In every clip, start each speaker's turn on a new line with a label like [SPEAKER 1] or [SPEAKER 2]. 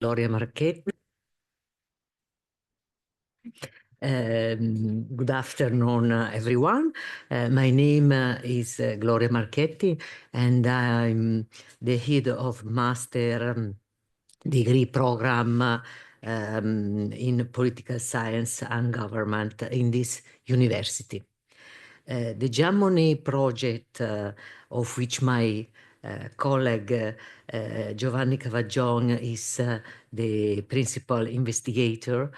[SPEAKER 1] Gloria Marchetti. Good afternoon, everyone. My name is Gloria Marchetti, and I'm the head of master degree program in political science and government in this university. The Giacomo project, of which my colleague Giovanni Cavaggion is the principal investigator,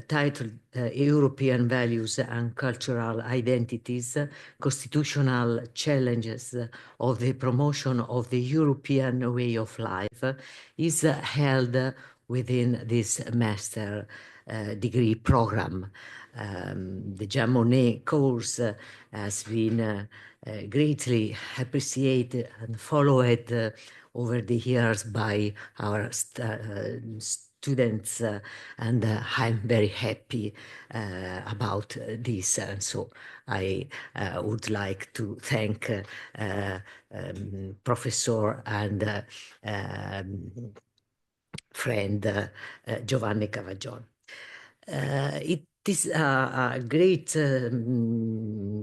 [SPEAKER 1] titled European Values and Cultural Identities, Constitutional Challenges of the Promotion of the European Way of Life, is held within this master degree program. The Giacomo course has been greatly appreciated and followed over the years by our students, and I'm very happy about this. And so I would like to thank Professor and friend Giovanni Cavaggion. It is a great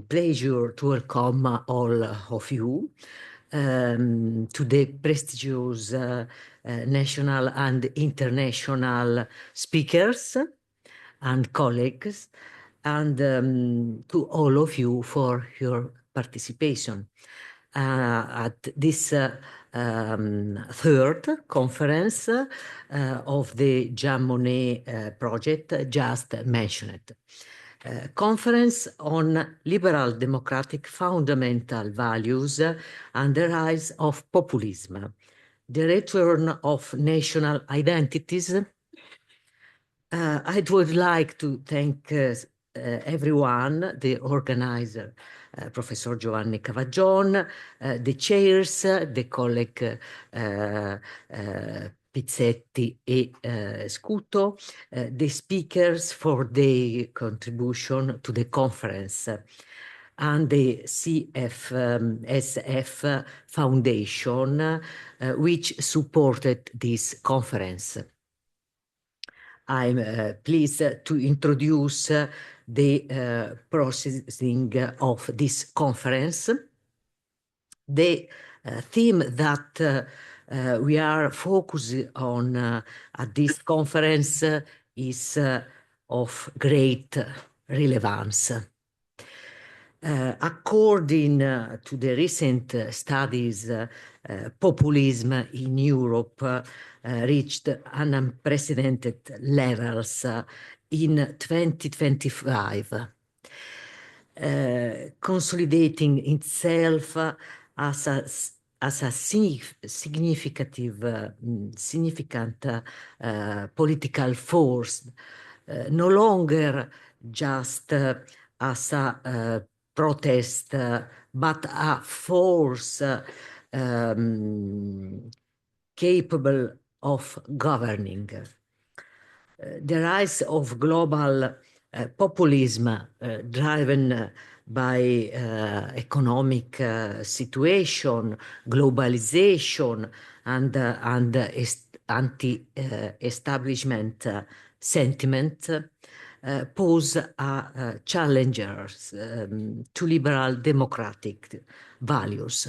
[SPEAKER 1] pleasure to welcome all of you to the prestigious national and international speakers and colleagues, and to all of you for your participation at this third conference of the Giacomo project just mentioned. Conference on liberal democratic fundamental values and the rise of populism, the return of national identities. I would like to thank everyone, the organizer, Professor Giovanni Cavaggion, the chairs, the colleague Pizzetti e Scuto, the speakers for their contribution to the conference, and the CFSF Foundation, which supported this conference. I'm pleased to introduce the processing of this conference. The theme that we are focusing on at this conference is of great relevance. According to the recent studies, populism in Europe reached unprecedented levels in 2025, consolidating itself as a significant political force, no longer just as a protest, but a force capable of governing. The rise of global populism, driven by economic situation, globalization, and anti-establishment sentiment, pose challengers to liberal democratic values.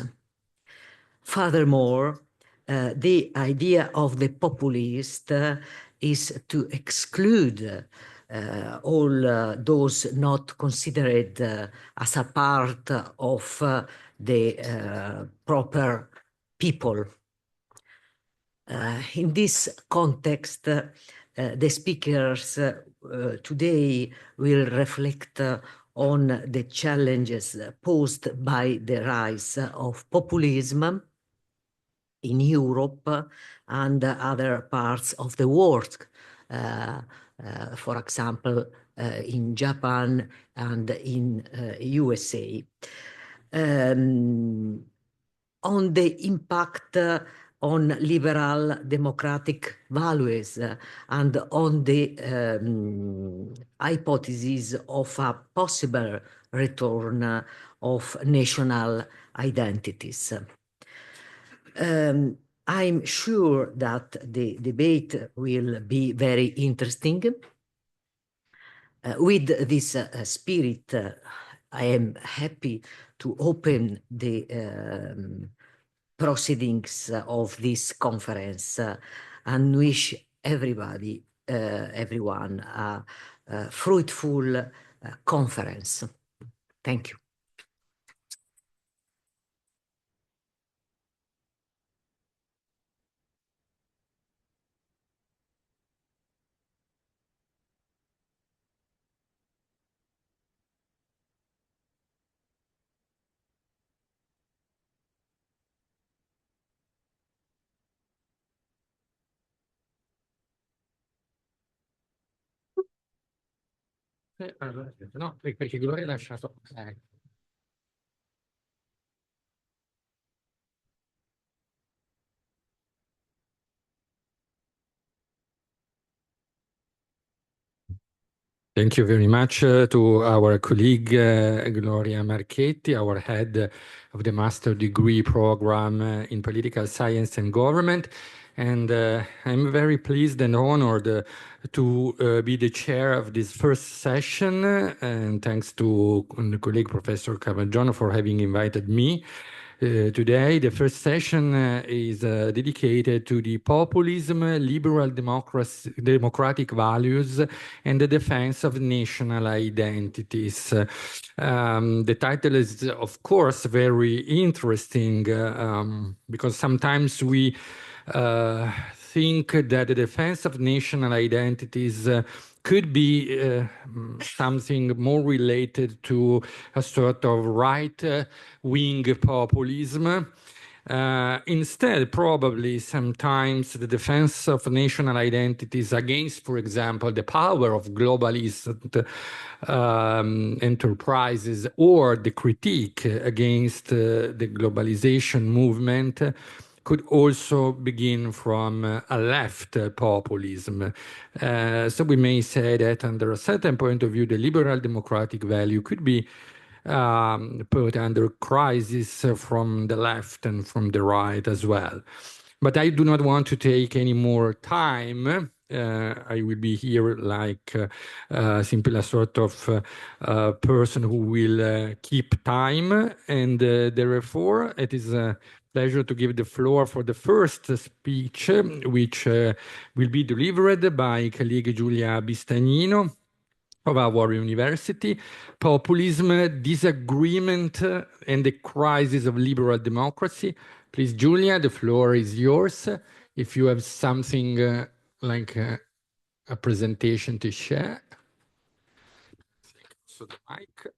[SPEAKER 1] Furthermore, the idea of the populist is to exclude all those not considered as a part of the proper people. In this context, the speakers today will reflect on the challenges posed by the rise of populism in Europe and other parts of the world, for example, in Japan and in USA, on the impact on liberal democratic values and on the hypothesis of a possible return of national identities. I'm sure that the debate will be very interesting. With this spirit, I am happy to open the proceedings of this conference and wish everybody, everyone, a fruitful conference. Thank you.
[SPEAKER 2] No, perché Gloria ha lasciato. Thank you very much to our colleague Gloria Marchetti, our head of the master degree program in political science and government. And I'm very pleased and honored to be the chair of this first session. And thanks to the colleague Professor Cavagiano for having invited me. Today, the first session is dedicated to the populism, liberal democratic values, and the defense of national identities. The title is, of course, very interesting because sometimes we think that the defense of national identities could be something more related to a sort of right-wing populism. Instead, probably sometimes the defense of national identities against, for example, the power of globalist enterprises or the critique against the globalization movement could also begin from a left populism. So we may say that under a certain point of view, the liberal democratic value could be put under crisis from the left and from the right as well. But I do not want to take any more time. I will be here like simply a sort of person who will keep time, and therefore it is a pleasure to give the floor for the first speech, which will be delivered by colleague Giulia Bistagnino of our university, Populism, Disagreement, and the Crisis of Liberal Democracy. Please, Giulia, the floor is yours. If you have something like a presentation to share. So the mic.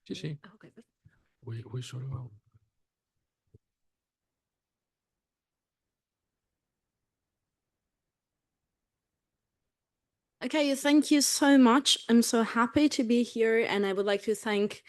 [SPEAKER 2] Sì, sì. Vuoi solo...
[SPEAKER 3] Okay, thank you so much. I'm so happy to be here, and I would like to thank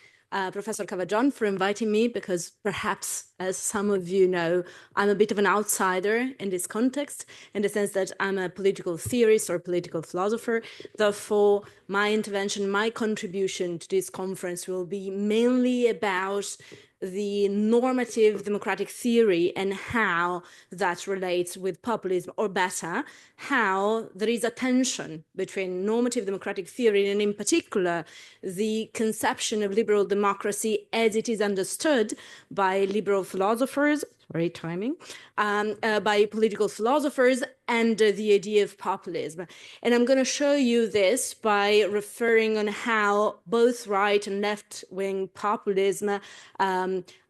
[SPEAKER 3] Professor Cavagiano for inviting me, because perhaps, as some of you know, I'm a bit of an outsider in this context, in the sense that I'm a political theorist or political philosopher. Therefore, my intervention, my contribution to this conference will be mainly about the normative democratic theory and how that relates with populism, or better, how there is a tension between normative democratic theory and, in particular, the conception of liberal democracy as it is understood by liberal philosophers, sorry, timing, by political philosophers, and the idea of populism. And I'm going to show you this by referring on how both right and left-wing populism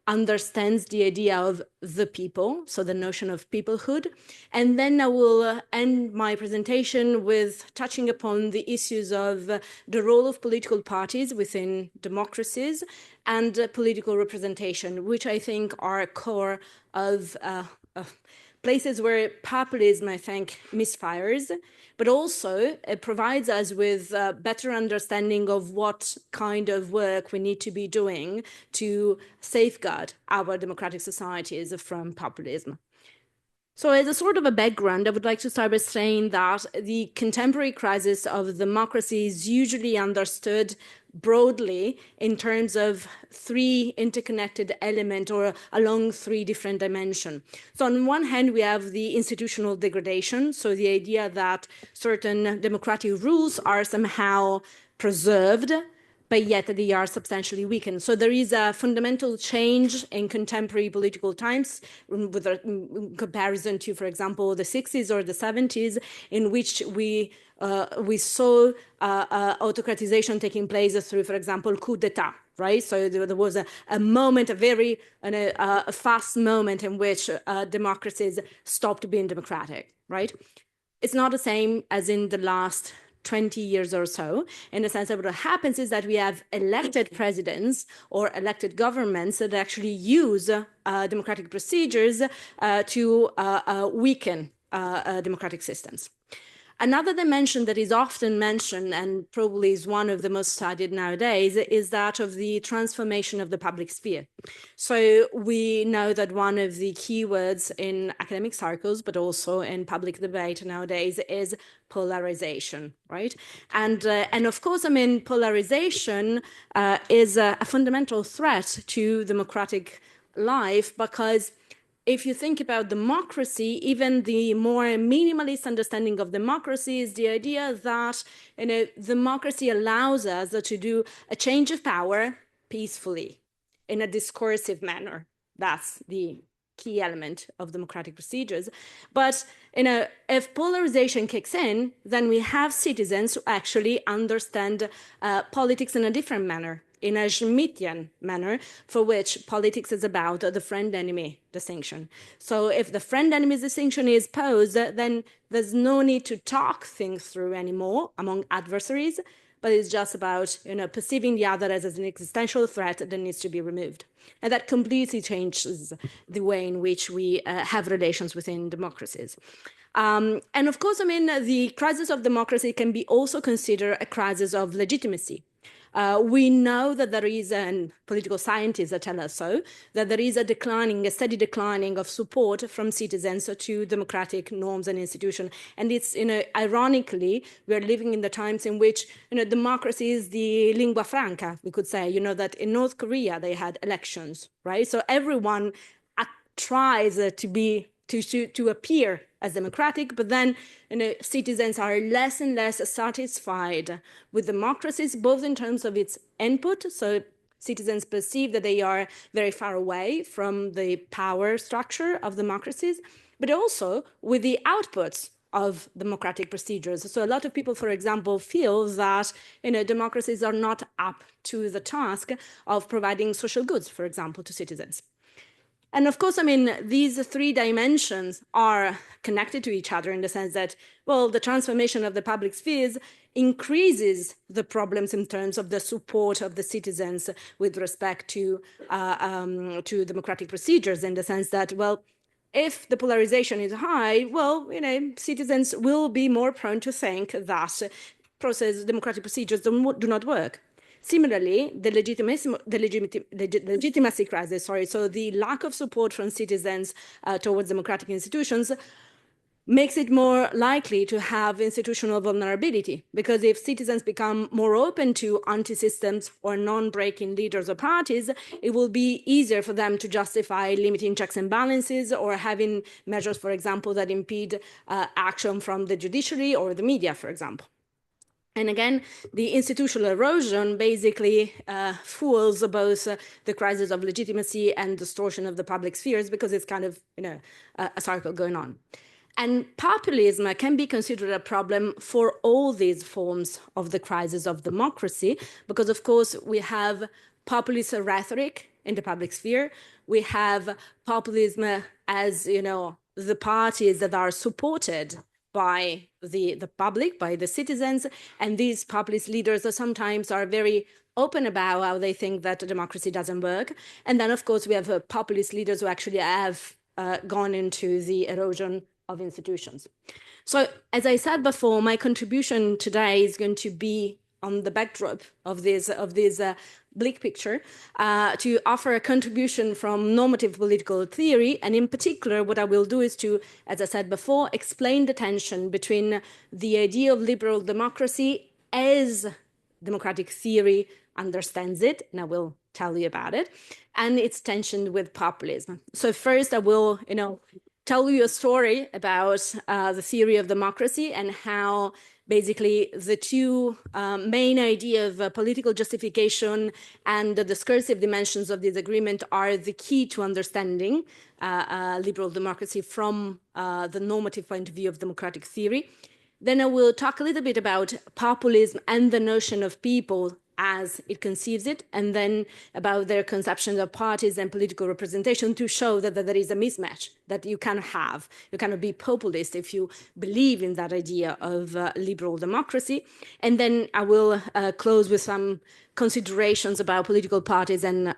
[SPEAKER 3] understands the idea of the people, so the notion of peoplehood. And then I will end my presentation with touching upon the issues of the role of political parties within democracies and political representation, which I think are core of places where populism, I think, misfires, but also it provides us with a better understanding of what kind of work we need to be doing to safeguard our democratic societies from populism. So as a sort of a background, I would like to start by saying that the contemporary crisis of democracy is usually understood broadly in terms of three interconnected elements or along three different dimensions. So on one hand, we have the institutional degradation, so the idea that certain democratic rules are somehow preserved, but yet they are substantially weakened. So there is a fundamental change in contemporary political times with in comparison to, for example, the 60s or the 70s, in which we saw autocratization taking place through, for example, coup d'etat, right? So there was a moment, a fast moment in which democracies stopped being democratic, right? It's not the same as in the last 20 years or so, in the sense that what happens is that we have elected presidents or elected governments that actually use democratic procedures to weaken democratic systems. Another dimension that is often mentioned and probably is one of the most studied nowadays is that of the transformation of the public sphere. So we know that one of the keywords in academic circles, but also in public debate nowadays, is polarization, right? And of course, I mean, polarization is a fundamental threat to democratic life, because if you think about democracy, even the more minimalist understanding of democracy is the idea that democracy allows us to do a change of power peacefully, in a discursive manner. That's the key element of democratic procedures. But if polarization kicks in, then we have citizens who actually understand politics in a different manner, in a Schmittian manner, for which politics is about the friend-enemy distinction. So if the friend-enemy distinction is posed, then there's no need to talk things through anymore among adversaries, but it's just about perceiving the other as an existential threat that needs to be removed. And that completely changes the way in which we have relations within democracies. And of course, I mean, the crisis of democracy can be also considered a crisis of legitimacy. We know that there is, and political scientists that tell us so, that there is a steady declining of support from citizens to democratic norms and institutions. And it's, ironically, we're living in the times in which, democracy is the lingua franca, we could say, that in North Korea, they had elections, right? So everyone tries to appear as democratic, but then citizens are less and less satisfied with democracies, both in terms of its input, so citizens perceive that they are very far away from the power structure of democracies, but also with the outputs of democratic procedures. So a lot of people, for example, feel that democracies are not up to the task of providing social goods, for example, to citizens. And of course, I mean, these three dimensions are connected to each other in the sense that, well, the transformation of the public spheres increases the problems in terms of the support of the citizens with respect to democratic procedures, in the sense that, well, if the polarization is high, well, citizens will be more prone to think that democratic procedures do not work. Similarly, the legitimacy crisis, so the lack of support from citizens towards democratic institutions makes it more likely to have institutional vulnerability, because if citizens become more open to anti-systems or non-breaking leaders or parties, it will be easier for them to justify limiting checks and balances or having measures, for example, that impede action from the judiciary or the media, for example. And again, the institutional erosion basically fuels both the crisis of legitimacy and distortion of the public spheres, because it's kind of a cycle going on. And populism can be considered a problem for all these forms of the crisis of democracy, because of course we have populist rhetoric in the public sphere. We have populism as the parties that are supported by the public, by the citizens, and these populist leaders sometimes are very open about how they think that democracy doesn't work. And then, of course, we have populist leaders who actually have gone into the erosion of institutions. So, as I said before, my contribution today is going to be on the backdrop of these bleak picture, to offer a contribution from normative political theory. And in particular, what I will do is to, as I said before, explain the tension between the idea of liberal democracy as democratic theory understands it, and I will tell you about it, and its tension with populism. So first I will, tell you a story about the theory of democracy and how basically the two main ideas of political justification and the discursive dimensions of disagreement are the key to understanding liberal democracy from the normative point of view of democratic theory. Then I will talk a little bit about populism and the notion of people as it conceives it, and then about their conception of parties and political representation to show that there is a mismatch that you cannot have. You cannot be populist if you believe in that idea of liberal democracy. And then I will close with some considerations about political parties and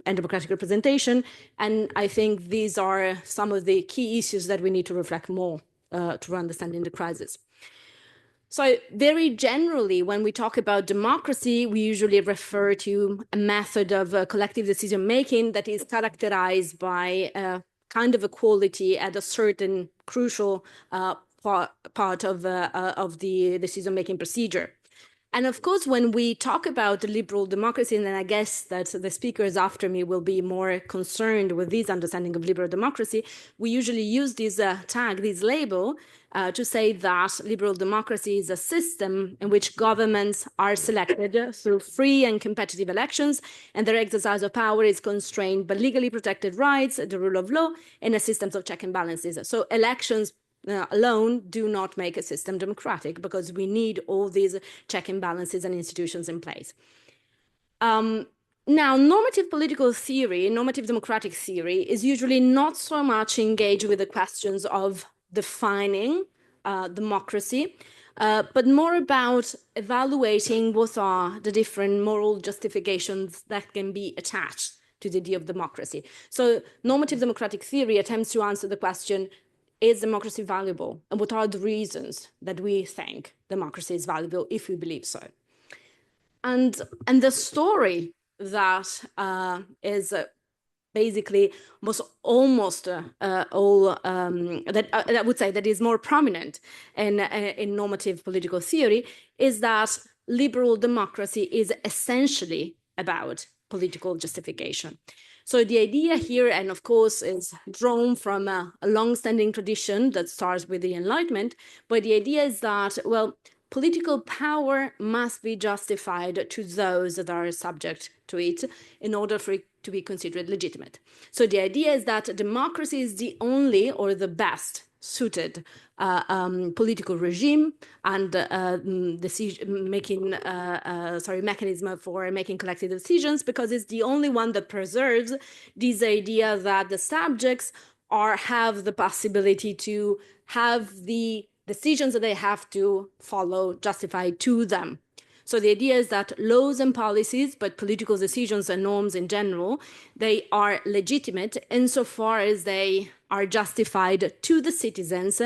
[SPEAKER 3] democratic representation. And I think these are some of the key issues that we need to reflect more to understanding the crisis. So very generally, when we talk about democracy, we usually refer to a method of collective decision-making that is characterized by a kind of equality at a certain crucial part of the decision-making procedure. And of course, when we talk about liberal democracy, and I guess that the speakers after me will be more concerned with this understanding of liberal democracy, we usually use this tag, this label, to say that liberal democracy is a system in which governments are selected through free and competitive elections, and their exercise of power is constrained by legally protected rights, the rule of law, and a system of check and balances. So elections alone do not make a system democratic, because we need all these check and balances and institutions in place. Now, normative political theory, normative democratic theory, is usually not so much engaged with the questions of defining democracy, but more about evaluating what are the different moral justifications that can be attached to the idea of democracy. So normative democratic theory attempts to answer the question, is democracy valuable? And what are the reasons that we think democracy is valuable if we believe so? And the story that is basically almost all that I would say that is more prominent in normative political theory is that liberal democracy is essentially about political justification. So the idea here, and of course, is drawn from a long-standing tradition that starts with the Enlightenment, but the idea is that, well, political power must be justified to those that are subject to it in order for it to be considered legitimate. So the idea is that democracy is the only or the best suited political regime and mechanism for making collective decisions, because it's the only one that preserves this idea that the subjects have the possibility to have the decisions that they have to follow justified to them. So the idea is that laws and policies, but political decisions and norms in general, they are legitimate insofar as they are justified to the citizens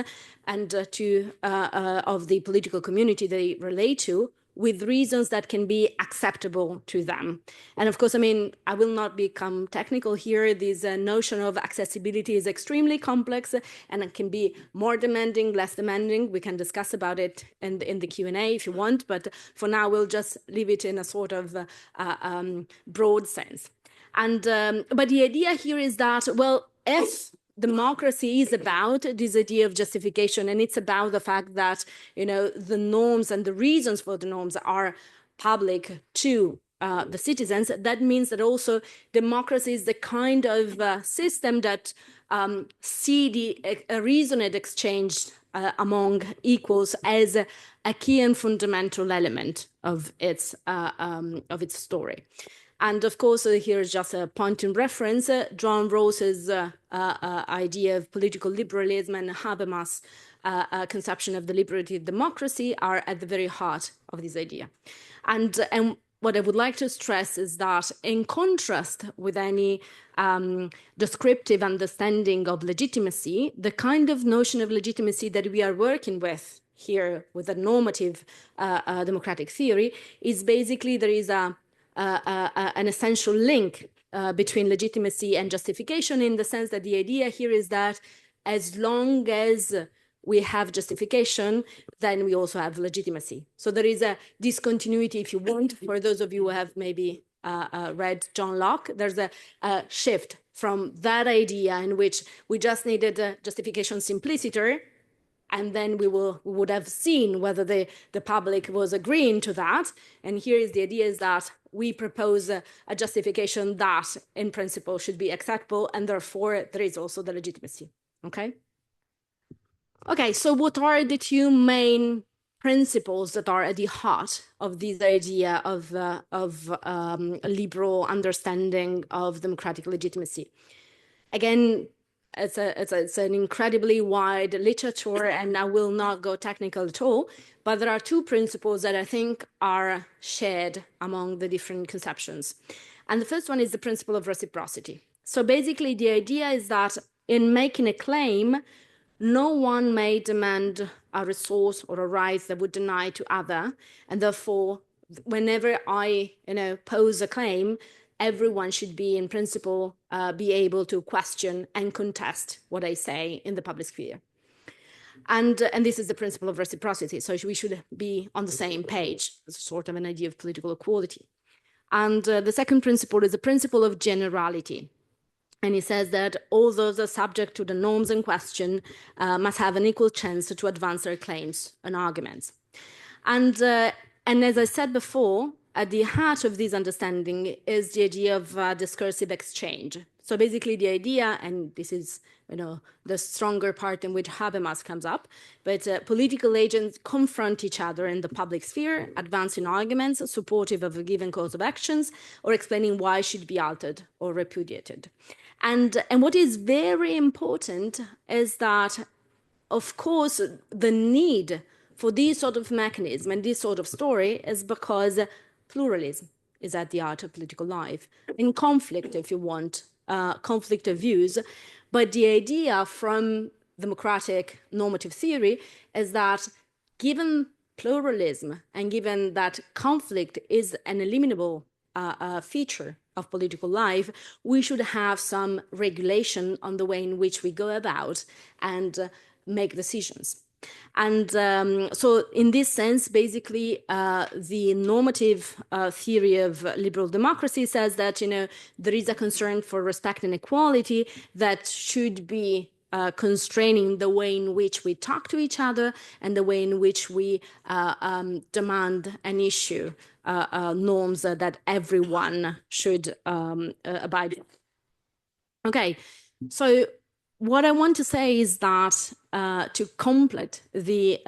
[SPEAKER 3] and to of the political community they relate to, with reasons that can be acceptable to them. And of course, I mean, I will not become technical here. This notion of accessibility is extremely complex, and it can be more demanding, less demanding. We can discuss about it in the Q&A if you want, but for now, we'll just leave it in a sort of broad sense. And but the idea here is that, well, if democracy is about this idea of justification, and it's about the fact that, you know, the norms and the reasons for the norms are public to the citizens. That means that also democracy is the kind of system that see a reasoned exchange among equals as a key and fundamental element of its story. And of course, here's just a point in reference. John Rawls's idea of political liberalism and Habermas' conception of the deliberative democracy are at the very heart of this idea. And what I would like to stress is that, in contrast with any descriptive understanding of legitimacy, the kind of notion of legitimacy that we are working with here with a normative democratic theory is basically there is a an essential link between legitimacy and justification, in the sense that the idea here is that as long as we have justification, then we also have legitimacy. So there is a discontinuity, if you want, for those of you who have maybe read John Locke. There's a shift from that idea in which we just needed a justification simpliciter, and then we would have seen whether the public was agreeing to that. And here is the idea is that we propose a justification that in principle should be acceptable, and therefore there is also the legitimacy. Okay. Okay, so what are the two main principles that are at the heart of this idea of liberal understanding of democratic legitimacy? Again, it's an incredibly wide literature, and I will not go technical at all, but there are two principles that I think are shared among the different conceptions. And the first one is the principle of reciprocity. So basically the idea is that in making a claim, no one may demand a resource or a right that would deny to other, and therefore, whenever I pose a claim, everyone should be, in principle, be able to question and contest what I say in the public sphere. And this is the principle of reciprocity. So we should be on the same page. It's sort of an idea of political equality. And the second principle is the principle of generality. And he says that all those are subject to the norms in question must have an equal chance to advance their claims and arguments. And as I said before, at the heart of this understanding is the idea of discursive exchange. So basically the idea, and this is the stronger part in which Habermas comes up, but political agents confront each other in the public sphere, advancing arguments supportive of a given course of actions, or explaining why it should be altered or repudiated. And what is very important is that, of course, the need for this sort of mechanism and this sort of story is because pluralism is at the heart of political life. In conflict, if you want, conflict of views. But the idea from democratic normative theory is that given pluralism and given that conflict is an eliminable feature of political life, we should have some regulation on the way in which we go about and make decisions. And so in this sense, basically, the normative theory of liberal democracy says that, there is a concern for respect and equality that should be constraining the way in which we talk to each other and the way in which we demand and issue norms that everyone should abide with. Okay, so what I want to say is that to complete the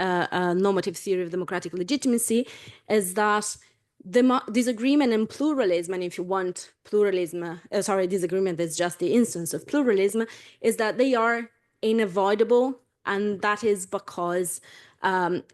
[SPEAKER 3] normative theory of democratic legitimacy is that disagreement and pluralism, and if you want pluralism, disagreement is just the instance of pluralism, is that they are unavoidable, and that is because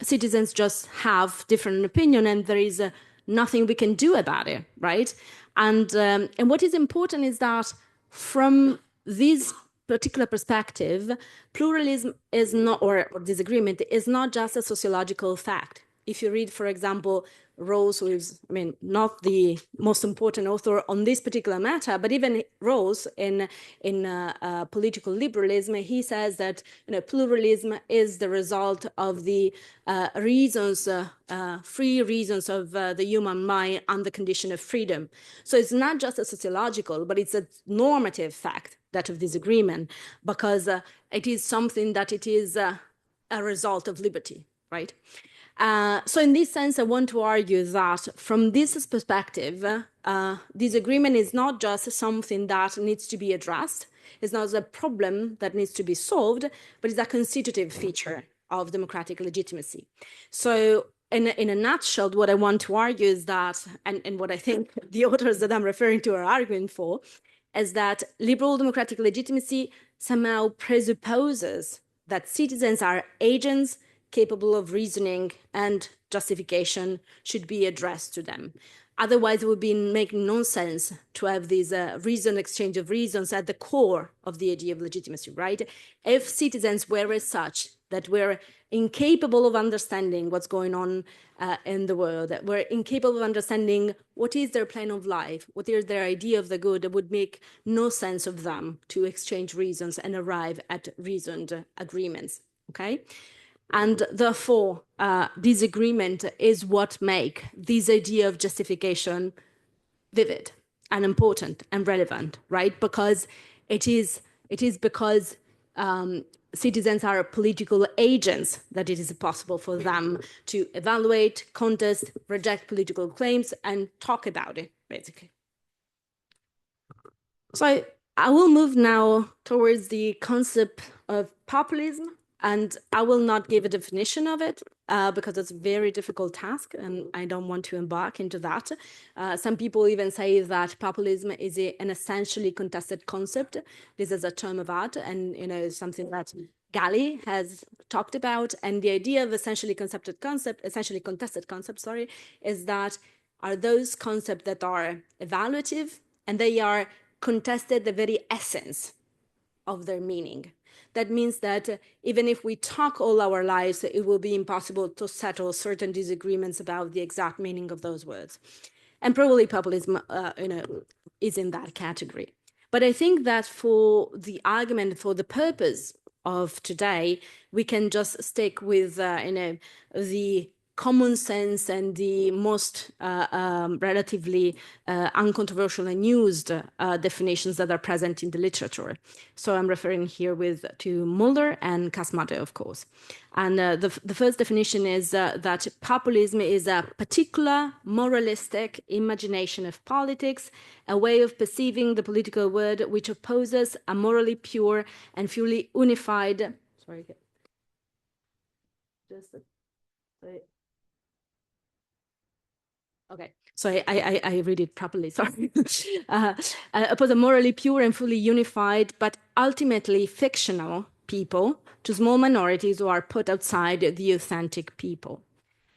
[SPEAKER 3] citizens just have different opinion, and there is nothing we can do about it, right? And what is important is that from this particular perspective, pluralism is not, or disagreement is not just a sociological fact. If you read, for example, Rawls, who is, not the most important author on this particular matter, but even Rawls in political liberalism, he says that pluralism is the result of the free reasons of the human mind and the condition of freedom. So it's not just a sociological, but it's a normative fact, that of disagreement, because it is something that it is a result of liberty, right? So in this sense, I want to argue that from this perspective, disagreement is not just something that needs to be addressed. It's not a problem that needs to be solved, but it's a constitutive feature of democratic legitimacy. So in a nutshell, what I want to argue is that, and what I think the authors that I'm referring to are arguing for, is that liberal democratic legitimacy somehow presupposes that citizens are agents capable of reasoning and justification should be addressed to them. Otherwise, it would be making nonsense to have this exchange of reasons at the core of the idea of legitimacy, right? If citizens were as such that we're incapable of understanding what's going on in the world, that we're incapable of understanding what is their plan of life, what is their idea of the good, it would make no sense of them to exchange reasons and arrive at reasoned agreements, okay? And therefore, disagreement is what make this idea of justification vivid and important and relevant, right? Because it is because citizens are political agents that it is possible for them to evaluate, contest, reject political claims, and talk about it, basically. So I will move now towards the concept of populism, and I will not give a definition of it because it's a very difficult task, and I don't want to embark into that. Some people even say that populism is an essentially contested concept. This is a term of art, and something that Galli has talked about. And the idea of essentially contested concept, is that are those concepts that are evaluative and they are contested the very essence of their meaning. That means that even if we talk all our lives, it will be impossible to settle certain disagreements about the exact meaning of those words. And probably populism, is in that category. But I think that for the argument, for the purpose of today, we can just stick with, the common sense and the most relatively uncontroversial and used definitions that are present in the literature. So I'm referring here to Mulder and Kasmade, of course. And the first definition is that populism is a particular moralistic imagination of politics, a way of perceiving the political world which opposes a morally pure and fully unified. Sorry. Okay, so I read it properly, sorry. Oppose a morally pure and fully unified, but ultimately fictional people to small minorities who are put outside the authentic people.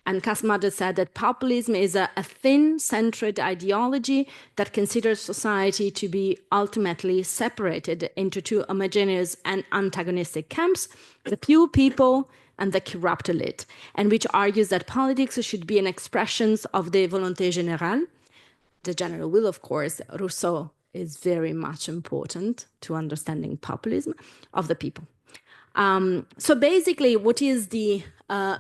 [SPEAKER 3] And Kasmade said that populism is a thin-centered ideology that considers society to be ultimately separated into two homogeneous and antagonistic camps, the few people and the corrupt elite, and which argues that politics should be an expression of the volonté générale, the general will, of course. Rousseau is very much important to understanding populism of the people. So basically, what is the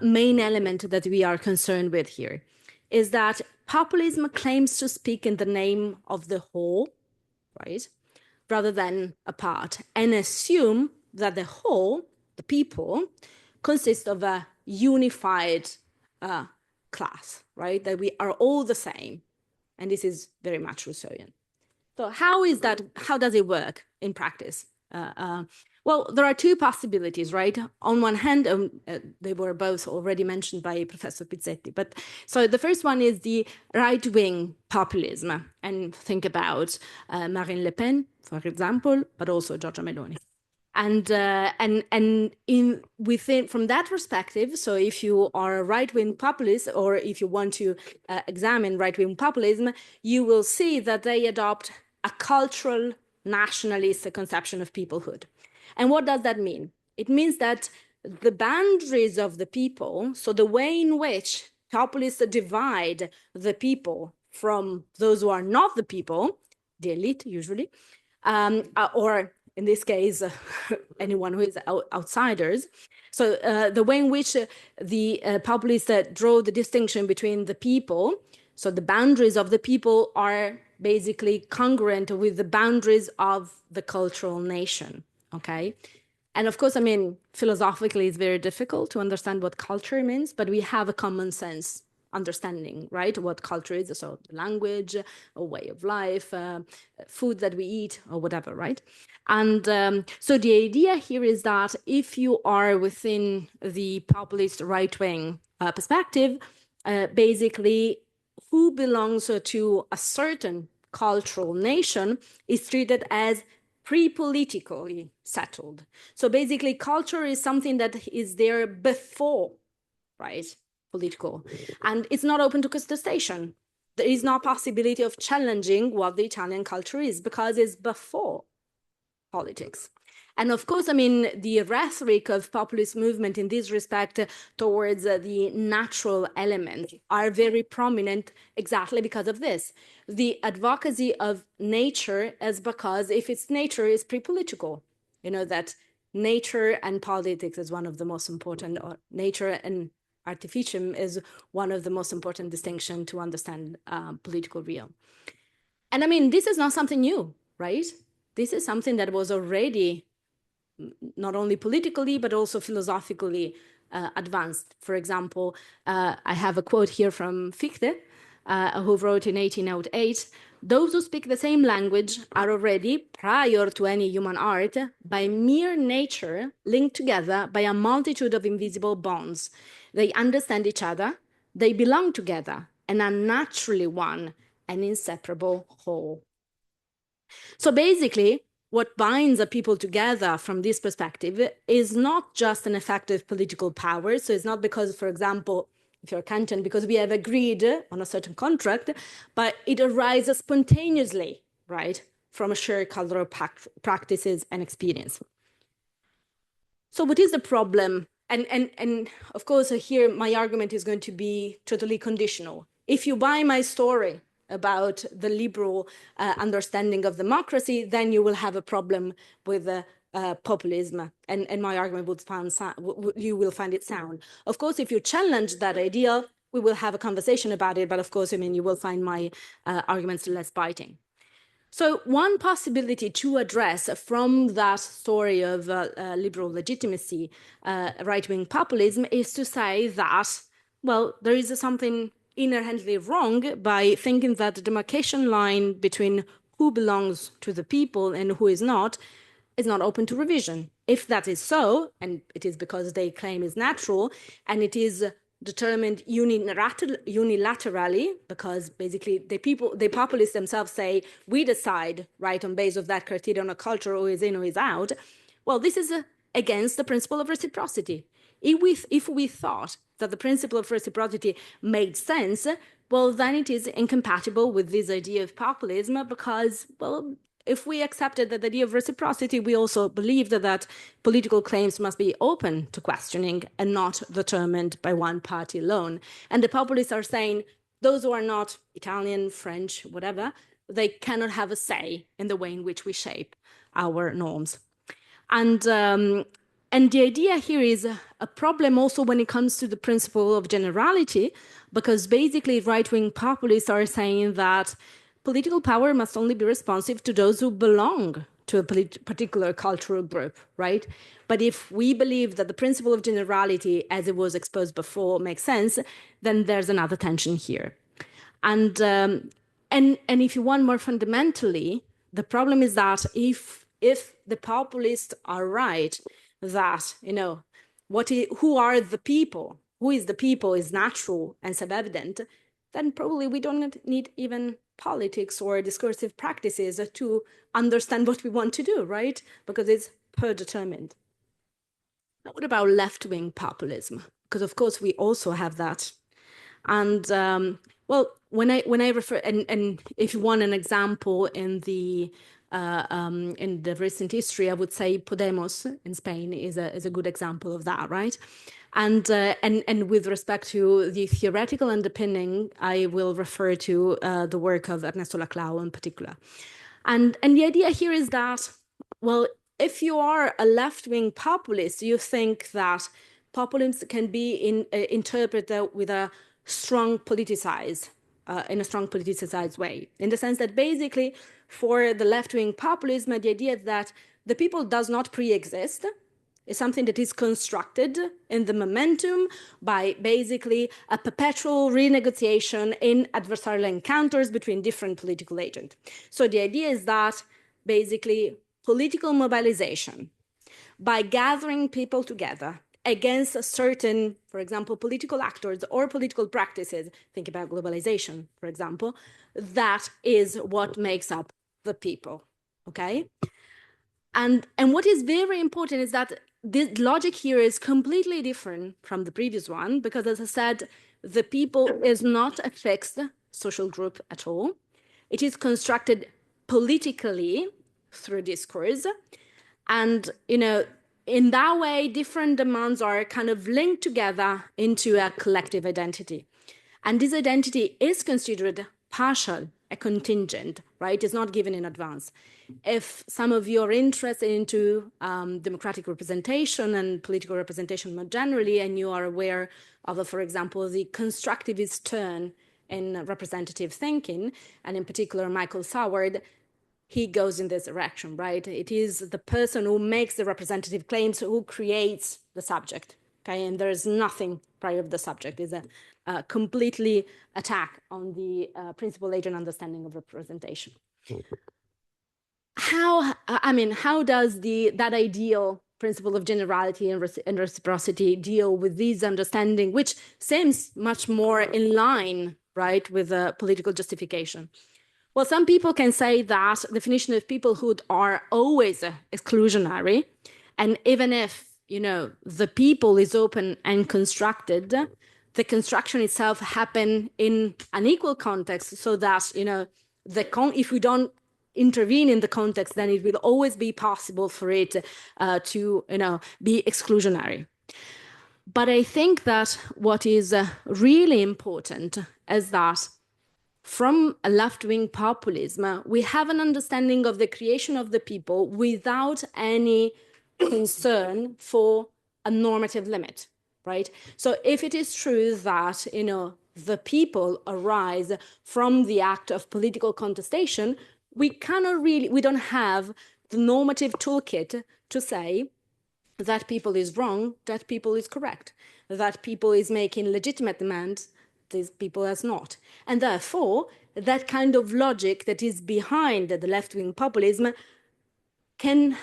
[SPEAKER 3] main element that we are concerned with here is that populism claims to speak in the name of the whole, right, rather than a part, and assume that the whole, the people, consists of a unified class, right? That we are all the same. And this is very much Rousseauian. So how is that? How does it work in practice? Well, there are two possibilities, right? On one hand, they were both already mentioned by Professor Pizzetti. But so the first one is the right-wing populism. And think about Marine Le Pen, for example, but also Giorgia Meloni. And from that perspective, so if you are a right-wing populist, or if you want to examine right-wing populism, you will see that they adopt a cultural nationalist conception of peoplehood. And what does that mean? It means that the boundaries of the people, so the way in which populists divide the people from those who are not the people, the elite usually, or in this case, anyone who is outsiders. So the way in which the populists draw the distinction between the people, so the boundaries of the people are basically congruent with the boundaries of the cultural nation, okay? And of course, I mean, philosophically, it's very difficult to understand what culture means, but we have a common sense understanding, right? What culture is, so language, a way of life, food that we eat, or whatever, right? And so the idea here is that if you are within the populist right-wing perspective, basically who belongs to a certain cultural nation is treated as pre-politically settled. So basically culture is something that is there before, right? Political, and it's not open to contestation. there is no possibility of challenging what the Italian culture is, because it's before politics. And of course, I mean, the rhetoric of populist movement in this respect towards the natural element are very prominent exactly because of this. The advocacy of nature is because if it's nature, it's pre-political. You know, that nature and politics is one of the most important, or nature and artificium is one of the most important distinction to understand political realm. And I mean, this is not something new, right? This is something that was already not only politically, but also philosophically advanced. For example, I have a quote here from Fichte, who wrote in 1808, "Those who speak the same language are already, prior to any human art, by mere nature linked together by a multitude of invisible bonds. They understand each other, they belong together, and are naturally one, an inseparable whole." So basically, what binds a people together from this perspective is not just an effective political power. So it's not because, for example, if you're Kantian, because we have agreed on a certain contract, but it arises spontaneously, right, from a shared cultural practices and experience. So what is the problem? And of course, here my argument is going to be totally conditional. If you buy my story about the liberal understanding of democracy, then you will have a problem with populism, and my argument would you will find it sound. Of course, if you challenge that idea, we will have a conversation about it, but of course, I mean, you will find my arguments less biting. So one possibility to address from that story of liberal legitimacy, right-wing populism, is to say that, well, there is something inherently wrong by thinking that the demarcation line between who belongs to the people and who is not open to revision. If that is so, and it is because they claim is natural, and it is determined unilaterally, because basically the populists themselves say, we decide, right, on base of that criterion of culture, who is in, who is out. Well, this is against the principle of reciprocity. If we thought that the principle of reciprocity made sense, well, then it is incompatible with this idea of populism, because, well, if we accepted that the idea of reciprocity, we also believed that political claims must be open to questioning and not determined by one party alone. And the populists are saying those who are not Italian, French, whatever, they cannot have a say in the way in which we shape our norms. And the idea here is a problem also when it comes to the principle of generality, because basically right-wing populists are saying that political power must only be responsive to those who belong to a particular cultural group, right? But if we believe that the principle of generality, as it was exposed before, makes sense, then there's another tension here. And if you want more fundamentally, the problem is that if the populists are right, that, you know, who are the people, who is the people is natural and self-evident, then probably we don't need even politics or discursive practices to understand what we want to do, right? Because it's predetermined. Now, what about left-wing populism? Because of course we also have that. And well, when I refer, and if you want an example in the recent history, I would say Podemos in Spain is a good example of that, right? And with respect to the theoretical underpinning, I will refer to the work of Ernesto Laclau in particular. And the idea here is that, well, if you are a left-wing populist, you think that populism can be interpreted with a strong politicized, in a strong politicized way, in the sense that basically for the left-wing populism, the idea that the people does not pre-exist, is something that is constructed in the momentum by basically a perpetual renegotiation in adversarial encounters between different political agents. So the idea is that basically political mobilization by gathering people together against a certain, for example, political actors or political practices, think about globalization, for example, that is what makes up the people, okay? And what is very important is that the logic here is completely different from the previous one, because as I said, the people is not a fixed social group at all. It is constructed politically through discourse. And, in that way, different demands are kind of linked together into a collective identity. And this identity is considered partial, a contingent, right? It's not given in advance. If some of you are interested into democratic representation and political representation more generally, and you are aware of, for example, the constructivist turn in representative thinking, and in particular, Michael Saward, he goes in this direction, right? It is the person who makes the representative claims who creates the subject, okay? And there is nothing prior of the subject. It's a completely attack on the principal agent understanding of representation. How does that ideal principle of generality and reciprocity deal with these understanding, which seems much more in line, right, with political justification? Well, some people can say that definition of peoplehood are always exclusionary, and even if, the people is open and constructed, the construction itself happen in an equal context, so that, if we don't intervene in the context, then it will always be possible for it to, be exclusionary. But I think that what is really important is that from a left-wing populism, we have an understanding of the creation of the people without any concern for a normative limit, right? So if it is true that, the people arise from the act of political contestation, we don't have the normative toolkit to say that people is wrong, that people is correct, that people is making legitimate demands, these people as not. And therefore, that kind of logic that is behind the left-wing populism can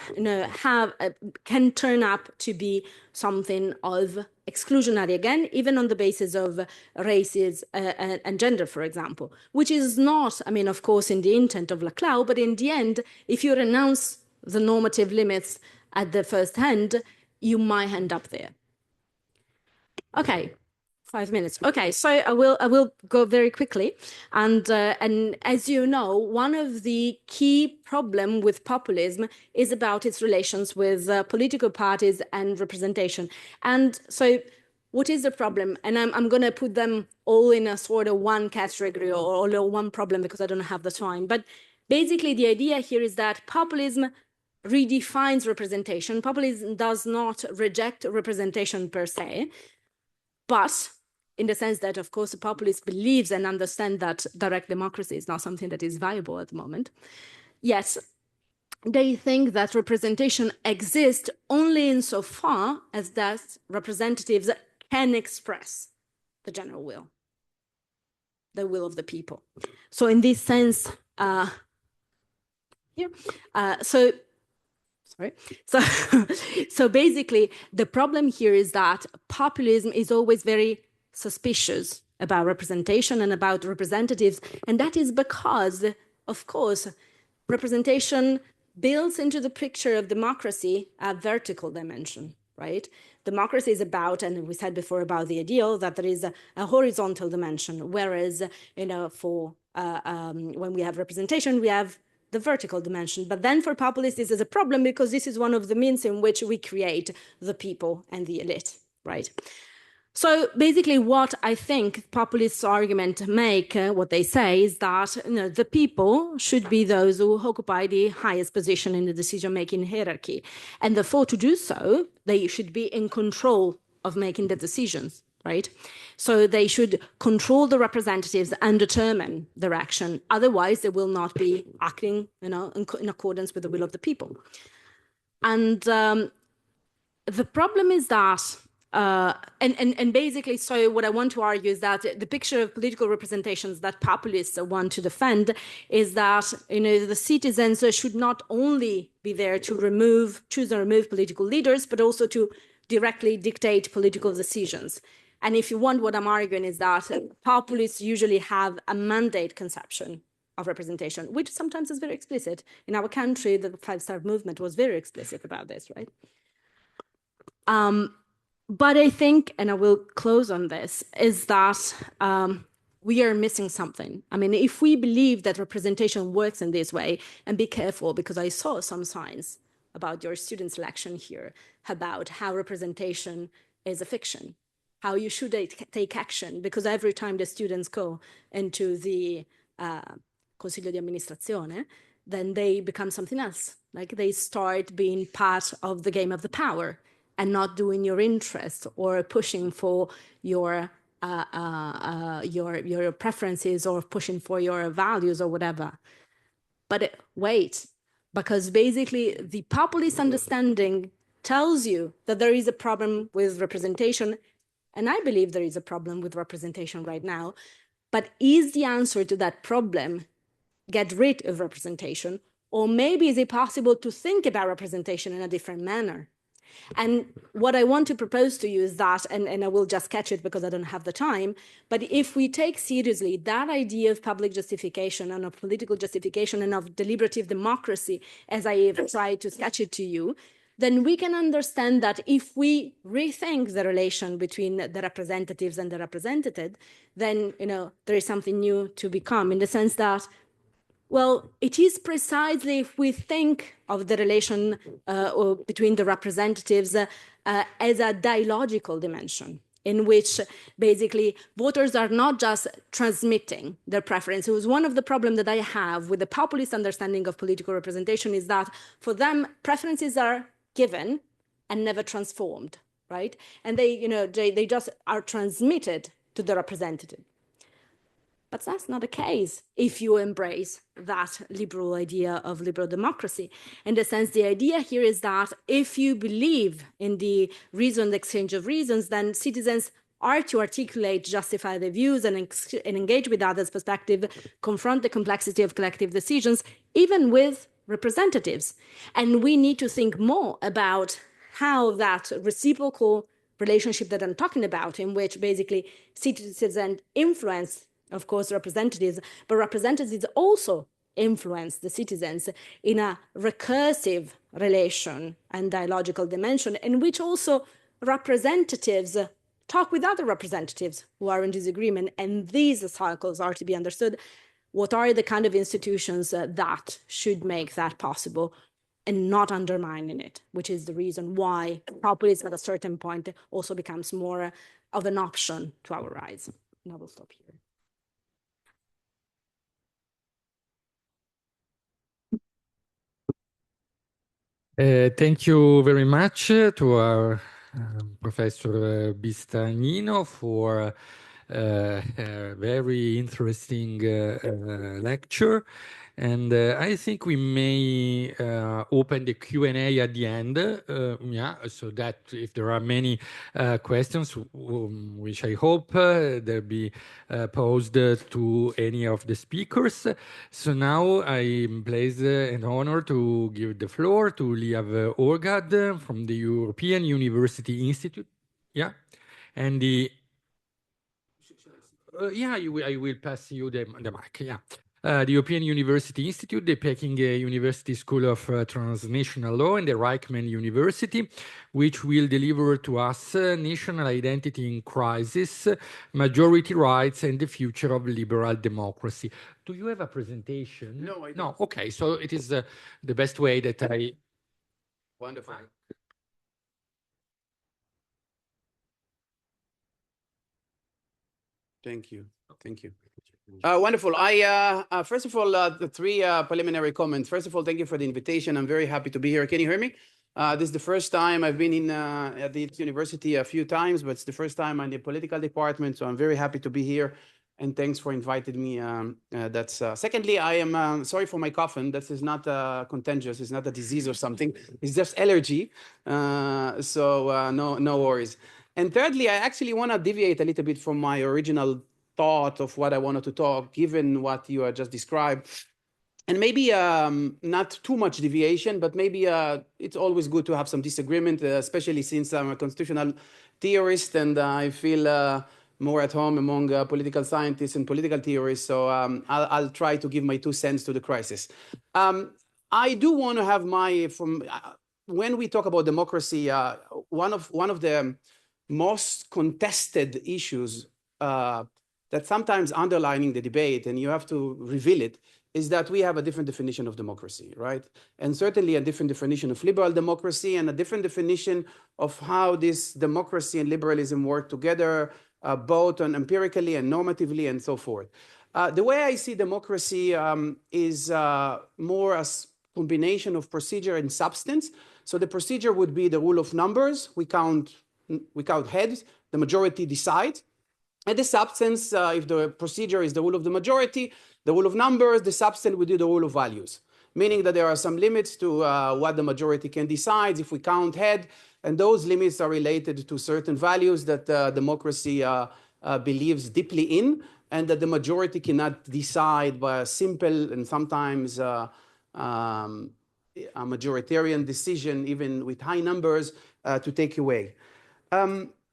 [SPEAKER 3] can turn up to be something of exclusionary again, even on the basis of races and gender, for example, which is not, of course, in the intent of Laclau, but in the end, if you renounce the normative limits at the first hand, you might end up there. Okay. 5 minutes. Okay, so I will go very quickly, and as you know, one of the key problem with populism is about its relations with political parties and representation. And so, what is the problem? And I'm going to put them all in a sort of one category or one problem because I don't have the time. But basically, the idea here is that populism redefines representation. Populism does not reject representation per se, but in the sense that, of course, the populist believes and understands that direct democracy is not something that is viable at the moment. Yes, they think that representation exists only insofar as that representatives can express the general will, the will of the people. So in this sense, so basically, the problem here is that populism is always very suspicious about representation and about representatives. And that is because, of course, representation builds into the picture of democracy a vertical dimension, right? Democracy is about, and we said before about the ideal, that there is a horizontal dimension, whereas, for when we have representation, we have the vertical dimension. But then for populists, this is a problem because this is one of the means in which we create the people and the elite, right? So basically what I think populists' argument make, what they say is that the people should be those who occupy the highest position in the decision-making hierarchy. And therefore to do so, they should be in control of making the decisions, right? So they should control the representatives and determine their action. Otherwise, they will not be acting in accordance with the will of the people. And the problem is that and basically, so what I want to argue is that the picture of political representations that populists want to defend is that the citizens should not only be there to choose and remove political leaders, but also to directly dictate political decisions. And if you want, what I'm arguing is that populists usually have a mandate conception of representation, which sometimes is very explicit. In our country, the 5-Star Movement was very explicit about this, right? But I think, and I will close on this, is that we are missing something. I mean, if we believe that representation works in this way, and be careful, because I saw some signs about your student selection here about how representation is a fiction, how you should take action, because every time the students go into the Consiglio di Amministrazione, then they become something else. Like they start being part of the game of the power and not doing your interest or pushing for your preferences or pushing for your values or whatever. But wait, because basically the populist understanding tells you that there is a problem with representation, and I believe there is a problem with representation right now, but is the answer to that problem get rid of representation, or maybe is it possible to think about representation in a different manner? And what I want to propose to you is that, and I will just catch it because I don't have the time, but if we take seriously that idea of public justification and of political justification and of deliberative democracy, as I have tried to sketch it to you, then we can understand that if we rethink the relation between the representatives and the represented, then there is something new to become, in the sense that, well, it is precisely if we think of the relation between the representatives as a dialogical dimension, in which basically voters are not just transmitting their preference. It was one of the problems that I have with the populist understanding of political representation, is that for them, preferences are given and never transformed, right? And they just are transmitted to the representative. But that's not the case if you embrace that liberal idea of liberal democracy. In the sense, the idea here is that if you believe in the reasoned exchange of reasons, then citizens are to articulate, justify their views, and engage with others' perspective, confront the complexity of collective decisions, even with representatives. And we need to think more about how that reciprocal relationship that I'm talking about, in which basically citizens influence, of course, representatives, but representatives also influence the citizens in a recursive relation and dialogical dimension, in which also representatives talk with other representatives who are in disagreement, and these cycles are to be understood. What are the kind of institutions that should make that possible and not undermining it, which is the reason why populism at a certain point also becomes more of an option to our rise. And I will stop here.
[SPEAKER 2] Thank you very much to our Professor Bistagnino for a very interesting lecture. And I think we may open the Q&A at the end, so that if there are many questions, which I hope they'll be posed to any of the speakers. So now I'm pleased and honored to give the floor to Liav Orgad from the European University Institute. Yeah, and the I will pass you the mic. Yeah. The European University Institute, the Peking University School of Transnational Law, and the Reichman University, which will deliver to us National Identity in Crisis, Majority Rights, and the Future of Liberal Democracy. Do you have a presentation?
[SPEAKER 4] No, I don't.
[SPEAKER 2] No, okay, so it is the best way that I...
[SPEAKER 4] Wonderful. Thank you. Thank you. Wonderful. First of all, the three preliminary comments. First of all, thank you for the invitation. I'm very happy to be here. Can you hear me? This is the first time I've been in at the university a few times, but it's the first time I'm in the political department. So I'm very happy to be here. And thanks for inviting me. Secondly, I am sorry for my cough. This is not contagious. It's not a disease or something. It's just allergy. No worries. And thirdly, I actually want to deviate a little bit from my original thought of what I wanted to talk, given what you just described. And maybe not too much deviation, but maybe it's always good to have some disagreement, especially since I'm a constitutional theorist and I feel more at home among political scientists and political theorists. So I'll try to give my 2 cents to the crisis. I do want to have when we talk about democracy, one of the most contested issues that sometimes underlining the debate, and you have to reveal it, is that we have a different definition of democracy, right? And certainly a different definition of liberal democracy and a different definition of how this democracy and liberalism work together, both on empirically and normatively and so forth. The way I see democracy is more as combination of procedure and substance. So the procedure would be the rule of numbers. We count heads, the majority decides. And the substance, if the procedure is the rule of the majority, the rule of numbers, the substance would be the rule of values, meaning that there are some limits to what the majority can decide if we count head, and those limits are related to certain values that democracy believes deeply in, and that the majority cannot decide by a simple and sometimes a majoritarian decision, even with high numbers, to take away.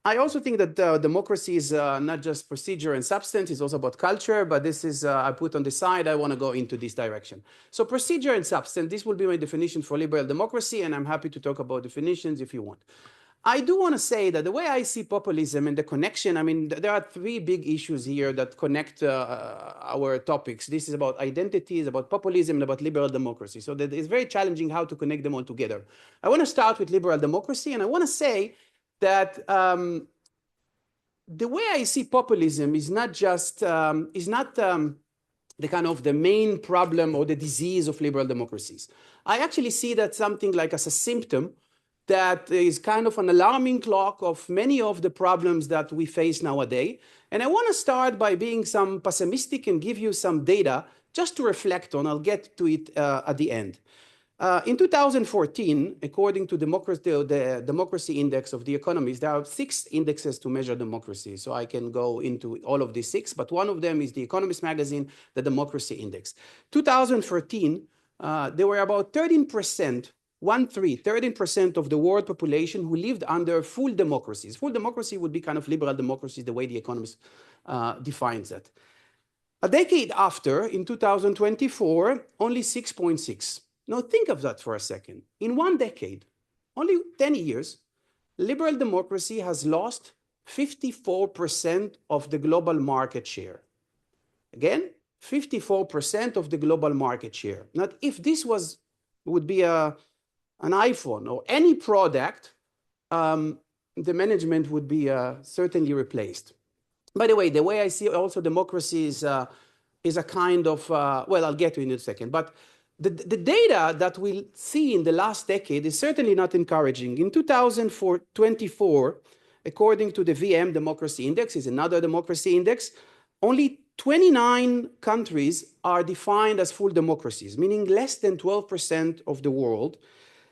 [SPEAKER 4] I also think that democracy is not just procedure and substance, it's also about culture, but this is, I put on the side, I want to go into this direction. So procedure and substance, this will be my definition for liberal democracy, and I'm happy to talk about definitions if you want. I do want to say that the way I see populism and the connection, I mean, there are three big issues here that connect our topics. This is about identities, about populism, and about liberal democracy. So that it's very challenging how to connect them all together. I want to start with liberal democracy, and I want to say that the way I see populism is not just the kind of the main problem or the disease of liberal democracies. I actually see that something like as a symptom that is kind of an alarming clock of many of the problems that we face nowadays. And I want to start by being some pessimistic and give you some data just to reflect on. I'll get to it at the end. In 2014, according to the Democracy Index of The Economist, there are 6 indexes to measure democracy. So I can go into all of these 6, but one of them is The Economist magazine, the Democracy Index. 2014, there were about 13% of the world population who lived under full democracies. Full democracy would be kind of liberal democracy, the way The Economist defines it. A decade after, in 2024, only 6.6. Now think of that for a second. In one decade, only 10 years, liberal democracy has lost 54% of the global market share. Again, 54% of the global market share. Now, if this would be an iPhone or any product, the management would be certainly replaced. By the way I see also democracy is a kind of, well, I'll get to it in a second, but the data that we'll see in the last decade is certainly not encouraging. In 2024, according to the VM Democracy Index, is another democracy index, only 29 countries are defined as full democracies, meaning less than 12% of the world.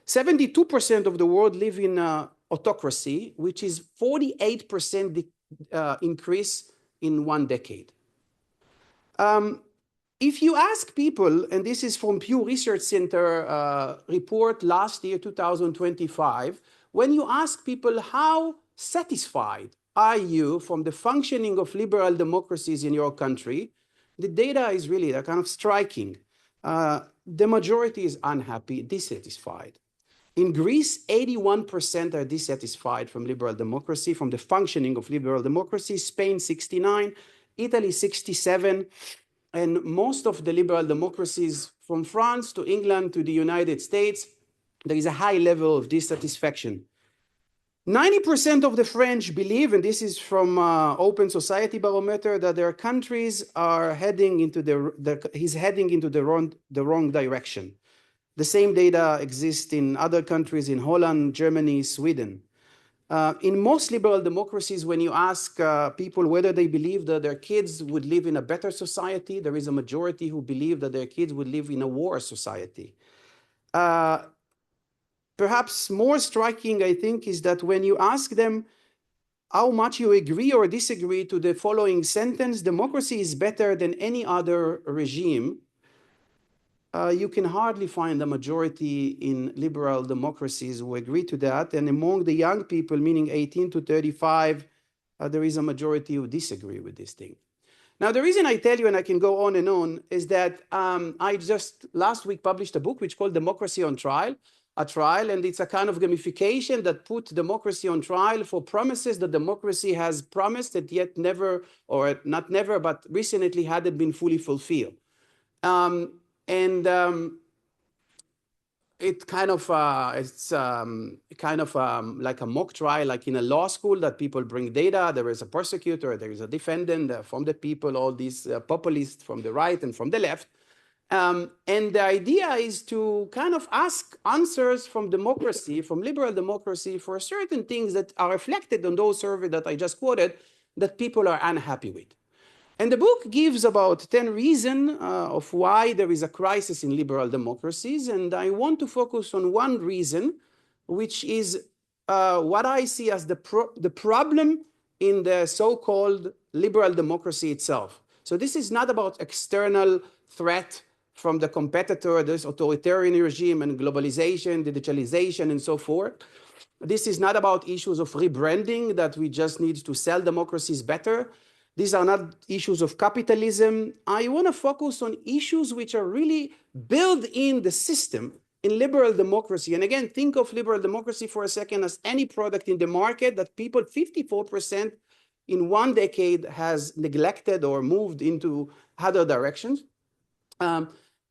[SPEAKER 4] 72% of the world live in autocracy, which is 48% increase in one decade. If you ask people, and this is from Pew Research Center report last year, 2025, when you ask people how satisfied are you from the functioning of liberal democracies in your country, the data is really kind of striking. The majority is unhappy, dissatisfied. In Greece, 81% are dissatisfied from liberal democracy, from the functioning of liberal democracy. Spain, 69, Italy, 67. And most of the liberal democracies, from France to England to the United States, there is a high level of dissatisfaction. 90% of the French believe, and this is from Open Society Barometer, that their countries are heading into the wrong direction. The same data exists in other countries, in Holland, Germany, Sweden. In most liberal democracies, when you ask people whether they believe that their kids would live in a better society, there is a majority who believe that their kids would live in a worse society. Perhaps more striking, I think, is that when you ask them how much you agree or disagree to the following sentence, democracy is better than any other regime, you can hardly find a majority in liberal democracies who agree to that. And among the young people, meaning 18 to 35, there is a majority who disagree with this thing. Now, the reason I tell you, and I can go on and on, is that I just last week published a book which is called Democracy on Trial. a trial, and it's a kind of gamification that put democracy on trial for promises that democracy has promised that yet never, or not never, but recently hadn't been fully fulfilled. It kind of it's kind of like a mock trial, like in a law school, that people bring data. There is a prosecutor, there is a defendant from the people, all these populists from the right and from the left. And the idea is to kind of ask answers from democracy, from liberal democracy, for certain things that are reflected on those surveys that I just quoted that people are unhappy with. And the book gives about 10 reasons of why there is a crisis in liberal democracies. And I want to focus on one reason, which is what I see as the problem in the so-called liberal democracy itself. So this is not about external threat from the competitor, this authoritarian regime and globalization, digitalization, and so forth. This is not about issues of rebranding, that we just need to sell democracies better. These are not issues of capitalism. I want to focus on issues which are really built in the system in liberal democracy. And again, think of liberal democracy for a second as any product in the market that people, 54% in one decade has neglected or moved into other directions.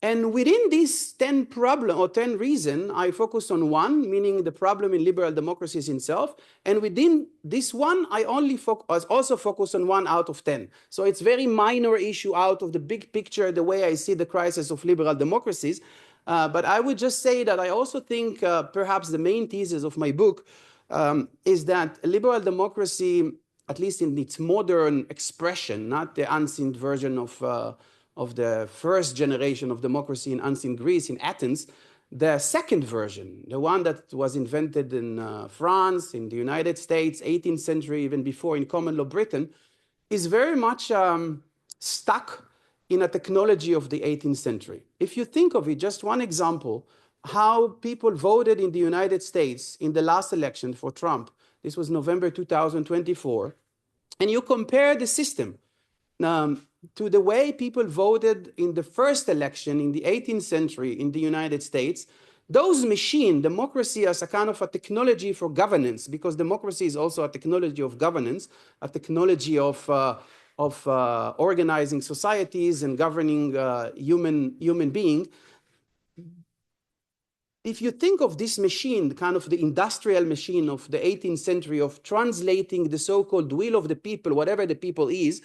[SPEAKER 4] And within these 10 problem or 10 reasons, I focus on one, meaning the problem in liberal democracies itself. And within this one, I also focus on 1 out of 10. So it's very minor issue out of the big picture, the way I see the crisis of liberal democracies. But I would just say that I also think perhaps the main thesis of my book is that liberal democracy, at least in its modern expression, not the ancient version of the first generation of democracy in ancient Greece, in Athens, the second version, the one that was invented in France, in the United States, 18th century, even before in common law Britain, is very much stuck in a technology of the 18th century. If you think of it, just one example, how people voted in the United States in the last election for Trump, this was November 2024, and you compare the system to the way people voted in the first election in the 18th century in the United States, those machines, democracy as a kind of a technology for governance, because democracy is also a technology of governance, a technology of organizing societies and governing human beings. If you think of this machine, kind of the industrial machine of the 18th century of translating the so-called will of the people, whatever the people is,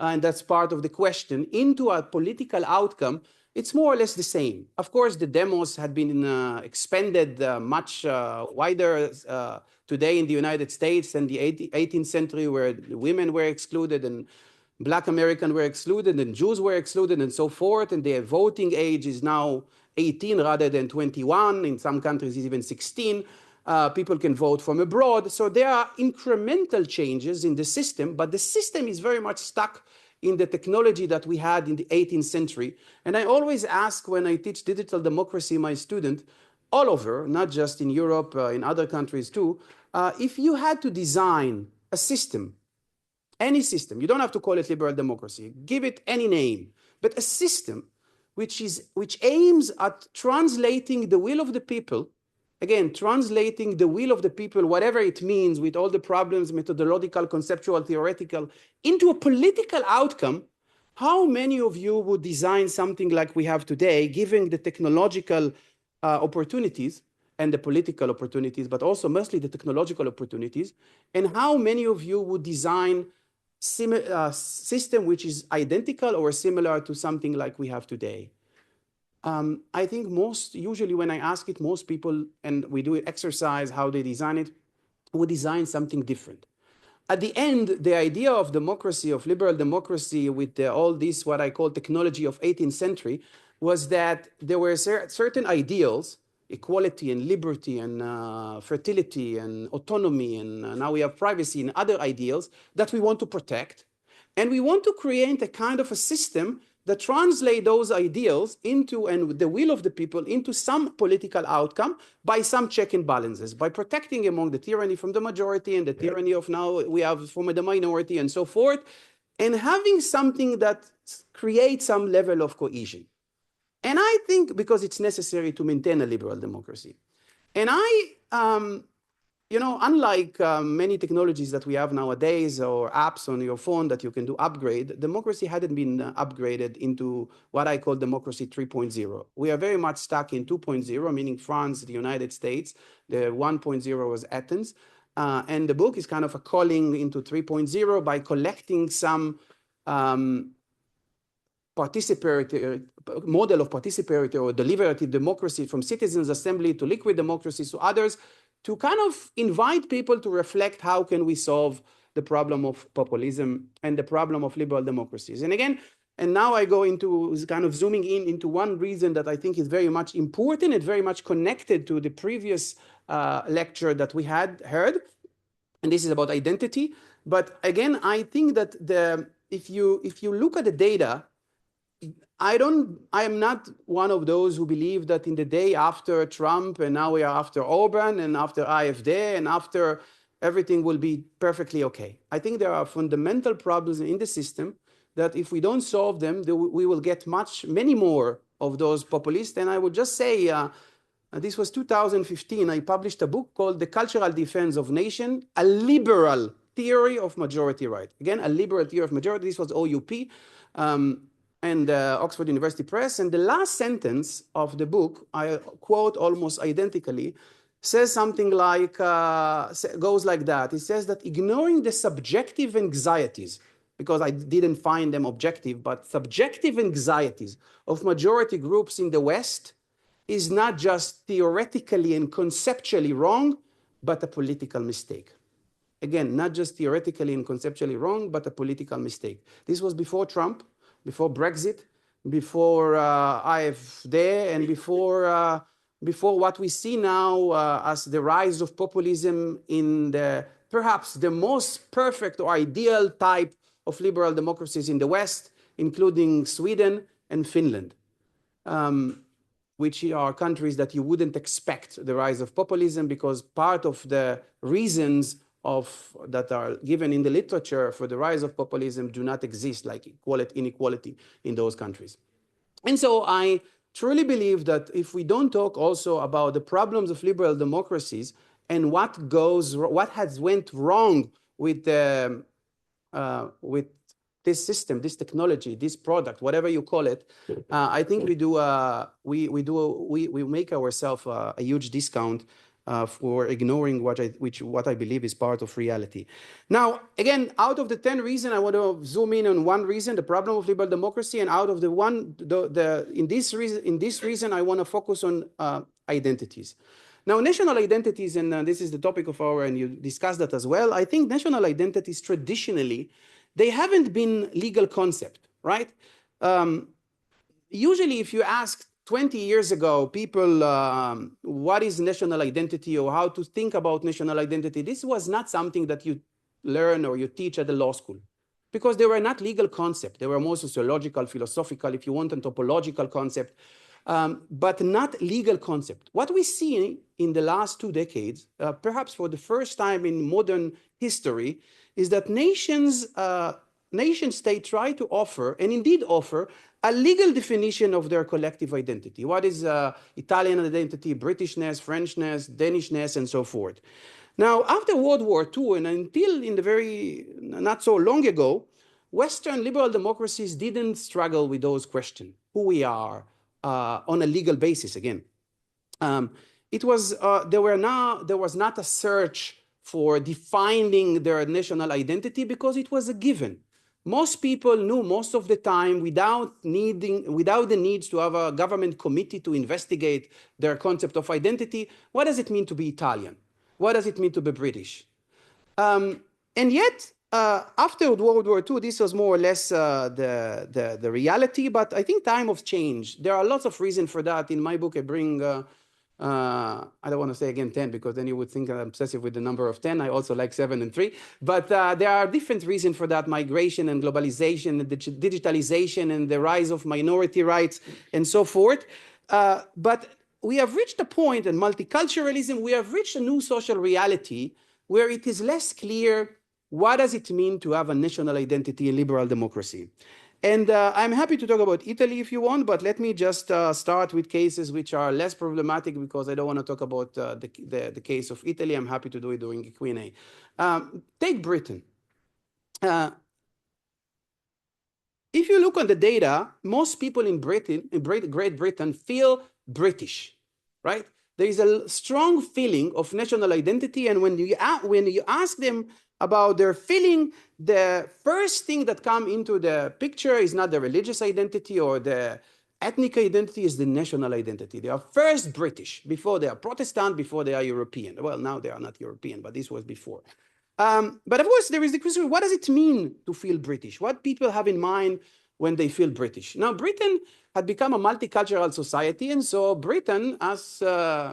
[SPEAKER 4] and that's part of the question, into a political outcome, it's more or less the same. Of course, the demos had been expanded much wider today in the United States than the 18th century, where women were excluded and Black Americans were excluded and Jews were excluded and so forth. And the voting age is now 18 rather than 21. In some countries, it's even 16. People can vote from abroad. So there are incremental changes in the system, but the system is very much stuck in the technology that we had in the 18th century. And I always ask when I teach digital democracy, my student, all over, not just in Europe, in other countries too, if you had to design a system, any system, you don't have to call it liberal democracy, give it any name, but a system which aims at translating the will of the people, again, translating the will of the people, whatever it means, with all the problems, methodological, conceptual, theoretical, into a political outcome, how many of you would design something like we have today, given the technological opportunities and the political opportunities, but also mostly the technological opportunities? And how many of you would design system which is identical or similar to something like we have today? I think usually when I ask it, most people, and we do exercise how they design it, would design something different. At the end, the idea of democracy, of liberal democracy, with all this, what I call technology of 18th century, was that there were certain ideals, equality and liberty and fertility and autonomy, and now we have privacy and other ideals that we want to protect. And we want to create a kind of a system that translate those ideals into, and the will of the people, into some political outcome by some check and balances, by protecting among the tyranny from the majority and the tyranny of now we have from the minority and so forth, and having something that creates some level of cohesion. And I think because it's necessary to maintain a liberal democracy. And you know, unlike many technologies that we have nowadays or apps on your phone that you can do upgrade, democracy hadn't been upgraded into what I call democracy 3.0. We are very much stuck in 2.0, meaning France, the United States. The 1.0 was Athens. And the book is kind of a calling into 3.0 by collecting some participatory model of participatory or deliberative democracy, from citizens' assembly to liquid democracy to others, to kind of invite people to reflect how can we solve the problem of populism and the problem of liberal democracies. And again, and now I go into kind of zooming in into one reason that I think is very much important and very much connected to the previous lecture that we had heard, and this is about identity. But again, I think that if you look at the data, I am not one of those who believe that in the day after Trump and now we are after Orban and after AfD and after everything will be perfectly okay. I think there are fundamental problems in the system that if we don't solve them, we will get many more of those populists. And I would just say, this was 2015, I published a book called The Cultural Defense of Nation, a liberal theory of majority right. Again, a liberal theory of majority. This was OUP. And Oxford University Press. And the last sentence of the book, I quote almost identically, says something like, goes like that. It says that ignoring the subjective anxieties, because I didn't find them objective, but subjective anxieties of majority groups in the West is not just theoretically and conceptually wrong, but a political mistake. Again, not just theoretically and conceptually wrong, but a political mistake. This was before Trump, before Brexit, before AfD, and before what we see now as the rise of populism in perhaps the most perfect or ideal type of liberal democracies in the West, including Sweden and Finland, which are countries that you wouldn't expect the rise of populism, because part of the reasons that are given in the literature for the rise of populism do not exist, like inequality in those countries. And so I truly believe that if we don't talk also about the problems of liberal democracies and what has went wrong with this system, this technology, this product, whatever you call it, I think we make ourselves a huge discount for ignoring what I believe is part of reality. Now, again, out of the 10 reasons, I want to zoom in on one reason, the problem of liberal democracy, and out of in this reason, I want to focus on identities. Now, national identities, and this is the topic of and you discussed that as well. I think national identities traditionally, they haven't been legal concept, right? Usually, if you ask 20 years ago, people, what is national identity or how to think about national identity, this was not something that you learn or you teach at the law school, because they were not legal concepts. They were more sociological, philosophical, if you want, anthropological concept, but not legal concept. What we see in the last 2 decades, perhaps for the first time in modern history, is that nation state try to offer, and indeed offer, a legal definition of their collective identity. What is Italian identity, Britishness, Frenchness, Danishness, and so forth. Now, after World War II, and until in the not so long ago, Western liberal democracies didn't struggle with those questions, who we are on a legal basis again. There was not a search for defining their national identity, because it was a given. Most people knew most of the time, without the needs to have a government committee to investigate their concept of identity, what does it mean to be Italian? What does it mean to be British? And yet, after World War II, this was more or less the reality, but I think time has changed. There are lots of reasons for that. In my book, I bring I don't want to say again 10, because then you would think I'm obsessive with the number of 10. I also like 7 and 3. But there are different reasons for that: migration and globalization and digitalization and the rise of minority rights and so forth. But we have reached a point in multiculturalism, we have reached a new social reality where it is less clear what does it mean to have a national identity in liberal democracy. And I'm happy to talk about Italy if you want, but let me just start with cases which are less problematic, because I don't want to talk about the case of Italy. I'm happy to do it during the Q&A. Take Britain. If you look on the data, most people in Britain, in Great Britain, feel British, right? There is a strong feeling of national identity, and when you ask them about their feeling, the first thing that comes into the picture is not the religious identity or the ethnic identity, is the national identity. They are first British before they are Protestant, before they are European. Well, now they are not European, but this was before. But of course, there is the question, what does it mean to feel British? What people have in mind when they feel British? Now, Britain had become a multicultural society, and so Britain, as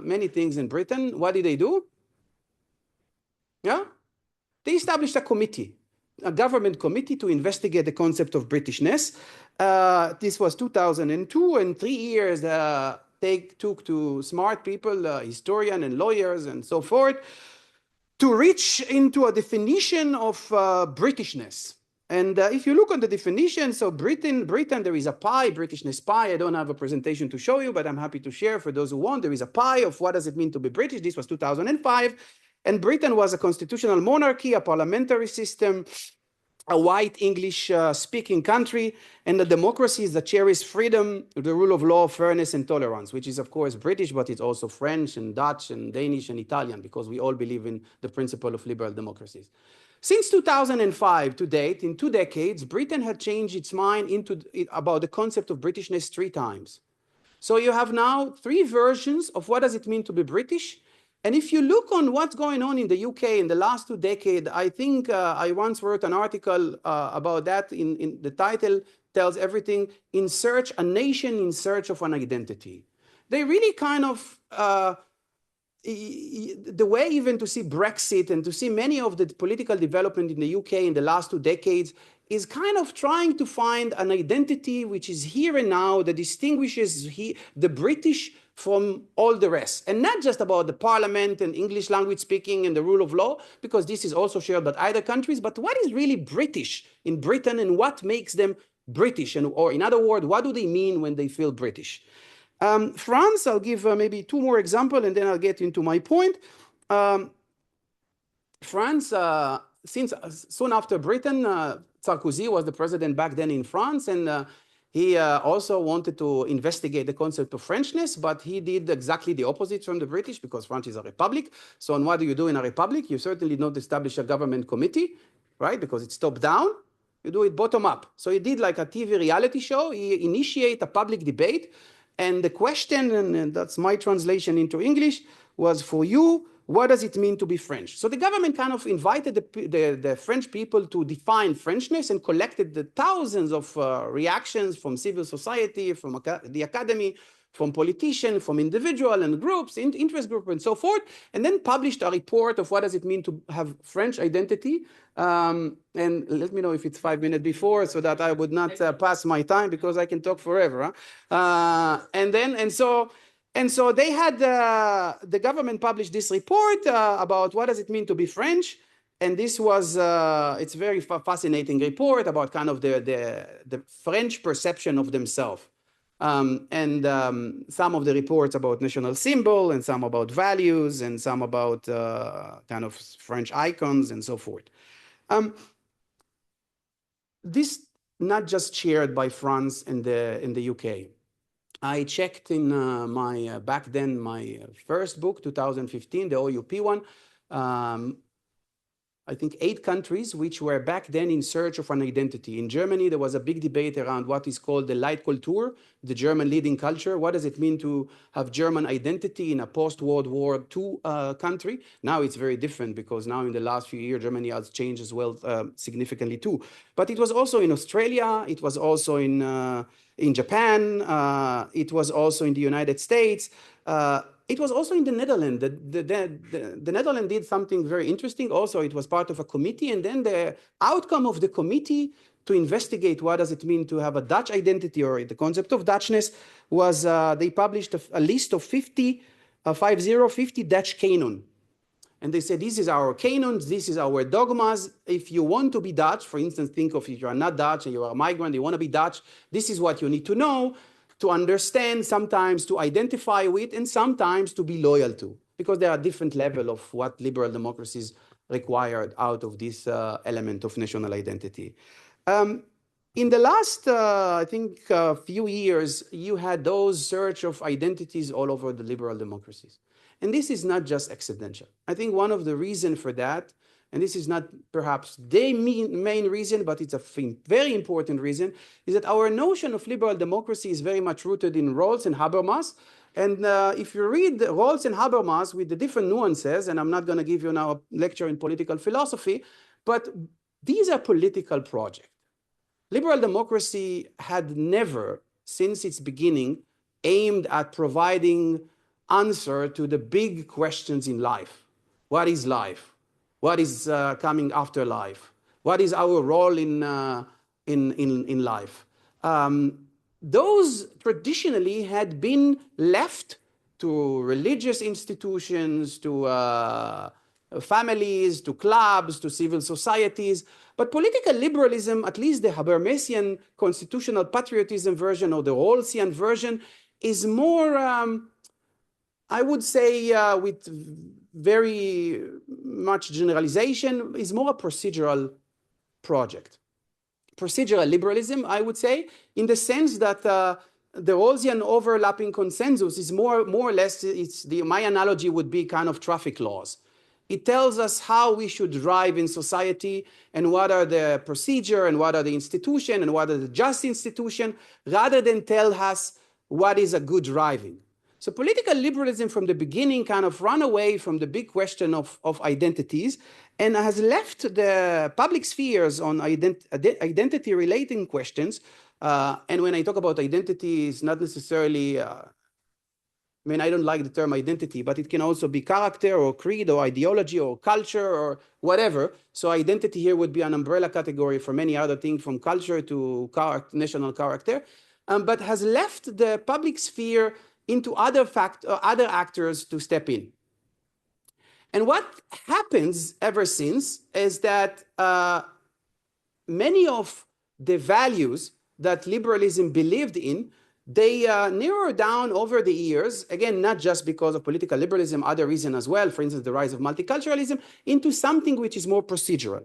[SPEAKER 4] many things in Britain, what did they do? Yeah? They established a committee, a government committee to investigate the concept of Britishness. This was 2002, and 3 years took to smart people, historians and lawyers and so forth, to reach into a definition of Britishness. And if you look on the definition, so Britain, there is a pie, Britishness pie. I don't have a presentation to show you, but I'm happy to share for those who want. There is a pie of what does it mean to be British. This was 2005. And Britain was a constitutional monarchy, a parliamentary system, a white English-speaking country, and a democracy that cherishes freedom, the rule of law, fairness, and tolerance, which is, of course, British, but it's also French and Dutch and Danish and Italian, because we all believe in the principle of liberal democracies. Since 2005 to date, in 2 decades, Britain had changed its mind about the concept of Britishness 3 times. So you have now 3 versions of what does it mean to be British. And if you look on what's going on in the UK in the last 2 decades, I think I once wrote an article about that. In the title tells everything. A nation in search of an identity. They really kind of, the way even to see Brexit and to see many of the political development in the UK in the last 2 decades is kind of trying to find an identity which is here and now, that distinguishes the British from all the rest. And not just about the parliament and English language speaking and the rule of law, because this is also shared by other countries, but what is really British in Britain and what makes them British? Or in other words, what do they mean when they feel British? France, I'll give maybe 2 more examples and then I'll get into my point. France, since soon after Britain, Sarkozy was the president back then in France, and he also wanted to investigate the concept of Frenchness, but he did exactly the opposite from the British, because France is a republic. So and what do you do in a republic? You certainly don't establish a government committee, right? Because it's top down. You do it bottom up. So he did like a TV reality show. He initiated a public debate. And the question, and that's my translation into English, was for you, what does it mean to be French? So the government kind of invited the French people to define Frenchness and collected the thousands of reactions from civil society, from the academy, from politicians, from individuals and groups, interest groups, and so forth, and then published a report of what does it mean to have French identity. And let me know if it's 5 minutes before, so that I would not pass my time, because I can talk forever. Huh? And so they had, the government published this report about what does it mean to be French. And this was, it's a very fascinating report about kind of the French perception of themselves. Some of the reports about national symbol, and some about values, and some about kind of French icons and so forth. This not just shared by France and the UK. I checked in back then, my first book, 2015, the OUP one. I think 8 countries which were back then in search of an identity. In Germany, there was a big debate around what is called the Leitkultur, the German leading culture. What does it mean to have German identity in a post-World War II country? Now it's very different, because now in the last few years, Germany has changed as well significantly too. But it was also in Australia, it was also in Japan, it was also in the United States. It was also in the Netherlands. The Netherlands did something very interesting. Also, it was part of a committee, and then the outcome of the committee to investigate what does it mean to have a Dutch identity, or the concept of Dutchness, was they published a list of 50 Dutch canon. And they say, this is our canons, this is our dogmas. If you want to be Dutch, for instance, think of if you are not Dutch and you are a migrant, you want to be Dutch, this is what you need to know, to understand, sometimes to identify with, and sometimes to be loyal to, because there are different levels of what liberal democracies required out of this element of national identity. In the last, I think, few years, you had those search of identities all over the liberal democracies. And this is not just accidental. I think one of the reasons for that, and this is not perhaps the main reason, but it's a very important reason, is that our notion of liberal democracy is very much rooted in Rawls and Habermas. And if you read Rawls and Habermas with the different nuances, and I'm not going to give you now a lecture in political philosophy, but these are political projects. Liberal democracy had never, since its beginning, aimed at providing answer to the big questions in life. What is life? What is coming after life? What is our role in life? Those traditionally had been left to religious institutions, to families, to clubs, to civil societies. But political liberalism, at least the Habermasian constitutional patriotism version or the Rawlsian version, is more, I would say, with very much generalization, is more a procedural project. Procedural liberalism, I would say, in the sense that the Rawlsian overlapping consensus is more or less, my analogy would be kind of traffic laws. It tells us how we should drive in society and what are the procedure and what are the institution and what are the just institution, rather than tell us what is a good driving. So political liberalism from the beginning kind of ran away from the big question of identities and has left the public spheres on identity relating questions. And when I talk about identity, it's not necessarily, I mean, I don't like the term identity, but it can also be character or creed or ideology or culture or whatever. So identity here would be an umbrella category for many other things, from culture to national character, but has left the public sphere into other actors to step in. And what happens ever since is that many of the values that liberalism believed in, they narrow down over the years, again, not just because of political liberalism, other reasons as well, for instance, the rise of multiculturalism, into something which is more procedural.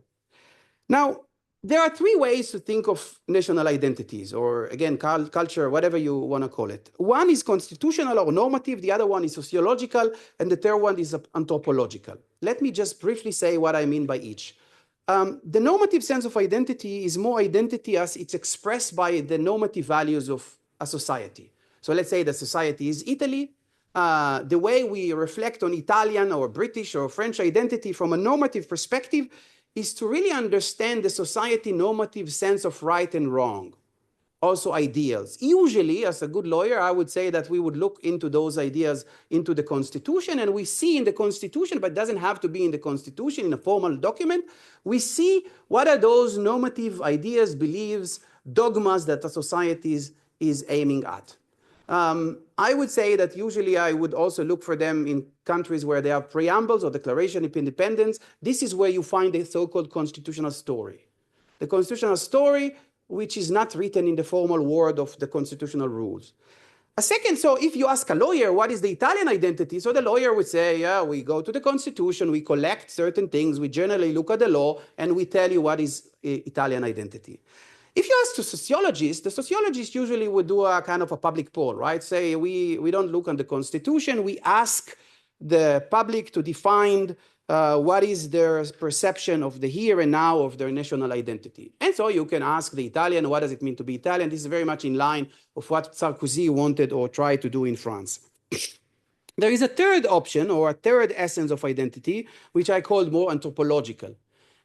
[SPEAKER 4] Now, there are three ways to think of national identities, or again, culture, whatever you want to call it. One is constitutional or normative, the other one is sociological, and the third one is anthropological. Let me just briefly say what I mean by each. The normative sense of identity is more identity as it's expressed by the normative values of a society. So let's say the society is Italy. The way we reflect on Italian or British or French identity from a normative perspective is to really understand the society normative sense of right and wrong, also ideals. Usually, as a good lawyer, I would say that we would look into those ideas into the Constitution, and we see in the Constitution, but it doesn't have to be in the Constitution, in a formal document, we see what are those normative ideas, beliefs, dogmas that a society is aiming at. I would say that usually I would also look for them in countries where they have preambles or declaration of independence. This is where you find the so-called constitutional story. The constitutional story, which is not written in the formal word of the constitutional rules. A second, so if you ask a lawyer, what is the Italian identity? So the lawyer would say, yeah, we go to the Constitution, we collect certain things, we generally look at the law, and we tell you what is Italian identity. If you ask the sociologists usually would do a kind of a public poll, right? Say, we don't look on the Constitution, we ask the public to define what is their perception of the here and now of their national identity. And so you can ask the Italian, what does it mean to be Italian? This is very much in line of what Sarkozy wanted or tried to do in France. There is a third option or a third essence of identity, which I called more anthropological.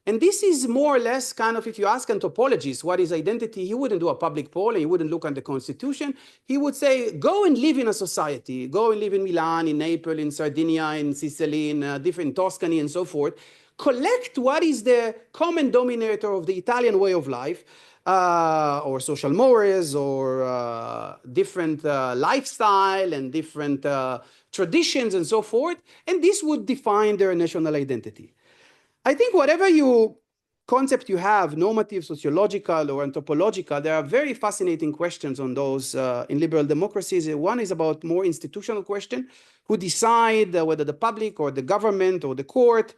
[SPEAKER 4] And this is more or less kind of, if you ask anthropologists what is identity, he wouldn't do a public poll, and he wouldn't look at the Constitution. He would say, go and live in a society, go and live in Milan, in Naples, in Sardinia, in Sicily, in different Tuscany, and so forth. Collect what is the common denominator of the Italian way of life, or social mores, or different lifestyle and different traditions and so forth, and this would define their national identity. I think whatever concept you have, normative, sociological, or anthropological, there are very fascinating questions on those in liberal democracies. One is about more institutional question, who decide whether the public or the government or the court.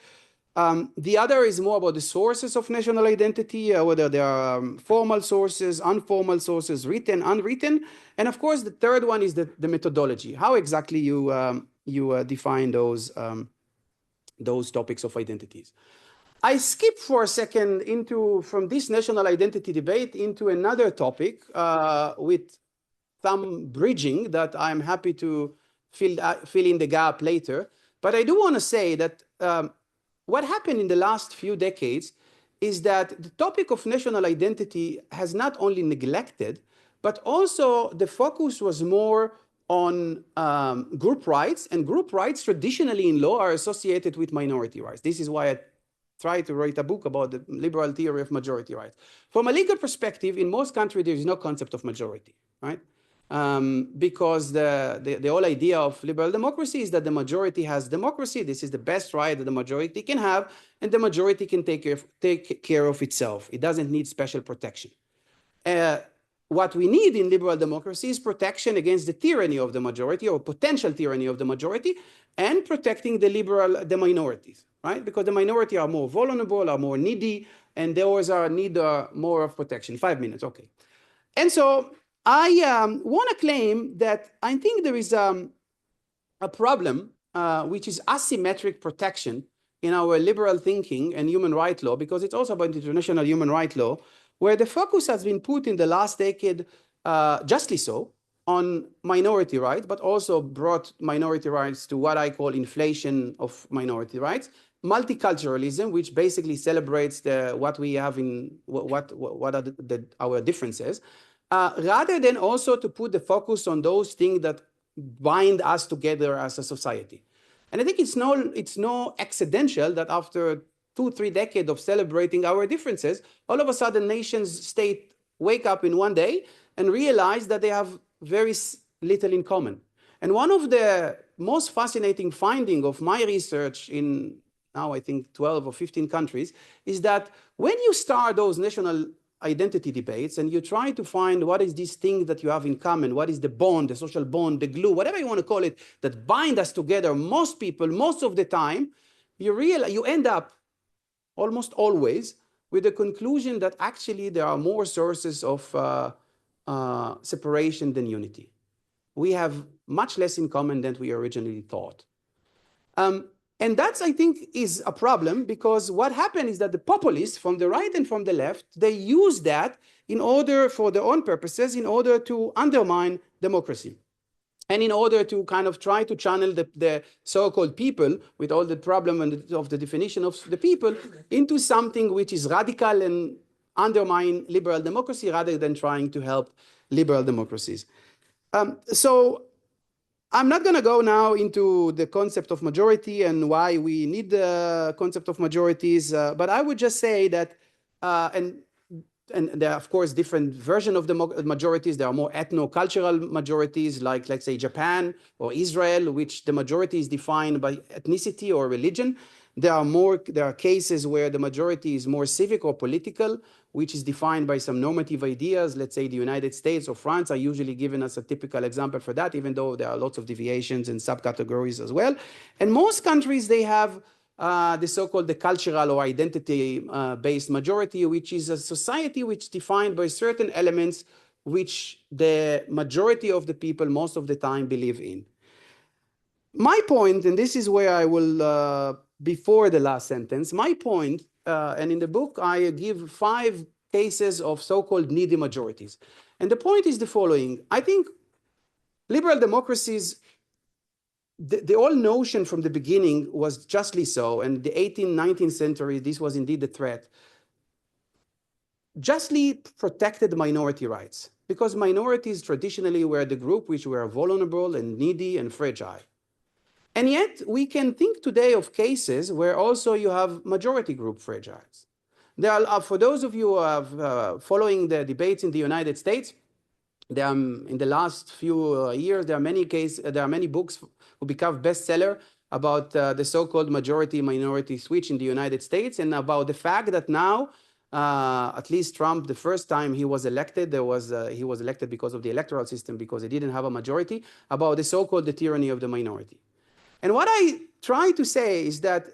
[SPEAKER 4] The other is more about the sources of national identity, whether there are formal sources, informal sources, written, unwritten. And of course, the third one is the methodology, how exactly you define those topics of identities. I skip for a second from this national identity debate into another topic with some bridging that I'm happy to fill in the gap later. But I do want to say that what happened in the last few decades is that the topic of national identity has not only neglected, but also the focus was more on group rights, and group rights traditionally in law are associated with minority rights. This is why I try to write a book about the liberal theory of majority rights. From a legal perspective, in most countries, there is no concept of majority, right? Because the whole idea of liberal democracy is that the majority has democracy. This is the best right that the majority can have, and the majority can take care of itself. It doesn't need special protection. What we need in liberal democracy is protection against the tyranny of the majority, or potential tyranny of the majority, and protecting the minorities, right? Because the minority are more vulnerable, are more needy, and they always need more of protection. 5 minutes, okay. And so I want to claim that I think there is a problem, which is asymmetric protection in our liberal thinking and human rights law, because it's also about international human rights law, where the focus has been put in the last decade, justly so, on minority rights, but also brought minority rights to what I call inflation of minority rights, multiculturalism, which basically celebrates what we have in what are our differences, rather than also to put the focus on those things that bind us together as a society. And I think it's no accidental that after 2-3 decades of celebrating our differences, all of a sudden nations state wake up in one day and realize that they have very little in common. And one of the most fascinating findings of my research in now I think 12 or 15 countries is that when you start those national identity debates and you try to find what is this thing that you have in common, what is the bond, the social bond, the glue, whatever you want to call it, that bind us together, most people, most of the time, you end up almost always with the conclusion that actually there are more sources of separation than unity. We have much less in common than we originally thought. And that's, I think, is a problem, because what happened is that the populists from the right and from the left, they use that in order, for their own purposes, in order to undermine democracy. And in order to kind of try to channel the so-called people, with all the problem of the definition of the people, into something which is radical and undermine liberal democracy rather than trying to help liberal democracies. So I'm not going to go now into the concept of majority and why we need the concept of majorities, but I would just say that, and there are, of course, different versions of the majorities. There are more ethno-cultural majorities, like, let's say, Japan or Israel, which the majority is defined by ethnicity or religion. There are cases where the majority is more civic or political, which is defined by some normative ideas. Let's say the United States or France are usually given as a typical example for that, even though there are lots of deviations and subcategories as well. And most countries, they have the so-called the cultural or identity-based majority, which is a society which is defined by certain elements which the majority of the people most of the time believe in. My point, and this is where I will, before the last sentence, my point, and in the book I give 5 cases of so-called needy majorities. And the point is the following. I think liberal democracies, the whole notion from the beginning was justly so, and the 18th, 19th century, this was indeed the threat, justly protected minority rights, because minorities traditionally were the group which were vulnerable and needy and fragile. And yet we can think today of cases where also you have majority group fragiles. There are, for those of you who are following the debates in the United States, there are, in the last few years, there are many books who become bestseller about the so-called majority-minority switch in the United States, and about the fact that now, at least Trump, the first time he was elected, he was elected because of the electoral system, because he didn't have a majority, about the so-called the tyranny of the minority. And what I try to say is that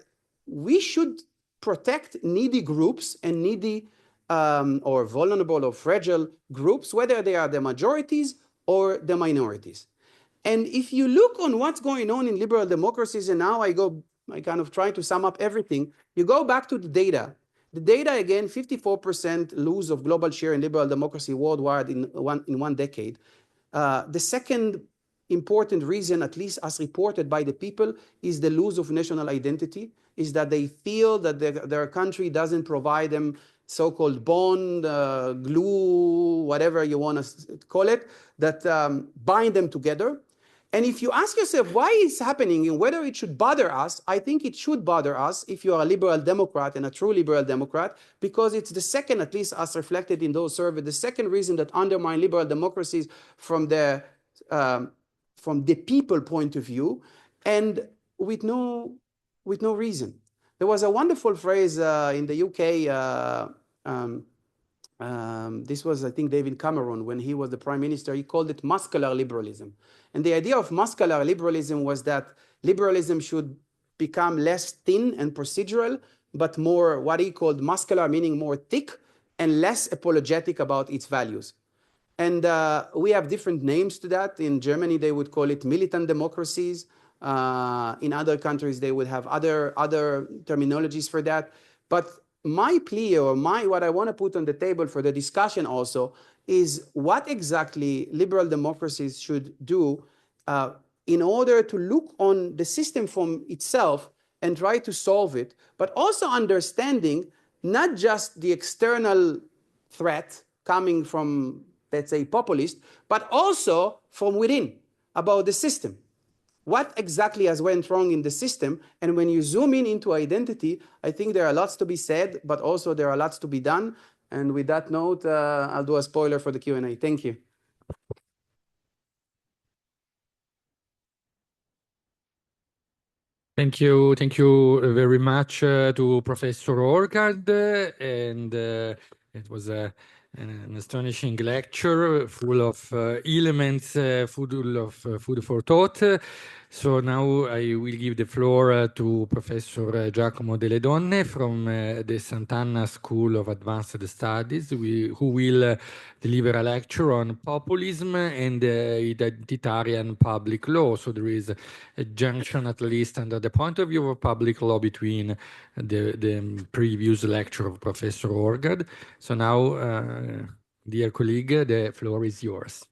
[SPEAKER 4] we should protect needy groups and needy or vulnerable or fragile groups, whether they are the majorities or the minorities. And if you look on what's going on in liberal democracies, and now I kind of try to sum up everything, you go back to the data. The data, again, 54% lose of global share in liberal democracy worldwide in one decade. The second important reason, at least as reported by the people, is the loss of national identity, is that they feel that their country doesn't provide them so-called bond, glue, whatever you want to call it, that bind them together. And if you ask yourself why it's happening and whether it should bother us, I think it should bother us if you are a liberal Democrat and a true liberal Democrat, because it's the second, at least as reflected in those surveys, the second reason that undermine liberal democracies from the people point of view, and with no reason. There was a wonderful phrase in the UK, this was, I think, David Cameron, when he was the prime minister, he called it muscular liberalism. And the idea of muscular liberalism was that liberalism should become less thin and procedural, but more what he called muscular, meaning more thick and less apologetic about its values. And we have different names to that. In Germany, they would call it militant democracies. In other countries, they would have other terminologies for that. But my plea, or what I want to put on the table for the discussion also, is what exactly liberal democracies should do in order to look on the system from itself and try to solve it, but also understanding not just the external threat coming from, let's say, populist, but also from within, about the system. What exactly has went wrong in the system? And when you zoom in into identity, I think there are lots to be said, but also there are lots to be done. And with that note, I'll do a spoiler for the Q&A. Thank you.
[SPEAKER 2] Thank you very much to Professor Orgad, and it was an astonishing lecture full of elements, full of food for thought. So now I will give the floor to Professor Giacomo Delledonne from the Sant'Anna School of Advanced Studies, who will deliver a lecture on populism and identitarian public law. So there is a junction, at least under the point of view of public law, between the previous lecture of Professor Orgad. So now, dear colleague, the floor is yours.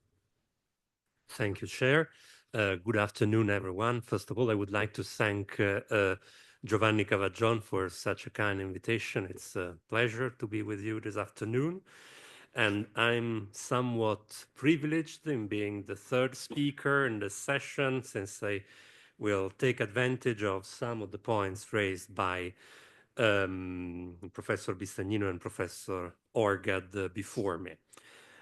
[SPEAKER 5] Thank you, Chair. Good afternoon, everyone. First of all, I would like to thank Giovanni Cavaggion for such a kind invitation. It's a pleasure to be with you this afternoon. And I'm somewhat privileged in being the third speaker in the session, since I will take advantage of some of the points raised by Professor Bistagnino and Professor Orgad before me.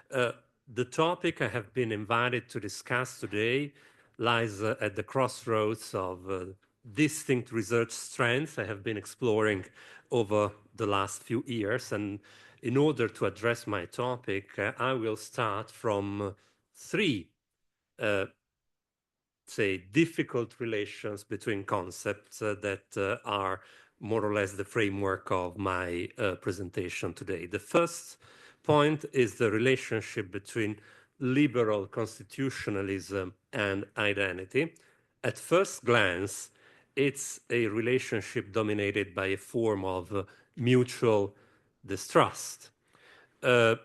[SPEAKER 5] The topic I have been invited to discuss today lies at the crossroads of distinct research strands I have been exploring over the last few years. And in order to address my topic, I will start from three, say, difficult relations between concepts that are more or less the framework of my presentation today. The first point is the relationship between liberal constitutionalism and identity. At first glance, it's a relationship dominated by a form of mutual distrust. An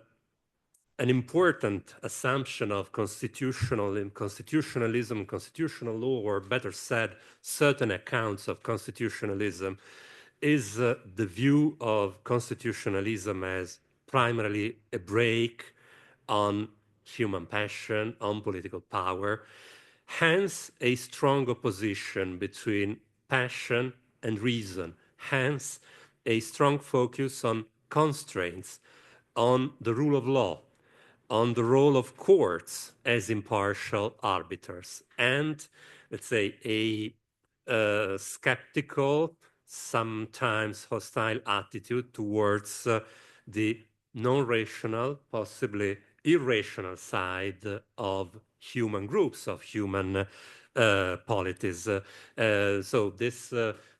[SPEAKER 5] important assumption of constitutionalism, constitutional law, or better said, certain accounts of constitutionalism, is the view of constitutionalism as primarily a brake on human passion, on political power, hence a strong opposition between passion and reason, hence a strong focus on constraints on the rule of law, on the role of courts as impartial arbiters, and let's say a skeptical, sometimes hostile attitude towards the non-rational, possibly irrational side of human groups, of human polities. So this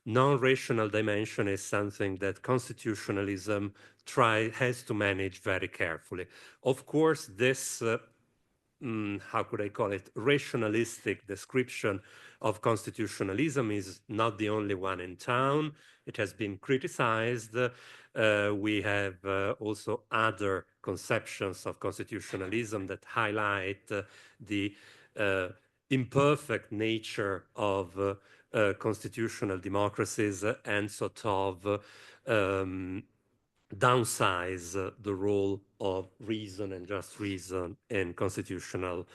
[SPEAKER 5] non-rational dimension is something that constitutionalism has to manage very carefully. Of course, this how could I call it, rationalistic description of constitutionalism is not the only one in town. It has been criticized. We have also other conceptions of constitutionalism that highlight the imperfect nature of constitutional democracies and sort of downsize the role of reason and just reason in constitutional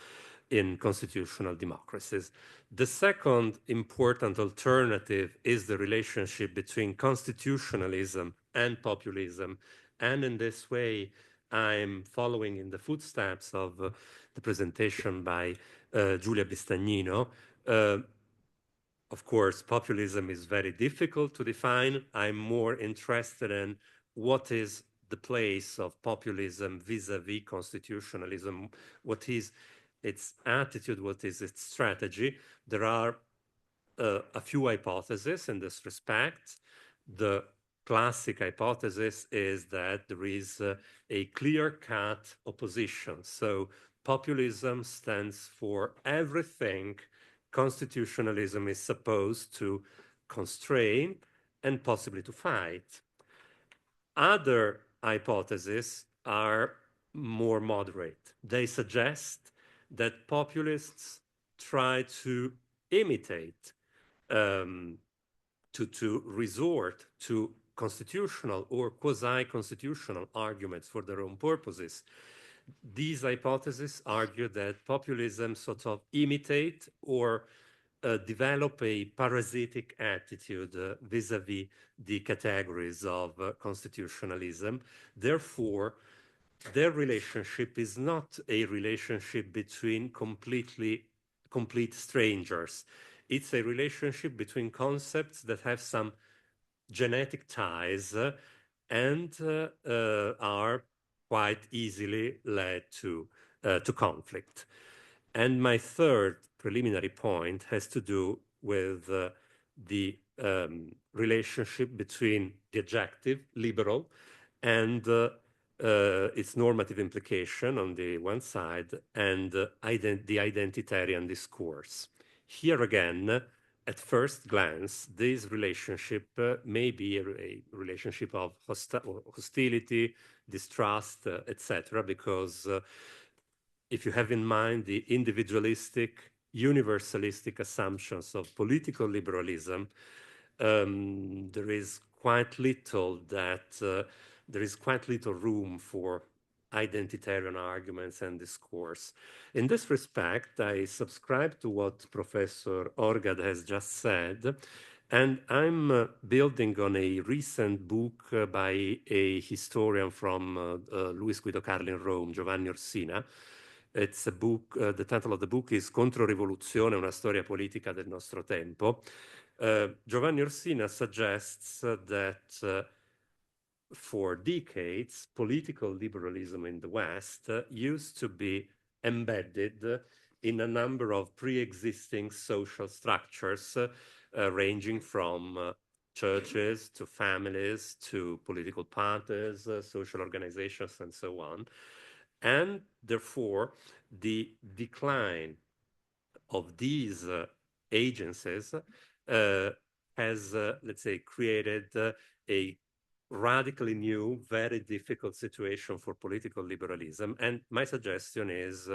[SPEAKER 5] democracies. The second important alternative is the relationship between constitutionalism and populism. And in this way, I'm following in the footsteps of the presentation by Giulia Bistagnino. Of course, populism is very difficult to define. I'm more interested in what is the place of populism vis-a-vis constitutionalism, what is its attitude, what is its strategy. There are a few hypotheses in this respect. The classic hypothesis is that there is a clear-cut opposition. So populism stands for everything constitutionalism is supposed to constrain and possibly to fight. Other hypotheses are more moderate. They suggest that populists try to imitate, to resort to constitutional or quasi-constitutional arguments for their own purposes. These hypotheses argue that populism sort of imitate or develop a parasitic attitude vis-a-vis the categories of constitutionalism. Therefore, their relationship is not a relationship between complete strangers. It's a relationship between concepts that have some genetic ties and are quite easily led to conflict. And my third preliminary point has to do with the relationship between the adjective, liberal, and its normative implication on the one side, and the identitarian discourse. Here again, at first glance, this relationship may be a relationship of hostility, distrust, etc., because if you have in mind the individualistic, universalistic assumptions of political liberalism, there is quite little room for identitarian arguments and discourse. In this respect, I subscribe to what Professor Orgad has just said, and I'm building on a recent book by a historian from Luis Guido Carli in Rome, Giovanni Orsina. It's a book, the title of the book is Controrivoluzione, una storia politica del nostro tempo. Giovanni Orsina suggests that for decades, political liberalism in the West used to be embedded in a number of pre-existing social structures ranging from churches to families to political parties, social organizations, and so on. And therefore, the decline of these agencies has, let's say, created a radically new, very difficult situation for political liberalism. And my suggestion is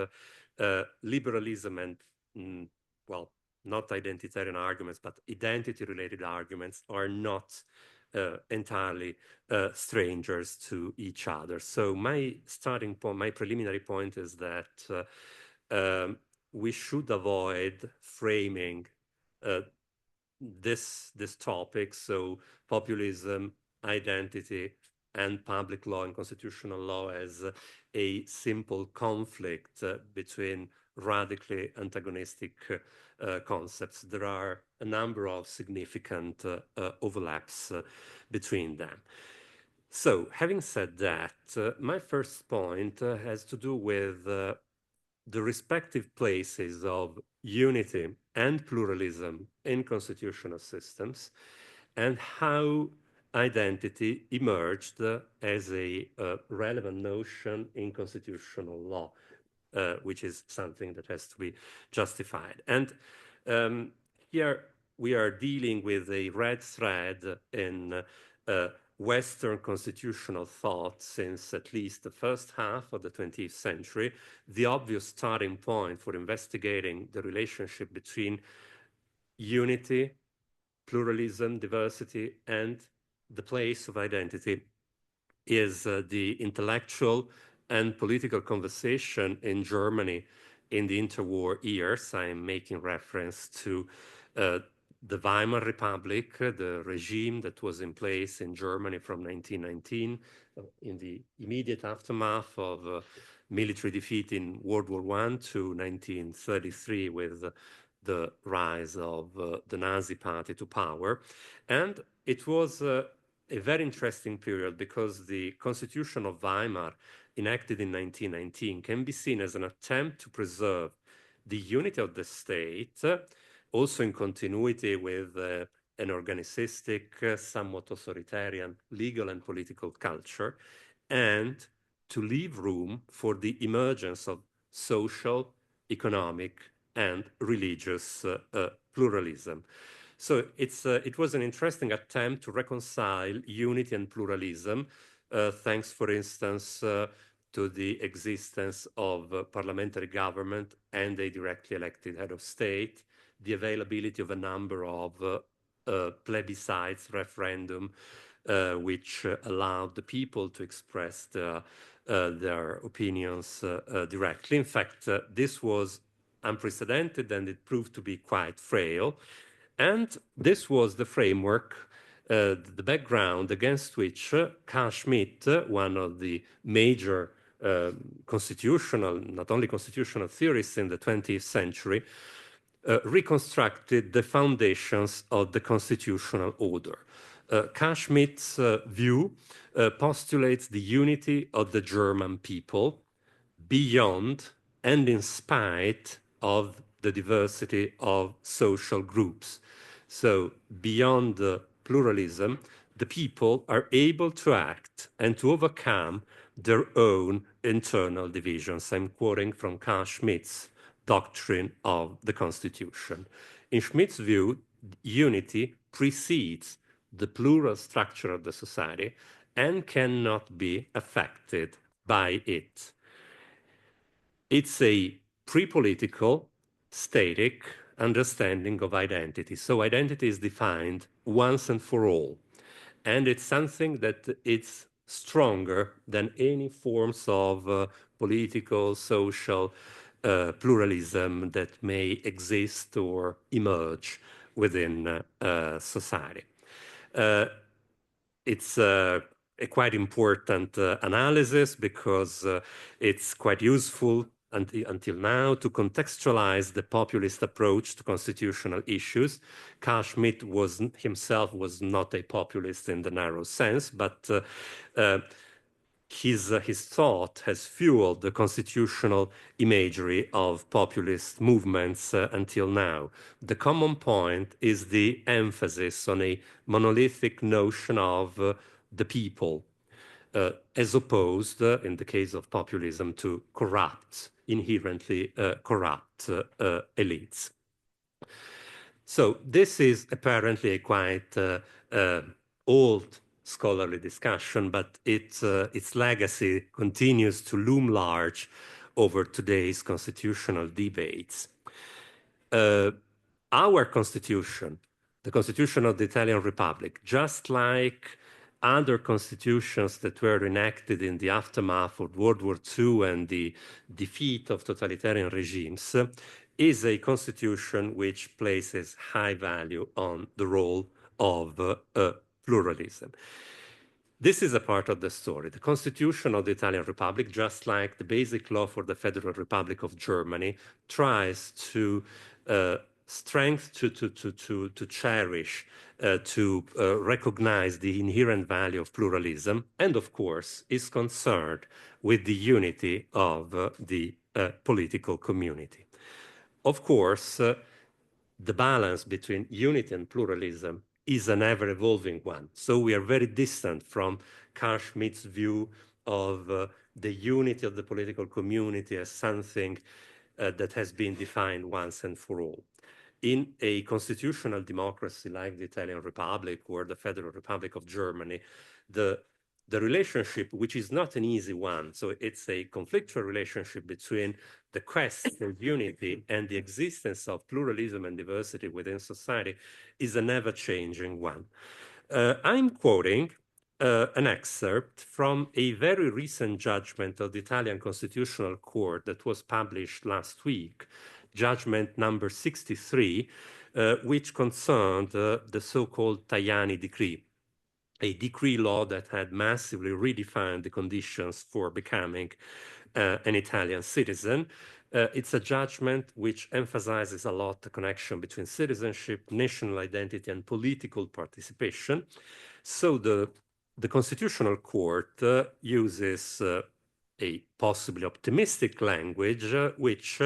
[SPEAKER 5] liberalism and, well, not identitarian arguments, but identity-related arguments are not entirely strangers to each other. So my starting point, my preliminary point is that we should avoid framing this topic, so populism, identity, and public law and constitutional law as a simple conflict between radically antagonistic concepts. There are a number of significant overlaps between them. So, having said that, my first point has to do with the respective places of unity and pluralism in constitutional systems, and how identity emerged as a relevant notion in constitutional law, which is something that has to be justified. And here we are dealing with a red thread in Western constitutional thought since at least the first half of the 20th century, the obvious starting point for investigating the relationship between unity, pluralism, diversity, and the place of identity is the intellectual and political conversation in Germany in the interwar years. I am making reference to the Weimar Republic, the regime that was in place in Germany from 1919, in the immediate aftermath of military defeat in World War I to 1933 with the rise of the Nazi Party to power. And it was a very interesting period because the Constitution of Weimar, enacted in 1919, can be seen as an attempt to preserve the unity of the state, also in continuity with an organicistic, somewhat authoritarian legal and political culture, and to leave room for the emergence of social, economic, and religious pluralism. So it was an interesting attempt to reconcile unity and pluralism, thanks, for instance, to the existence of parliamentary government and a directly elected head of state, the availability of a number of plebiscites, referendum, which allowed the people to express their opinions directly. In fact, this was unprecedented and it proved to be quite frail. And this was the framework, the background against which Carl Schmitt, one of the major constitutional, not only constitutional theorists in the 20th century, reconstructed the foundations of the constitutional order. Carl Schmitt's view postulates the unity of the German people beyond and in spite of the diversity of social groups. So beyond the pluralism, the people are able to act and to overcome their own internal divisions. I'm quoting from Carl Schmitt's doctrine of the Constitution. In Schmitt's view, unity precedes the plural structure of the society and cannot be affected by it. It's a pre-political, static understanding of identity. So identity is defined once and for all. And it's something that it's stronger than any forms of political, social pluralism that may exist or emerge within society. It's a quite important analysis because it's quite useful until now to contextualize the populist approach to constitutional issues. Carl Schmitt himself was not a populist in the narrow sense, but his thought has fueled the constitutional imagery of populist movements until now. The common point is the emphasis on a monolithic notion of the people, as opposed, in the case of populism, to inherently corrupt elites. So this is apparently a quite old scholarly discussion, but its legacy continues to loom large over today's constitutional debates. Our constitution, the Constitution of the Italian Republic, just like other constitutions that were enacted in the aftermath of World War II and the defeat of totalitarian regimes, is a constitution which places high value on the role of pluralism. This is a part of the story. The Constitution of the Italian Republic, just like the basic law for the Federal Republic of Germany, tries to to cherish, to recognize the inherent value of pluralism, and of course is concerned with the unity of the political community. Of course, the balance between unity and pluralism is an ever-evolving one. So we are very distant from Carl Schmitt's view of the unity of the political community as something that has been defined once and for all. In a constitutional democracy like the Italian Republic or the Federal Republic of Germany, the relationship, which is not an easy one, so it's a conflictual relationship between the quest for unity and the existence of pluralism and diversity within society, is an ever-changing one. I'm quoting an excerpt from a very recent judgment of the Italian Constitutional Court that was published last week, judgment number 63, which concerned the so-called Tajani decree, a decree law that had massively redefined the conditions for becoming an Italian citizen. It's a judgment which emphasizes a lot the connection between citizenship, national identity, and political participation. So the Constitutional Court uses a possibly optimistic language, which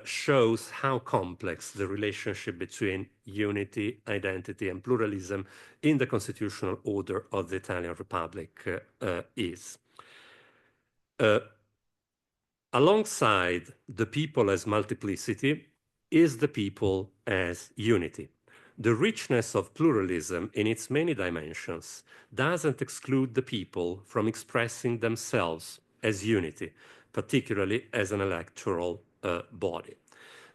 [SPEAKER 5] shows how complex the relationship between unity, identity, and pluralism in the constitutional order of the Italian Republic is. Alongside the people as multiplicity is the people as unity. The richness of pluralism in its many dimensions doesn't exclude the people from expressing themselves as unity, particularly as an electoral body.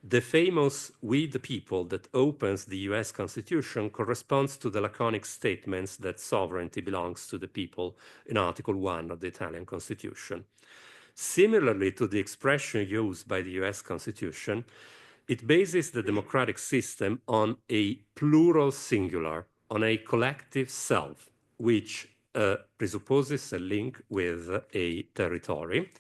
[SPEAKER 5] The famous "We the People" that opens the US Constitution corresponds to the laconic statements that sovereignty belongs to the people in Article 1 of the Italian Constitution. Similarly to the expression used by the US Constitution, it bases the democratic system on a plural singular, on a collective self, which presupposes a link with a territory,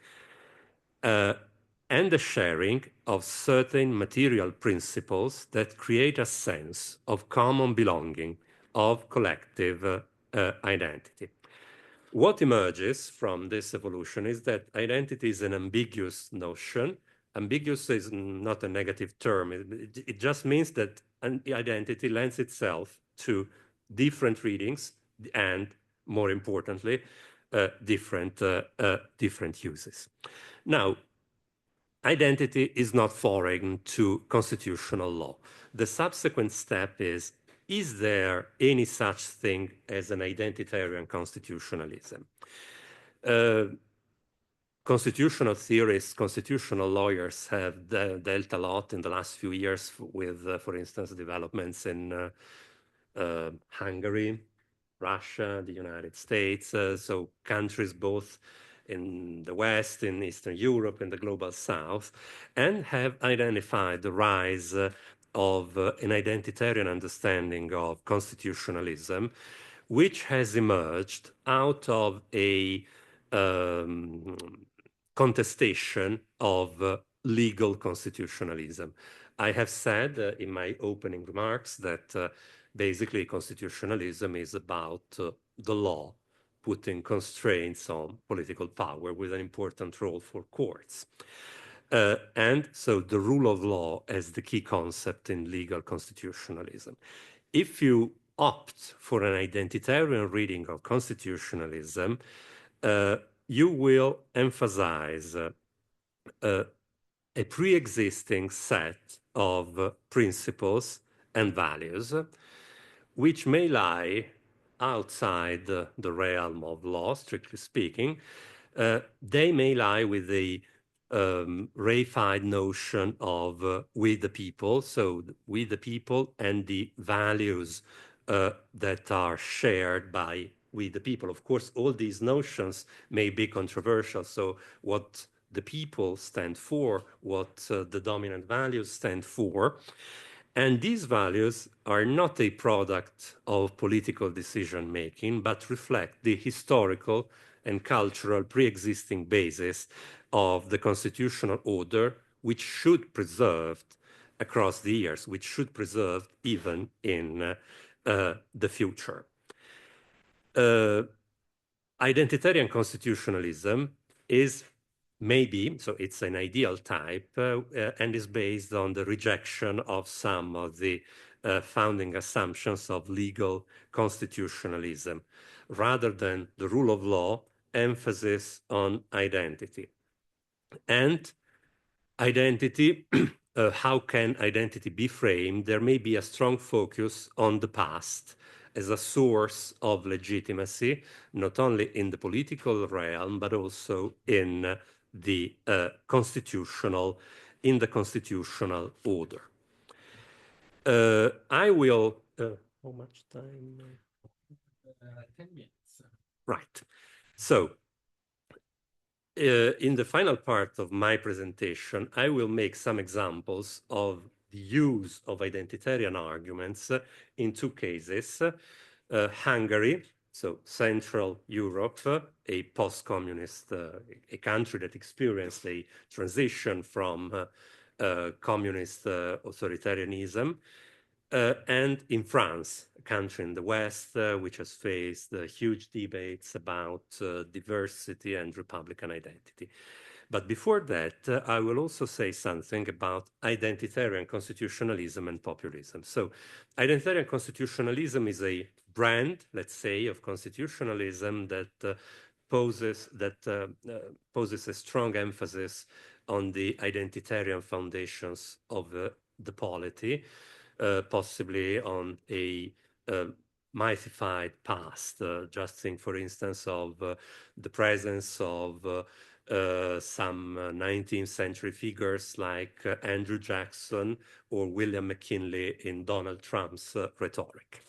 [SPEAKER 5] and the sharing of certain material principles that create a sense of common belonging, of collective identity. What emerges from this evolution is that identity is an ambiguous notion. Ambiguous is not a negative term. It just means that an identity lends itself to different readings and, more importantly, different uses. Now, identity is not foreign to constitutional law. The subsequent step is there any such thing as an identitarian constitutionalism? Constitutional theorists, constitutional lawyers have dealt a lot in the last few years with, for instance, developments in Hungary, Russia, the United States, so countries both in the West, in Eastern Europe, in the Global South, and have identified the rise of an identitarian understanding of constitutionalism, which has emerged out of a contestation of legal constitutionalism. I have said in my opening remarks that basically constitutionalism is about the law putting constraints on political power with an important role for courts. And so the rule of law as the key concept in legal constitutionalism. If you opt for an identitarian reading of constitutionalism, you will emphasize a pre-existing set of principles and values, which may lie outside the realm of law, strictly speaking. They may lie with the reified notion of we the people, so we the people and the values that are shared by we the people. Of course, all these notions may be controversial, so what the people stand for, what the dominant values stand for, And these values are not a product of political decision-making, but reflect the historical and cultural pre-existing basis of the constitutional order, which should preserve across the years, which should preserve even in the future. Identitarian constitutionalism is maybe, so it's an ideal type, and is based on the rejection of some of the founding assumptions of legal constitutionalism, rather than the rule of law, emphasis on identity. And identity, how can identity be framed? There may be a strong focus on the past as a source of legitimacy, not only in the political realm, but also in the constitutional order. I will, how much time?
[SPEAKER 2] 10 minutes.
[SPEAKER 5] Right. So, in the final part of my presentation, I will make some examples of the use of identitarian arguments in two cases. Hungary, so Central Europe, a post-communist, a country that experienced a transition from communist authoritarianism, and in France, a country in the West, which has faced huge debates about diversity and Republican identity. But before that, I will also say something about identitarian constitutionalism and populism. So identitarian constitutionalism is a brand, let's say, of constitutionalism that poses a strong emphasis on the identitarian foundations of the polity, possibly on a mythified past. Just think, for instance, of the presence of some 19th century figures like Andrew Jackson or William McKinley in Donald Trump's rhetoric.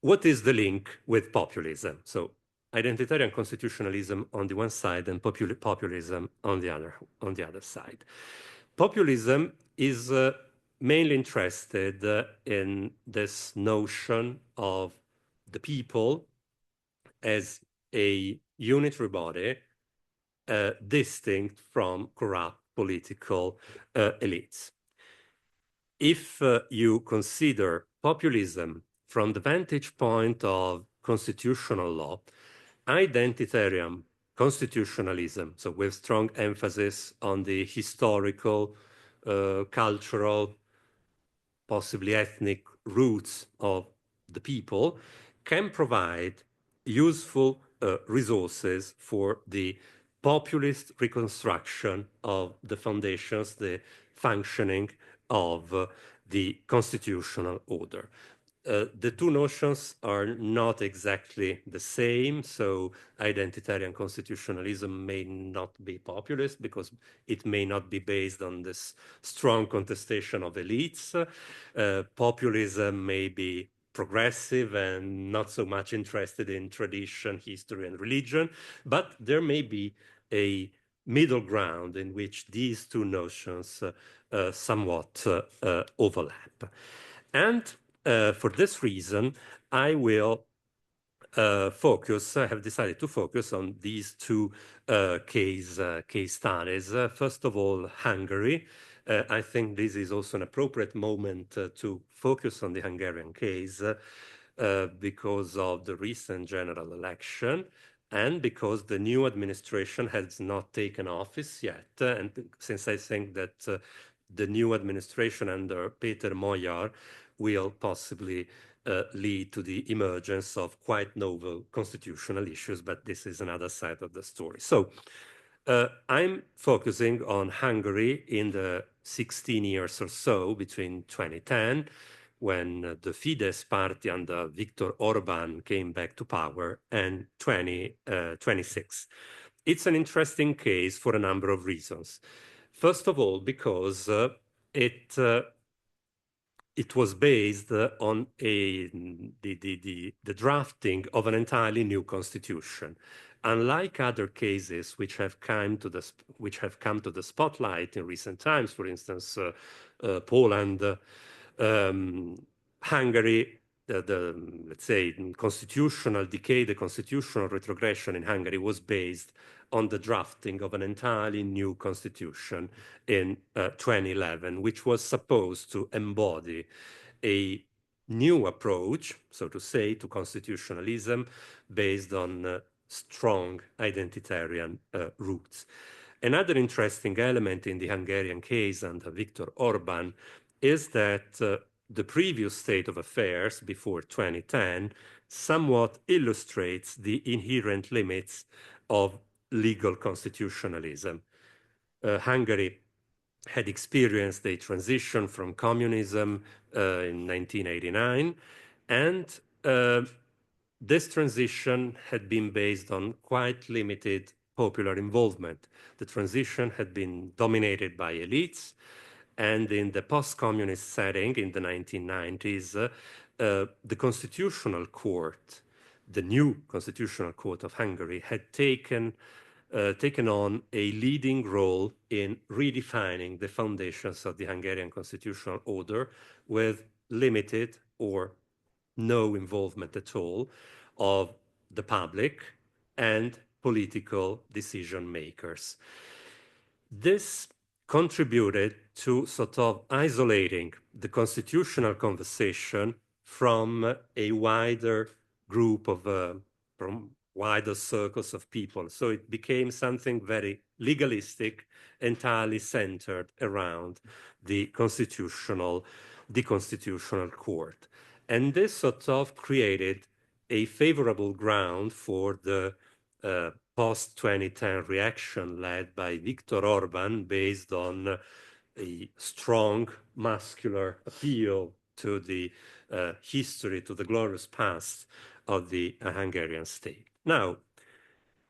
[SPEAKER 5] What is the link with populism? So identitarian constitutionalism on the one side and populism on the other side. Populism is mainly interested in this notion of the people as a unitary body distinct from corrupt political elites. If you consider populism from the vantage point of constitutional law, identitarian constitutionalism, so with strong emphasis on the historical, cultural, possibly ethnic roots of the people, can provide useful resources for the populist reconstruction of the foundations, the functioning of the constitutional order. The two notions are not exactly the same, so identitarian constitutionalism may not be populist because it may not be based on this strong contestation of elites. Populism may be progressive and not so much interested in tradition, history, and religion, but there may be a middle ground in which these two notions somewhat overlap. And for this reason, I will I have decided to focus on these two case studies. First of all, Hungary. I think this is also an appropriate moment to focus on the Hungarian case because of the recent general election and because the new administration has not taken office yet. And since I think that the new administration under Peter Magyar will possibly lead to the emergence of quite novel constitutional issues, but this is another side of the story. So I'm focusing on Hungary in the 16 years or so between 2010, when the Fidesz party under Viktor Orban came back to power, and 2026. It's an interesting case for a number of reasons. First of all, because it was based on the drafting of an entirely new constitution. Unlike other cases which have come to the spotlight in recent times, for instance, Poland Hungary, let's say, constitutional decay, the constitutional retrogression in Hungary was based on the drafting of an entirely new constitution in 2011, which was supposed to embody a new approach, so to say, to constitutionalism based on strong identitarian roots. Another interesting element in the Hungarian case under Viktor Orban is that the previous state of affairs before 2010 somewhat illustrates the inherent limits of legal constitutionalism. Hungary had experienced a transition from communism in 1989, and this transition had been based on quite limited popular involvement. The transition had been dominated by elites, and in the post-communist setting in the 1990s, the Constitutional Court, the new Constitutional Court of Hungary, had taken on a leading role in redefining the foundations of the Hungarian constitutional order with limited or no involvement at all of the public and political decision makers. This contributed to sort of isolating the constitutional conversation from a wider group of, from wider circles of people. So it became something very legalistic, entirely centered around the constitutional court. And this sort of created a favorable ground for the post-2010 reaction led by Viktor Orban based on a strong muscular appeal to the history, to the glorious past of the Hungarian state. Now,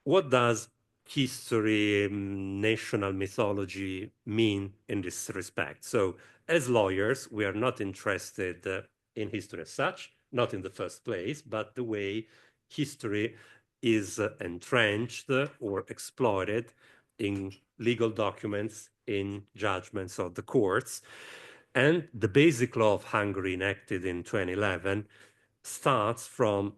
[SPEAKER 5] what does history, national mythology mean in this respect? So as lawyers, we are not interested in history as such, not in the first place, but the way history is entrenched or exploited in legal documents, in judgments of the courts. And the Basic Law of Hungary enacted in 2011 starts from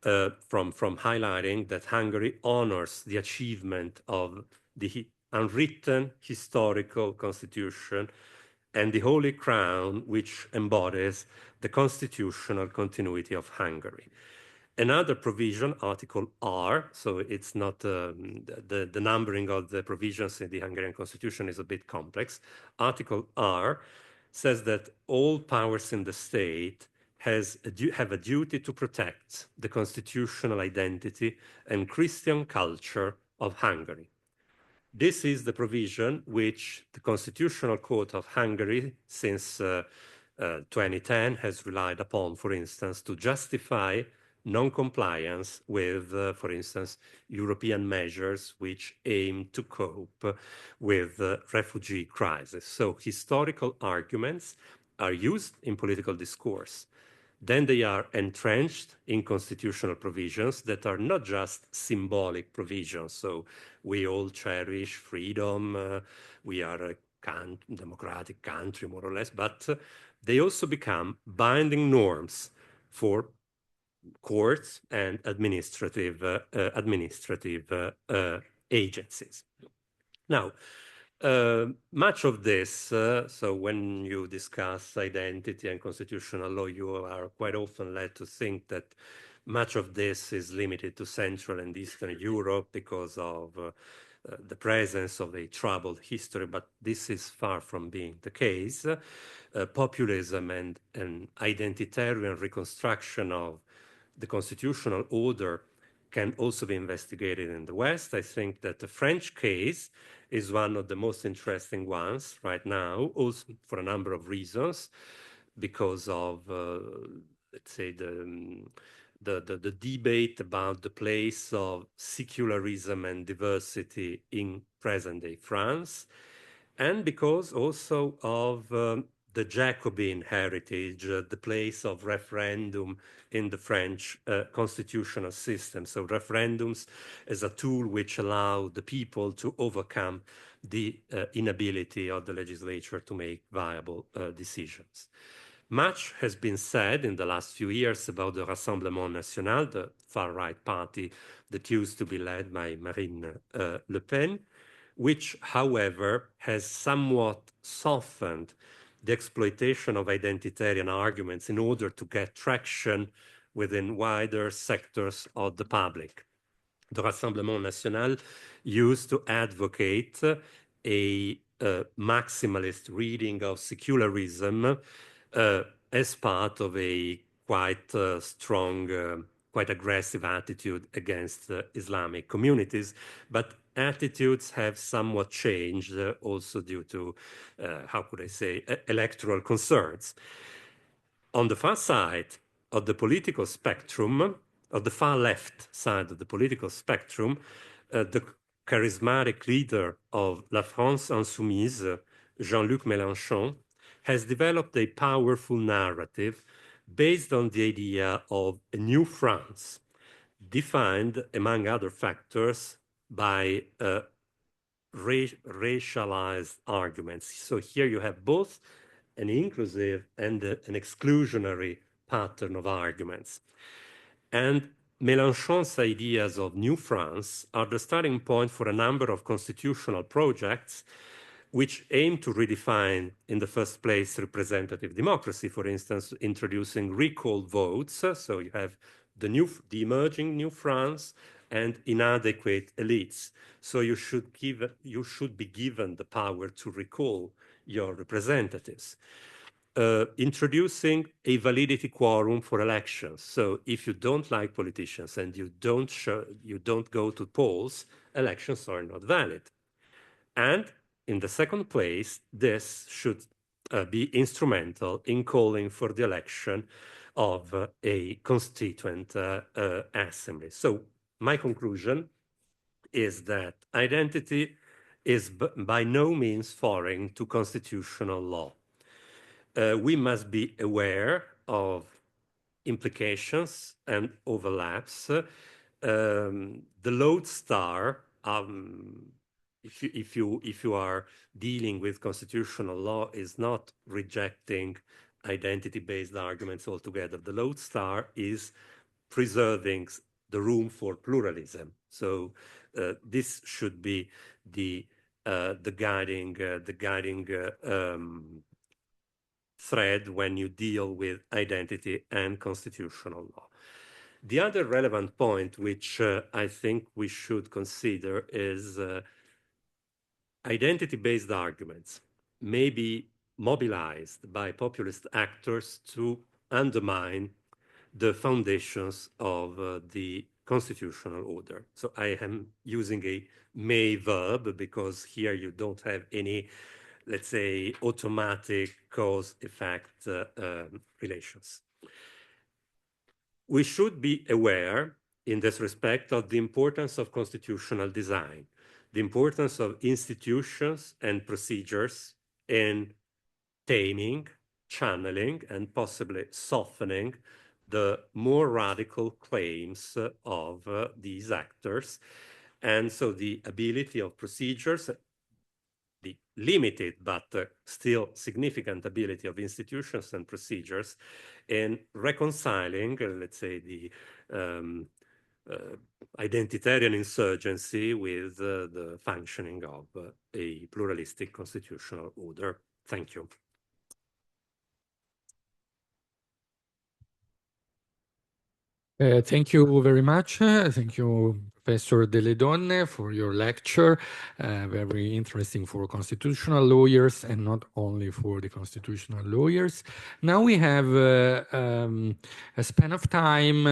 [SPEAKER 5] highlighting that Hungary honors the achievement of the unwritten historical constitution and the Holy Crown, which embodies the constitutional continuity of Hungary. Another provision, Article R, so it's not the numbering of the provisions in the Hungarian constitution is a bit complex. Article R says that all powers in the state have a duty to protect the constitutional identity and Christian culture of Hungary. This is the provision which the Constitutional Court of Hungary since 2010 has relied upon, for instance, to justify non-compliance with, for instance, European measures which aim to cope with the refugee crisis. So historical arguments are used in political discourse. Then they are entrenched in constitutional provisions that are not just symbolic provisions. So we all cherish freedom, we are a democratic country, more or less, but they also become binding norms for courts and administrative agencies. Now, much of this, so when you discuss identity and constitutional law, you are quite often led to think that much of this is limited to Central and Eastern Europe because of the presence of a troubled history, but this is far from being the case. Populism and an identitarian reconstruction of the constitutional order can also be investigated in the West. I think that the French case is one of the most interesting ones right now, also for a number of reasons, because of, let's say, the debate about the place of secularism and diversity in present-day France, and because also of the Jacobin heritage, the place of referendum in the French constitutional system. So referendums as a tool which allow the people to overcome the inability of the legislature to make viable decisions. Much has been said in the last few years about the Rassemblement National, the far-right party that used to be led by Marine Le Pen, which, however, has somewhat softened the exploitation of identitarian arguments in order to get traction within wider sectors of the public. The Rassemblement National used to advocate a maximalist reading of secularism as part of a quite strong, quite aggressive attitude against Islamic communities. But attitudes have somewhat changed also due to, how could I say, electoral concerns. On the far side of the political spectrum, of the far left side of the political spectrum, the charismatic leader of La France Insoumise, Jean-Luc Mélenchon, has developed a powerful narrative based on the idea of a new France, defined, among other factors, by racialized arguments. So here you have both an inclusive and an exclusionary pattern of arguments. And Mélenchon's ideas of New France are the starting point for a number of constitutional projects which aim to redefine, in the first place, representative democracy, for instance, introducing recall votes. So you have the emerging New France and inadequate elites. So you should be given the power to recall your representatives. Introducing a validity quorum for elections. So if you don't like politicians and you don't go to polls, elections are not valid. And in the second place, this should be instrumental in calling for the election of a constituent assembly. So my conclusion is that identity is by no means foreign to constitutional law. We must be aware of implications and overlaps. The lodestar, if you are dealing with constitutional law, is not rejecting identity-based arguments altogether. The lodestar is preserving the room for pluralism. So this should be the guiding thread when you deal with identity and constitutional law. The other relevant point, which I think we should consider, is identity-based arguments may be mobilized by populist actors to undermine the foundations of the constitutional order. So I am using a may verb because here you don't have any, let's say, automatic cause-effect relations. We should be aware, in this respect, of the importance of constitutional design, the importance of institutions and procedures in taming, channeling, and possibly softening the more radical claims of these actors. And so the ability of procedures, the limited but still significant ability of institutions and procedures in reconciling, let's say, the identitarian insurgency with the functioning of a pluralistic constitutional order. Thank you.
[SPEAKER 2] Thank you very much. Thank you, Professor Delledonne, for your lecture. Very interesting for constitutional lawyers and not only for the constitutional lawyers. Now we have a span of time,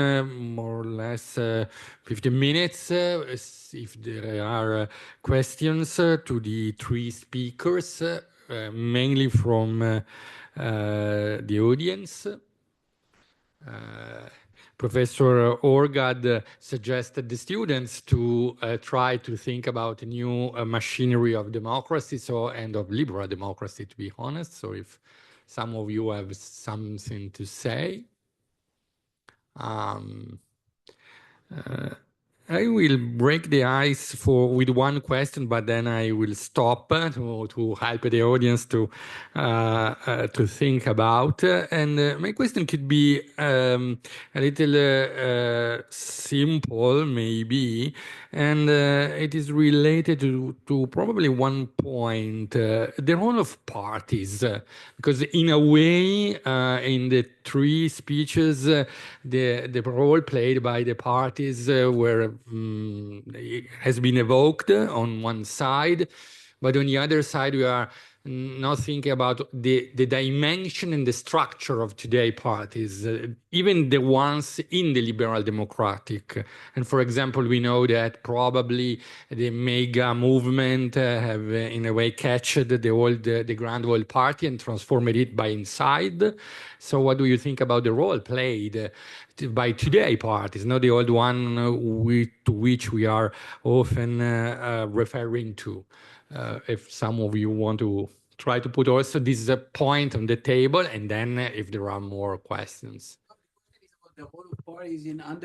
[SPEAKER 2] more or less 15 minutes, if there are questions to the three speakers, mainly from the audience. Professor Orgad suggested the students to try to think about a new machinery of democracy, and of liberal democracy, to be honest. So if some of you have something to say. I will break the ice with one question, but then I will stop to help the audience to think about. And my question could be a little simple, maybe, and it is related to probably one point, the role of parties, because in a way, in the three speeches, the role played by the parties has been evoked on one side, but on the other side, we are not thinking about the dimension and the structure of today parties, even the ones in the liberal democratic. And for example, we know that probably the mega movement have in a way catched the grand old party and transformed it by inside. So what do you think about the role played by today parties, not the old one to which we are often referring to? If some of you want to try to put also this point on the table, and then if there are more questions.
[SPEAKER 4] The role of parties in I'm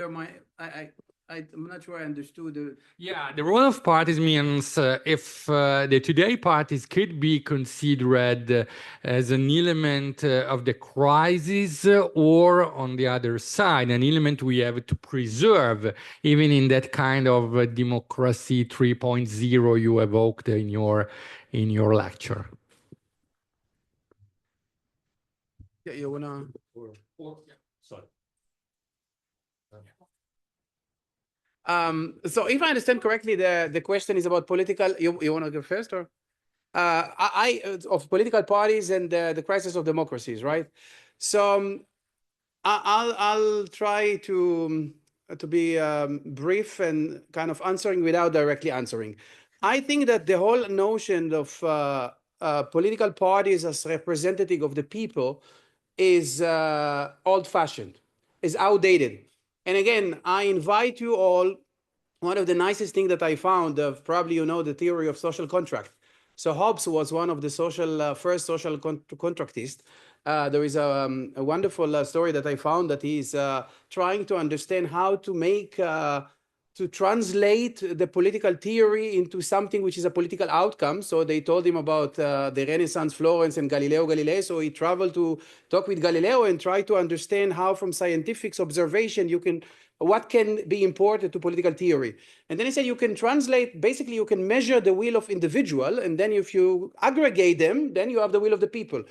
[SPEAKER 4] not sure I understood.
[SPEAKER 2] Yeah, the role of parties means if the today parties could be considered as an element of the crisis, or on the other side, an element we have to preserve, even in that kind of democracy 3.0 you evoked in your lecture.
[SPEAKER 4] Yeah, you wanna?
[SPEAKER 2] Sorry.
[SPEAKER 4] So if I understand correctly, the question is about political. You want to go first, or of political parties and the crisis of democracies, right? So I'll try to be brief and kind of answering without directly answering. I think that the whole notion of political parties as representative of the people is old-fashioned, is outdated. And again, I invite you all, one of the nicest things that I found, probably you know the theory of social contract. So Hobbes was one of the first social contractists. There is a wonderful story that I found that he's trying to understand how to make, to translate the political theory into something which is a political outcome. So they told him about the Renaissance, Florence, and Galileo Galilei. So he traveled to talk with Galileo and try to understand how, from scientific observation, what can be imported to political theory. And then he said you can translate, basically you can measure the will of individual, and then if you aggregate them, then you have the will of the people.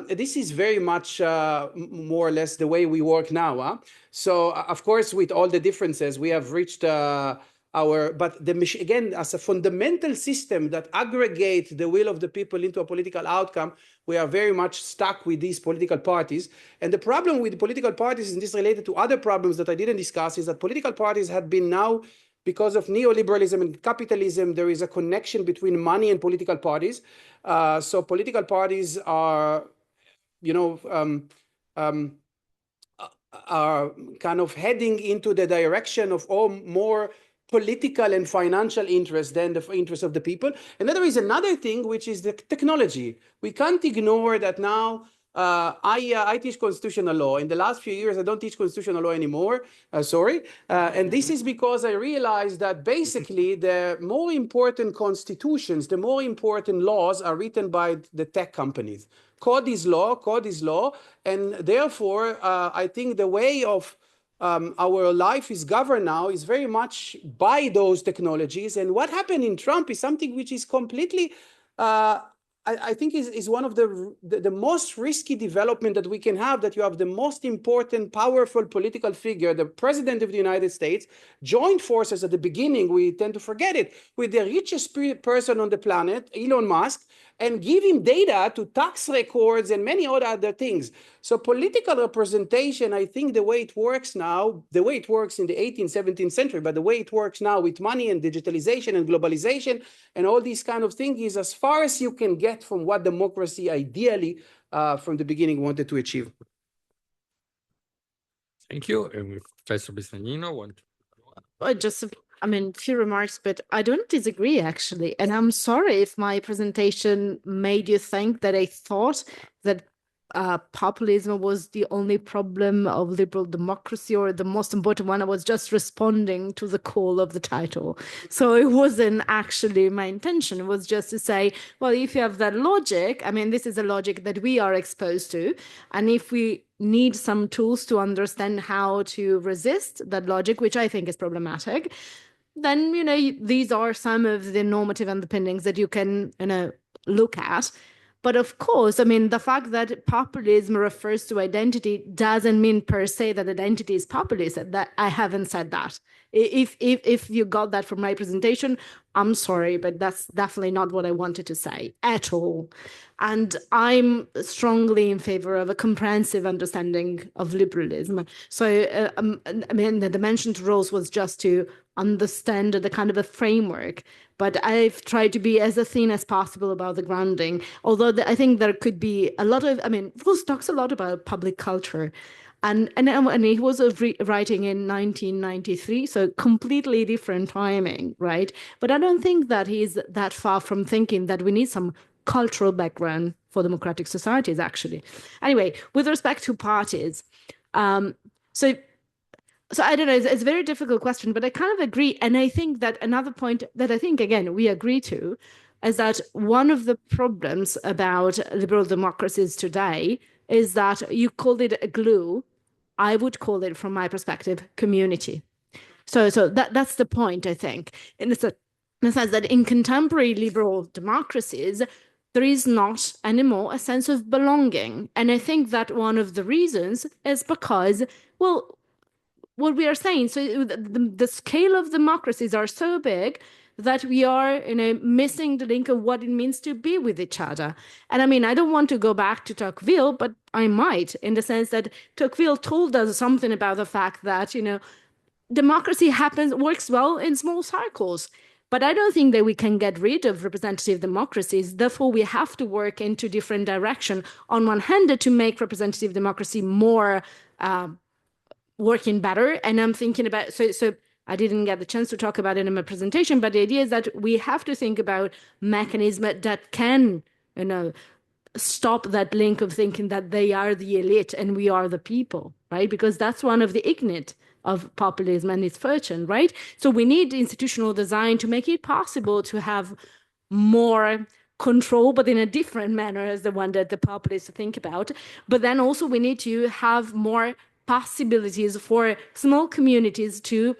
[SPEAKER 4] This is very much more or less the way we work now. Huh? So of course, with all the differences, we have reached but again, as a fundamental system that aggregates the will of the people into a political outcome, we are very much stuck with these political parties. And the problem with political parties, and this related to other problems that I didn't discuss, is that political parties have been now, because of neoliberalism and capitalism, there is a connection between money and political parties. So political parties are, are kind of heading into the direction of more political and financial interest than the interest of the people. And then there is another thing, which is the technology. We can't ignore that now. I teach constitutional law. In the last few years, I don't teach constitutional law anymore. Sorry. And this is because I realized that basically the more important constitutions, the more important laws are written by the tech companies. Code is law. And therefore, I think the way of our life is governed now is very much by those technologies. And what happened in Trump is something which is completely, I think is one of the most risky development that we can have, that you have the most important, powerful political figure, the President of the United States, joined forces at the beginning, we tend to forget it, with the richest person on the planet, Elon Musk, and give him data to tax records and many other things. So political representation, I think the way it works now, the way it works in the 18th, 17th century, but the way it works now with money and digitalization and globalization and all these kind of things is as far as you can get from what democracy ideally from the beginning wanted to achieve.
[SPEAKER 2] Thank you. Professor Bistagnino,
[SPEAKER 3] Just few remarks, but I don't disagree actually. And I'm sorry if my presentation made you think that I thought that populism was the only problem of liberal democracy, or the most important one. I was just responding to the call of the title. So it wasn't actually my intention. It was just to say, well, if you have that logic, I mean, this is a logic that we are exposed to. And if we need some tools to understand how to resist that logic, which I think is problematic, then, you know, these are some of the normative underpinnings that you can, you know, look at. But of course, I mean, the fact that populism refers to identity doesn't mean per se that identity is populist. That I haven't said that. If you got that from my presentation, I'm sorry, but that's definitely not what I wanted to say at all. And I'm strongly in favor of a comprehensive understanding of liberalism. So, I mean, the dimension to roles was just to understand the kind of a framework, but I've tried to be as thin as possible about the grounding, although I think there could be a lot of, I mean, Ross talks a lot about public culture, and he was writing in 1993, so completely different timing, right? But I don't think that he's that far from thinking that we need some cultural background for democratic societies, actually. Anyway, with respect to parties, so I don't know, it's a very difficult question, but I kind of agree. And I think that another point that I think, again, we agree to is that one of the problems about liberal democracies today is that you called it a glue. I would call it, from my perspective, community. So that's the point, I think, in the sense that in contemporary liberal democracies, there is not anymore a sense of belonging. And I think that one of the reasons is because, well, what we are saying, so the scale of democracies are so big that we are, you know, missing the link of what it means to be with each other. And I mean, I don't want to go back to Tocqueville, but I might, in the sense that Tocqueville told us something about the fact that, you know, democracy works well in small circles. But I don't think that we can get rid of representative democracies. Therefore, we have to work into different direction. On one hand, to make representative democracy more working better. And I'm thinking about, so I didn't get the chance to talk about it in my presentation, but the idea is that we have to think about mechanisms that can, you know, stop that link of thinking that they are the elite and we are the people, right? Because that's one of the ignite of populism and its fortune, right? So we need institutional design to make it possible to have more control, but in a different manner as the one that the populists think about. But then also we need to have more possibilities for small communities to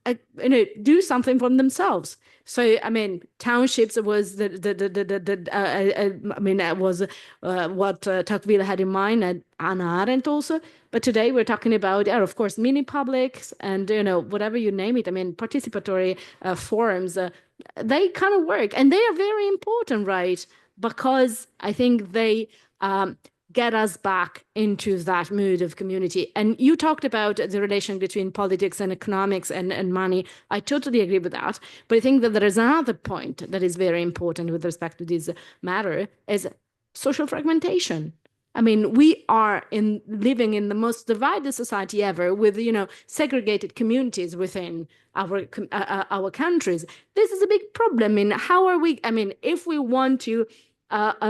[SPEAKER 3] you know, do something for themselves. So I mean, townships was I mean, that was what Tocqueville had in mind, and Hannah Arendt also. But today we're talking about, of course, mini publics and, you know, whatever you name it. I mean, participatory forums. They kind of work, and they are very important, right? Because I think they get us back into that mood of community. And you talked about the relation between politics and economics and money. I totally agree with that. But I think that there is another point that is very important with respect to this matter, is social fragmentation. I mean, we are living in the most divided society ever, with, you know, segregated communities within our countries. This is a big problem. In how are we, I mean, if we want to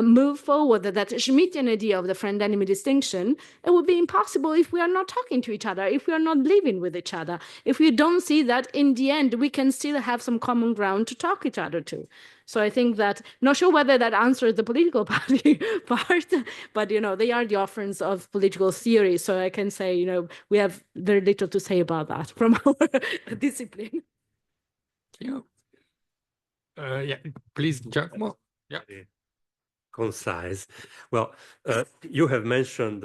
[SPEAKER 3] move forward that Schmittian idea of the friend-enemy distinction, it would be impossible if we are not talking to each other, if we are not living with each other, if we don't see that in the end we can still have some common ground to talk each other to. So I think that, not sure whether that answers the political party part, but, you know, they are the offerings of political theory. So I can say, you know, we have very little to say about that from our discipline.
[SPEAKER 2] Yeah. Yeah, please, Giacomo. Yeah.
[SPEAKER 5] Concise. Well, you have mentioned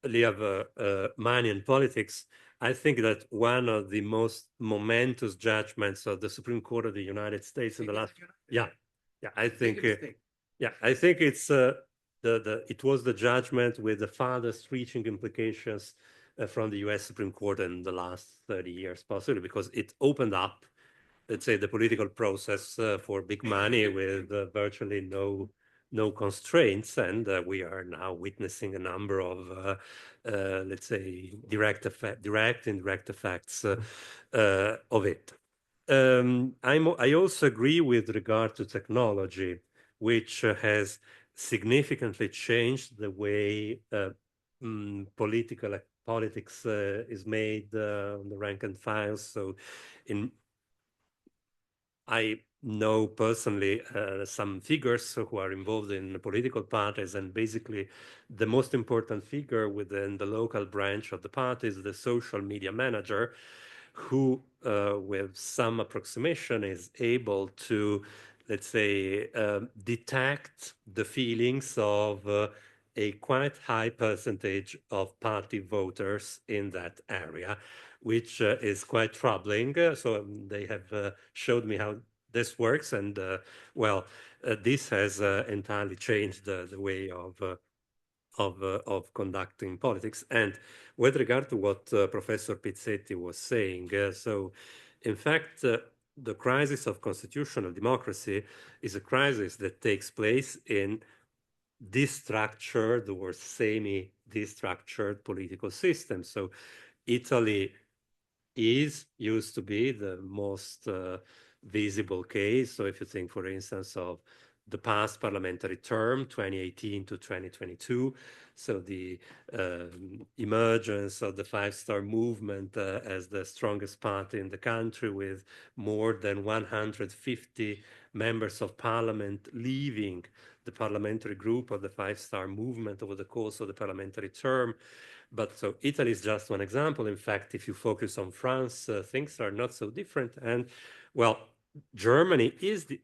[SPEAKER 5] Liav, money and politics. I think that one of the most momentous judgments of the Supreme Court of the United States in the last, I think it's it was the judgment with the farthest reaching implications from the U.S. Supreme Court in the last 30 years, possibly, because it opened up, let's say, the political process for big money with virtually no constraints, and we are now witnessing a number of, let's say, direct and indirect effects of it. I also agree with regard to technology, which has significantly changed the way politics is made on the rank and file. So I know personally some figures who are involved in political parties, and basically the most important figure within the local branch of the party is the social media manager, who with some approximation is able to, let's say, detect the feelings of a quite high percentage of party voters in that area, which is quite troubling. So they have showed me how this works, and this has entirely changed the way of conducting politics. And with regard to what Professor Pizzetti was saying, so in fact, the crisis of constitutional democracy is a crisis that takes place in destructured or semi-destructured political systems. So Italy used to be the most visible case. So if you think, for instance, of the past parliamentary term, 2018 to 2022, so the emergence of the five-star movement as the strongest party in the country, with more than 150 members of parliament leaving the parliamentary group of the five-star movement over the course of the parliamentary term. But so Italy is just one example. In fact, if you focus on France, things are not so different. And well, Germany is the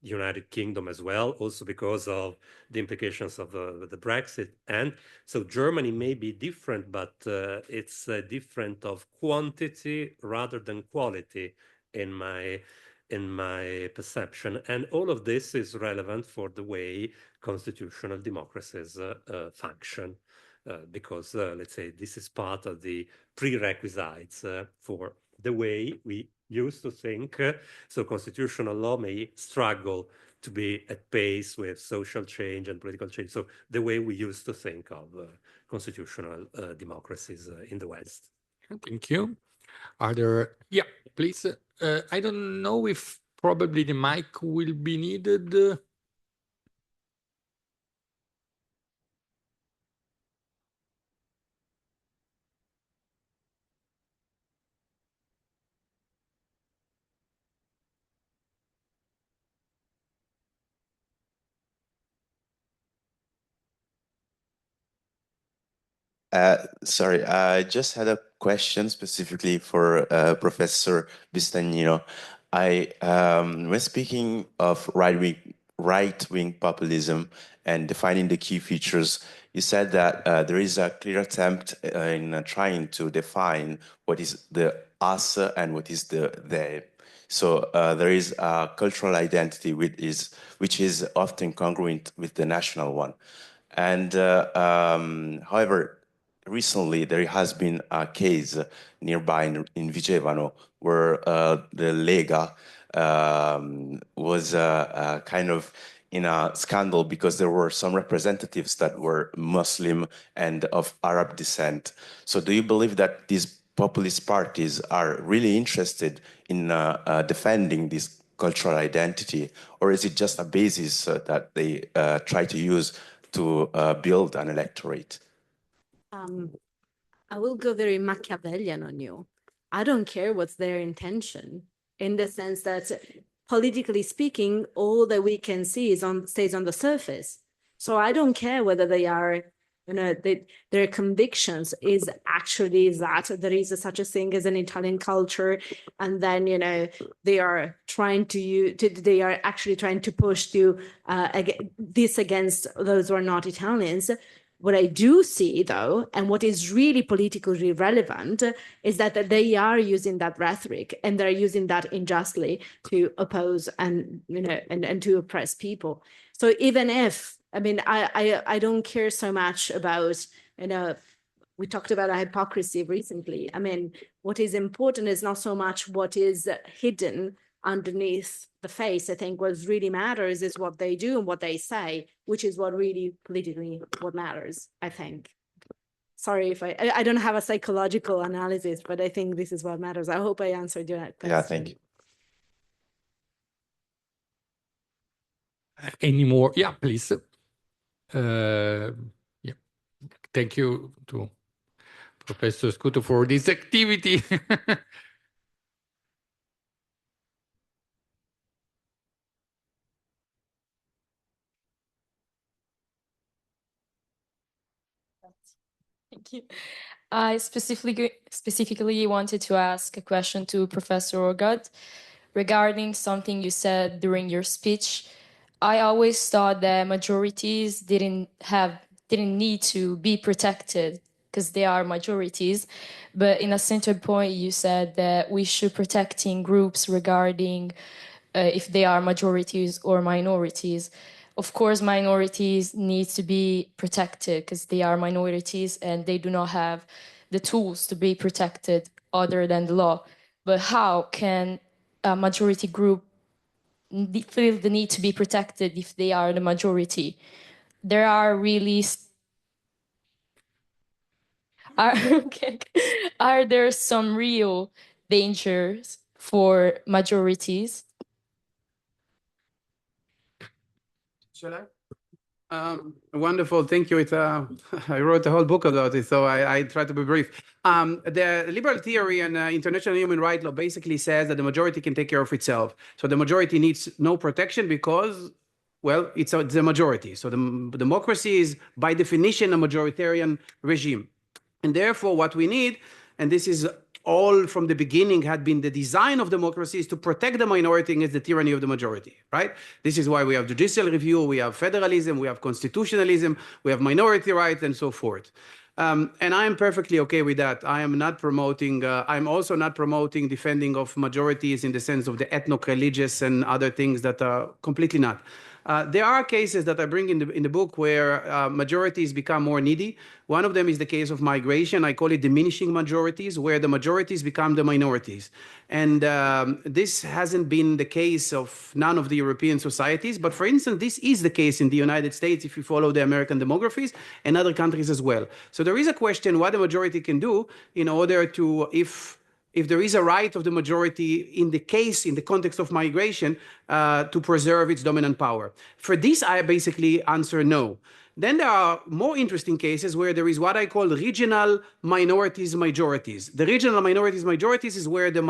[SPEAKER 5] United Kingdom as well, also because of the implications of the Brexit. And so Germany may be different, but it's different of quantity rather than quality in my perception. And all of this is relevant for the way constitutional democracies function. Because, let's say, this is part of the prerequisites for the way we used to think. So constitutional law may struggle to be at pace with social change and political change. So the way we used to think of constitutional democracies in the West.
[SPEAKER 2] Thank you. Are there, yeah, please. I don't know if probably the mic will be needed.
[SPEAKER 6] Sorry, I just had a question specifically for Professor Bistagnino. When speaking of right-wing populism and defining the key features, you said that there is a clear attempt in trying to define what is the us and what is the they. So there is a cultural identity which is often congruent with the national one. And however, recently there has been a case nearby in Vigevano where the Lega was kind of in a scandal because there were some representatives that were Muslim and of Arab descent. So do you believe that these populist parties are really interested in defending this cultural identity, or is it just a basis that they try to use to build an electorate?
[SPEAKER 3] I will go very Machiavellian on you. I don't care what's their intention, in the sense that, politically speaking, all that we can see stays on the surface. So I don't care whether they are, their convictions is actually that there is such a thing as an Italian culture, and then they are actually trying to push this against those who are not Italians. What I do see, though, and what is really politically relevant, is that they are using that rhetoric, and they're using that unjustly to oppose and to oppress people. So even if, I don't care so much about, we talked about hypocrisy recently. What is important is not so much what is hidden underneath the face. I think what really matters is what they do and what they say, which is what really politically what matters, I think. Sorry if I don't have a psychological analysis, but I think this is what matters. I hope I answered your question.
[SPEAKER 6] Yeah, thank you.
[SPEAKER 2] Any more? Yeah, please. Yeah. Thank you to Professor Scuto for this activity.
[SPEAKER 7] Thank you. I specifically wanted to ask a question to Professor Orgad regarding something you said during your speech. I always thought that majorities didn't need to be protected because they are majorities. But in a certain point, you said that we should protecting groups regarding if they are majorities or minorities. Of course, minorities need to be protected because they are minorities and they do not have the tools to be protected other than the law. But how can a majority group feel the need to be protected if they are the majority? There are really okay. Are there some real dangers for majorities?
[SPEAKER 4] Shall I? Wonderful, thank you. I wrote a whole book about it, so I try to be brief. The liberal theory and international human rights law basically says that the majority can take care of itself. So the majority needs no protection because, well, it's the majority. So the democracy is by definition a majoritarian regime. And therefore what we need, and this is all from the beginning had been the design of democracy, is to protect the minority against the tyranny of the majority, right? This is why we have judicial review, we have federalism, we have constitutionalism, we have minority rights, and so forth. And I am perfectly okay with that. I am not promoting, I'm also not promoting defending of majorities in the sense of the ethnic-religious and other things that are completely not. There are cases that I bring in the book where majorities become more needy. One of them is the case of migration. I call it diminishing majorities, where the majorities become the minorities. And this hasn't been the case of none of the European societies. But for instance, this is the case in the United States if you follow the American demographies and other countries as well. So there is a question what the majority can do in order to, if there is a right of the majority in the context of migration, to preserve its dominant power. For this, I basically answer no. Then there are more interesting cases where there is what I call regional minorities majorities. The regional minorities majorities is where the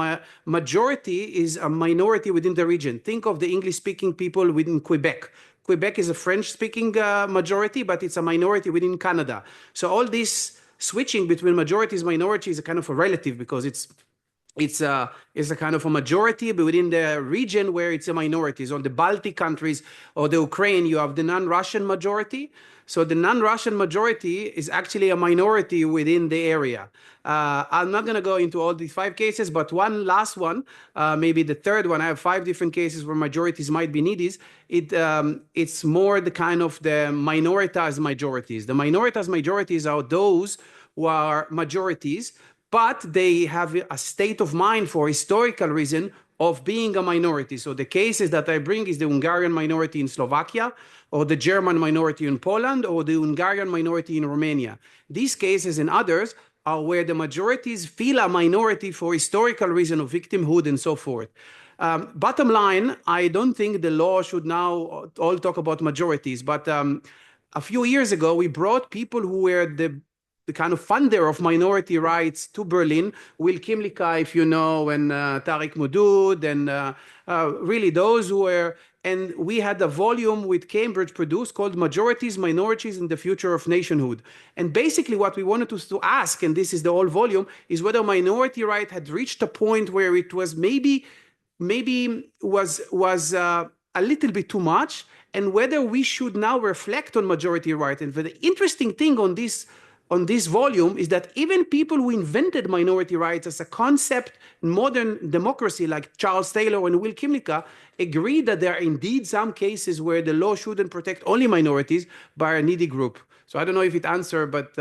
[SPEAKER 4] majority is a minority within the region. Think of the English-speaking people within Quebec. Quebec is a French-speaking majority, but it's a minority within Canada. So all this switching between majorities, minorities is a kind of a relative because it's a kind of a majority, but within the region where it's a minority. So in the Baltic countries or the Ukraine, you have the non-Russian majority. So the non-Russian majority is actually a minority within the area. I'm not going to go into all these 5 cases, but one last one, maybe the third one. I have 5 different cases where majorities might be needy. It's more the kind of the minoritized majorities. The minoritized majorities are those who are majorities, but they have a state of mind for historical reason of being a minority. So the cases that I bring is the Hungarian minority in Slovakia, or the German minority in Poland, or the Hungarian minority in Romania. These cases and others are where the majorities feel a minority for historical reason of victimhood and so forth. Bottom line, I don't think the law should now all talk about majorities, but a few years ago, we brought people who were the kind of funder of minority rights to Berlin, Will Kimlicka, if you know, and Tariq Mudud, and really those who were, and we had a volume with Cambridge produced called Majorities, Minorities, and the Future of Nationhood. And basically what we wanted to ask, and this is the whole volume, is whether minority right had reached a point where it was maybe was a little bit too much, and whether we should now reflect on majority right. And the interesting thing on this volume is that even people who invented minority rights as a concept in modern democracy, like Charles Taylor and Will Kimlicka, agree that there are indeed some cases where the law shouldn't protect only minorities by a needy group. So I don't know if it answered, but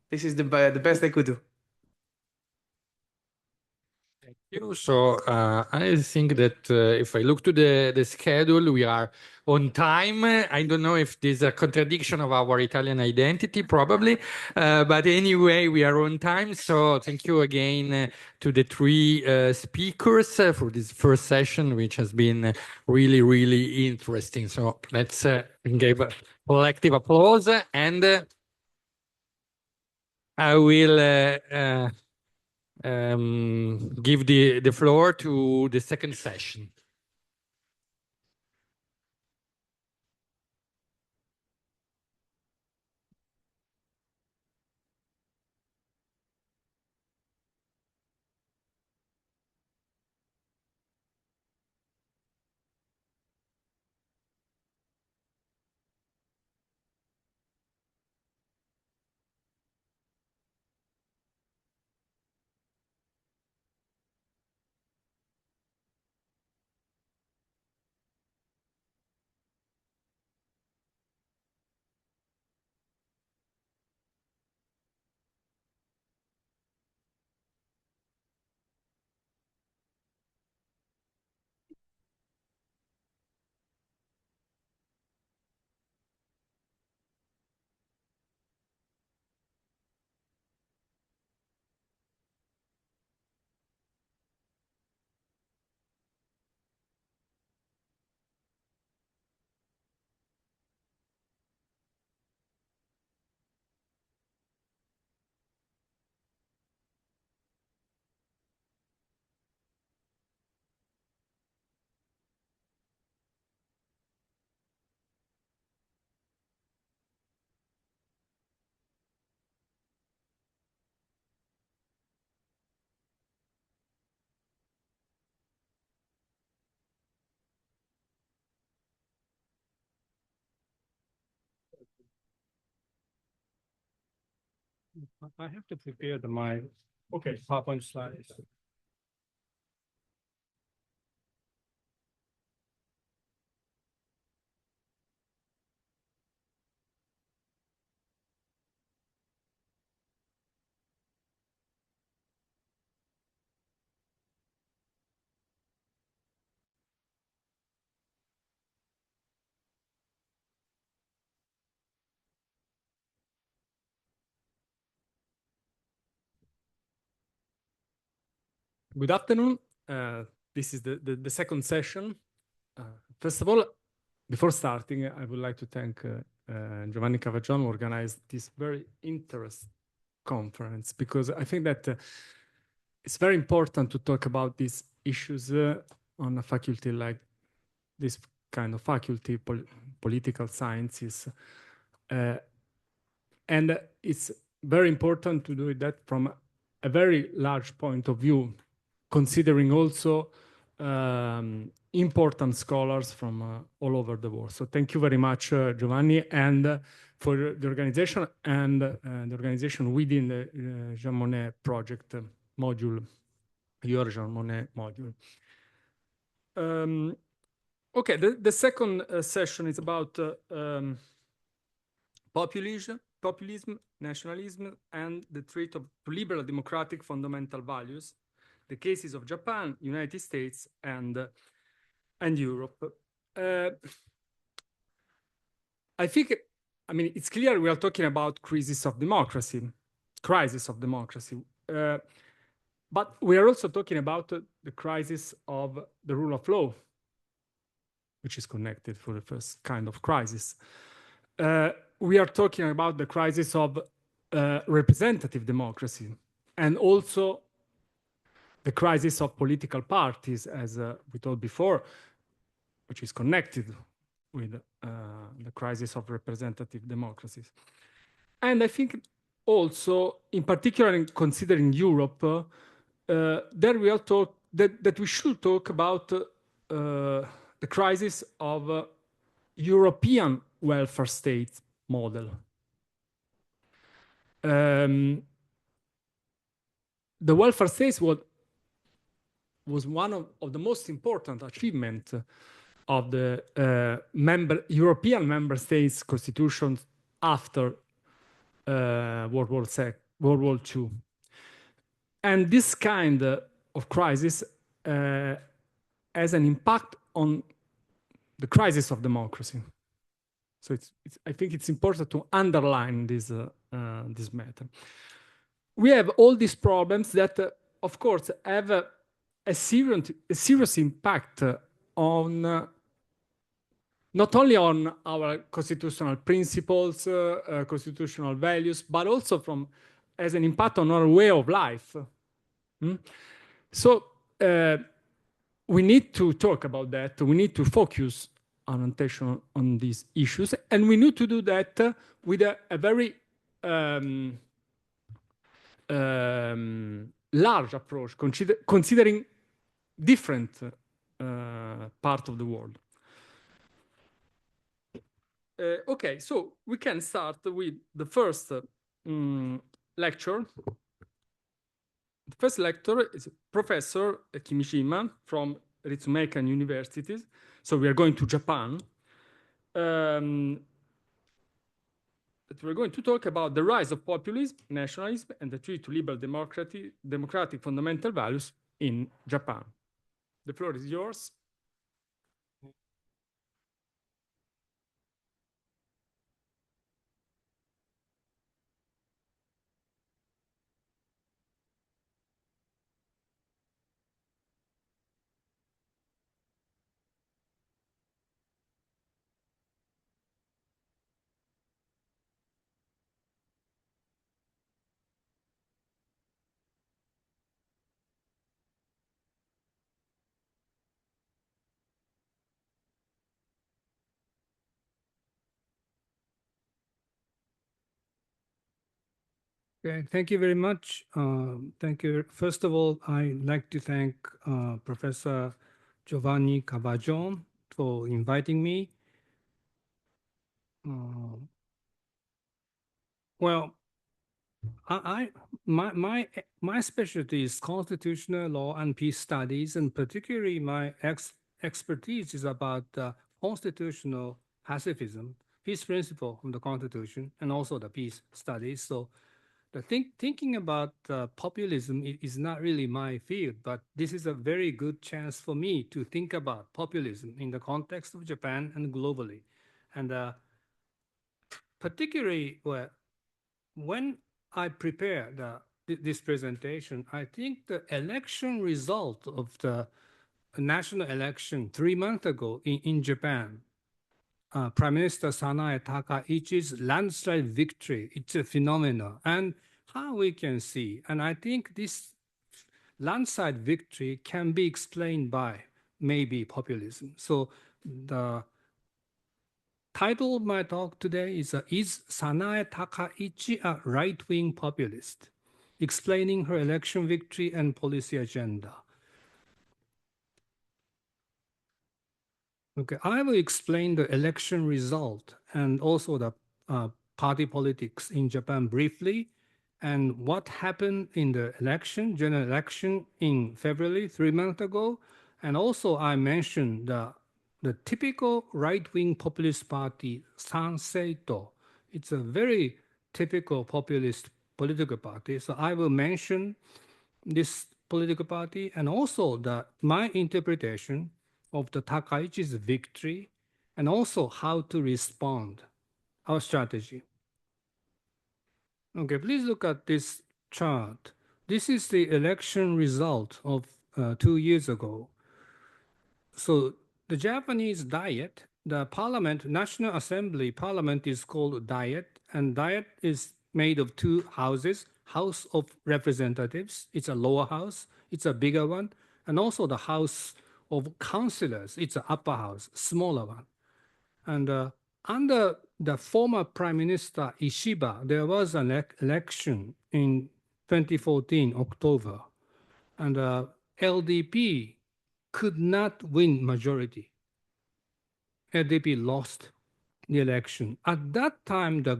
[SPEAKER 4] this is the best I could do.
[SPEAKER 2] Thank you. So I think that if I look to the schedule, we are on time. I don't know if there's a contradiction of our Italian identity, probably. But anyway, we are on time. So thank you again to the three speakers for this first session, which has been really, really interesting. So let's give a collective applause. And I will give the floor to the second session. I have to prepare my PowerPoint slides. Good afternoon. This is the second session. First of all, before starting, I would like to thank Giovanni Cavagion who organized this very interesting conference, because I think that it's very important to talk about these issues on a faculty like this kind of faculty, political sciences. And it's very important to do that from a very large point of view, considering also important scholars from all over the world. So thank you very much, Giovanni, and for the organization and the organization within the Jean Monnet project module, your Jean Monnet module. Okay, the second session is about populism, nationalism, and the threat of liberal democratic fundamental values, the cases of Japan, United States, and Europe. I think, I mean, it's clear we are talking about crisis of democracy. But we are also talking about the crisis of the rule of law, which is connected for the first kind of crisis. We are talking about the crisis of representative democracy, and also the crisis of political parties, as we told before, which is connected with the crisis of representative democracies. And I think also, in particular, in considering Europe, there we are that we should talk about the crisis of European welfare state model. The welfare state was one of the most important achievements of the European member states' constitutions after World War II. And this kind
[SPEAKER 8] of crisis has an impact on the crisis of democracy. So I think it's important to underline this matter. We have all these problems that, of course, have a serious impact on not only on our constitutional principles, constitutional values, but also as an impact on our way of life. So we need to talk about that. We need to focus our attention on these issues, and we need to do that with a very large approach, considering different parts of the world. Okay, so we can start with the first lecture. The first lecturer is Professor Kimishima from Ritsumeikan University. So we are going to Japan. We're going to talk about the rise of populism, nationalism, and the threat to liberal democratic fundamental values in Japan. The floor is yours.
[SPEAKER 9] Okay, thank you very much. Thank you. First of all, I'd like to thank Professor Giovanni Cavajon for inviting me. Well, my specialty is constitutional law and peace studies, and particularly my expertise is about constitutional pacifism, peace principle from the Constitution, and also the peace studies. So the thinking about populism is not really my field, but this is a very good chance for me to think about populism in the context of Japan and globally. And particularly, well, when I prepared this presentation, I think the election result of the national election 3 months ago in Japan, Prime Minister Sanae Takaichi's landslide victory, it's a phenomenon. And how we can see, and I think this landslide victory can be explained by maybe populism. So the title of my talk today is Sanae Takaichi a right-wing populist? Explaining her election victory and policy agenda. Okay, I will explain the election result and also the party politics in Japan briefly, and what happened in the election, general election in February 3 months ago. And also I mentioned the typical right-wing populist party, Sanseito. It's a very typical populist political party. So I will mention this political party and also my interpretation of the Takaichi's victory, and also how to respond, our strategy. Okay, please look at this chart. This is the election result of 2 years ago. So the Japanese Diet, the parliament, National Assembly parliament is called Diet, and Diet is made of 2 houses, House of Representatives, it's a lower house, it's a bigger one, and also the House of Councillors, it's an upper house, smaller one. And under the former Prime Minister Ishiba, there was an election in 2014, October, and LDP could not win majority. LDP lost the election. At that time, the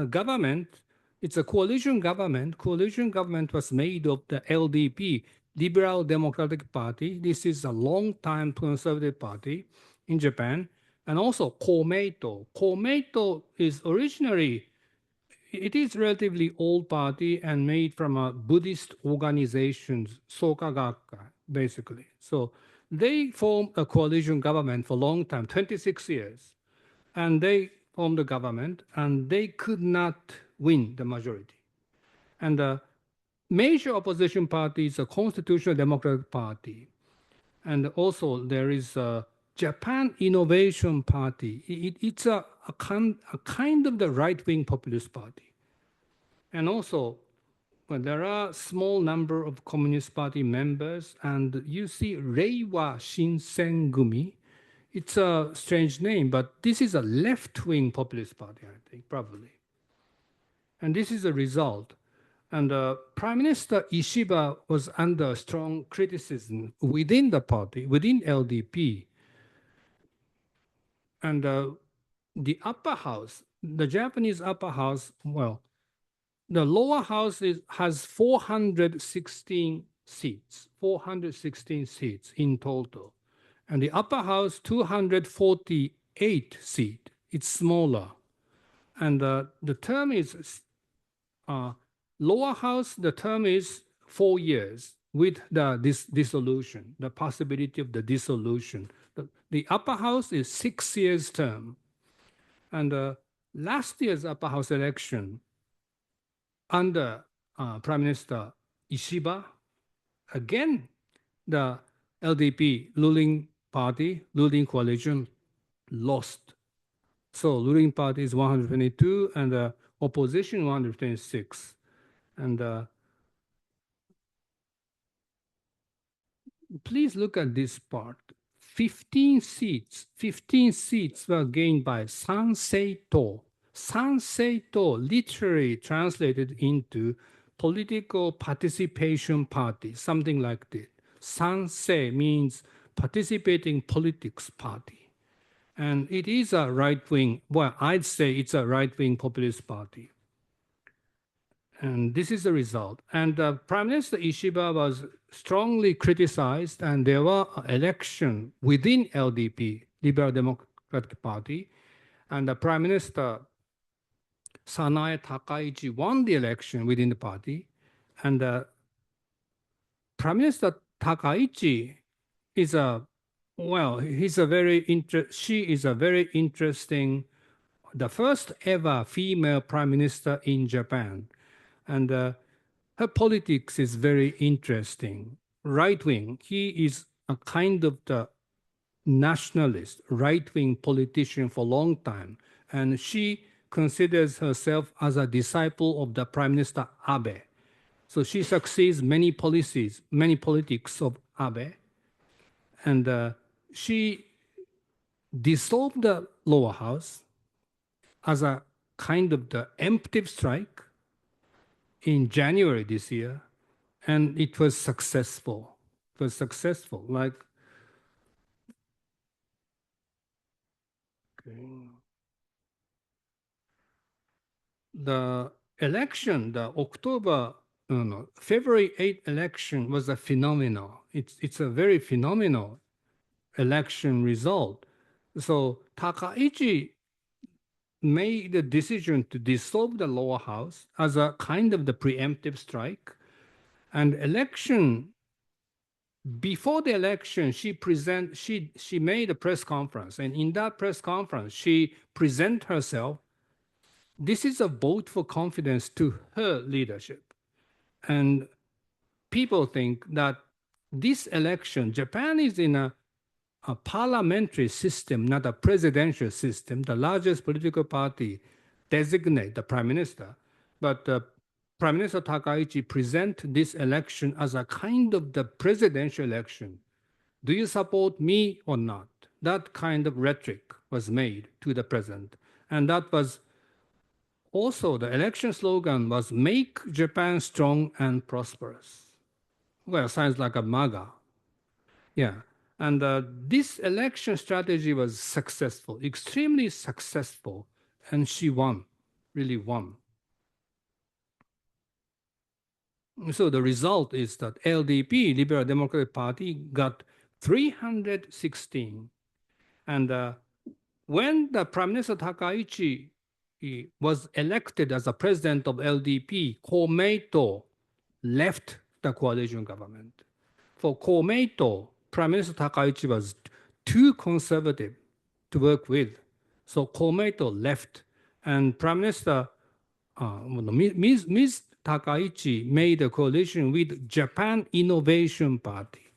[SPEAKER 9] government, it's a coalition government. Coalition government was made of the LDP, Liberal Democratic Party. This is a long-time conservative party in Japan. And also Komeito. Komeito is originally it is relatively old party and made from a Buddhist organizations, Soka Gakkai, basically. So they formed a coalition government for a long time, 26 years. And they formed the government and they could not win the majority. And the major opposition party is a Constitutional Democratic Party. And also there is a Japan Innovation Party. It's a kind of the right-wing populist party. And also, well, there are a small number of Communist Party members, and you see Reiwa Shinsengumi. It's a strange name, but this is a left-wing populist party, I think, probably. And this is a result. And Prime Minister Ishiba was under strong criticism within the party, within LDP. And the upper house, the Japanese upper house, well, the lower house has 416 seats, 416 seats in total. And the upper house, 248 seats. It's smaller. And the term is, lower house, the term is 4 years with this dissolution, the possibility of the dissolution. The upper house is 6 years term. And last year's upper house election, under Prime Minister Ishiba, again, the LDP ruling party, ruling coalition lost. So ruling party is 122 and the opposition 126. And please look at this part. 15 seats were gained by Sansei-to. Sansei-to literally translated into political participation party, something like this. Sansei means participating politics party. And it is a right-wing, well, I'd say it's a right-wing populist party. And this is the result. And Prime Minister Ishiba was strongly criticized, and there were elections within LDP, Liberal Democratic Party, and the Prime Minister Sanae Takaichi won the election within the party. And Prime Minister Takaichi is a, well, she is a very interesting, the first ever female prime minister in Japan. And her politics is very interesting. Right-wing, he is a kind of the nationalist, right-wing politician for a long time. And she considers herself as a disciple of the Prime Minister Abe. So she succeeds many policies, many politics of Abe. And she dissolved the lower house as a kind of the empty strike in January this year, and it was successful. It was successful. Like, okay. The election, the February 8th election was a phenomenal. It's a very phenomenal election result. So Takaichi made the decision to dissolve the lower house as a kind of the preemptive strike. And before the election, she made a press conference. And in that press conference, she presented herself. This is a vote for confidence to her leadership. And people think that this election, Japan is in a parliamentary system, not a presidential system. The largest political party designate the prime minister. But Prime Minister Takaichi present this election as a kind of the presidential election. Do you support me or not? That kind of rhetoric was made to the president. And that was also the election slogan was make Japan strong and prosperous. Well, sounds like a MAGA. Yeah. And this election strategy was successful, extremely successful. And she won, really won. So the result is that LDP, Liberal Democratic Party, got 316. And when the Prime Minister Takaichi was elected as the president of LDP, Komeito left the coalition government. For Komeito, Prime Minister Takaichi was too conservative to work with. So Komeito left, and Prime Minister Ms. Takaichi made a coalition with Japan Innovation Party.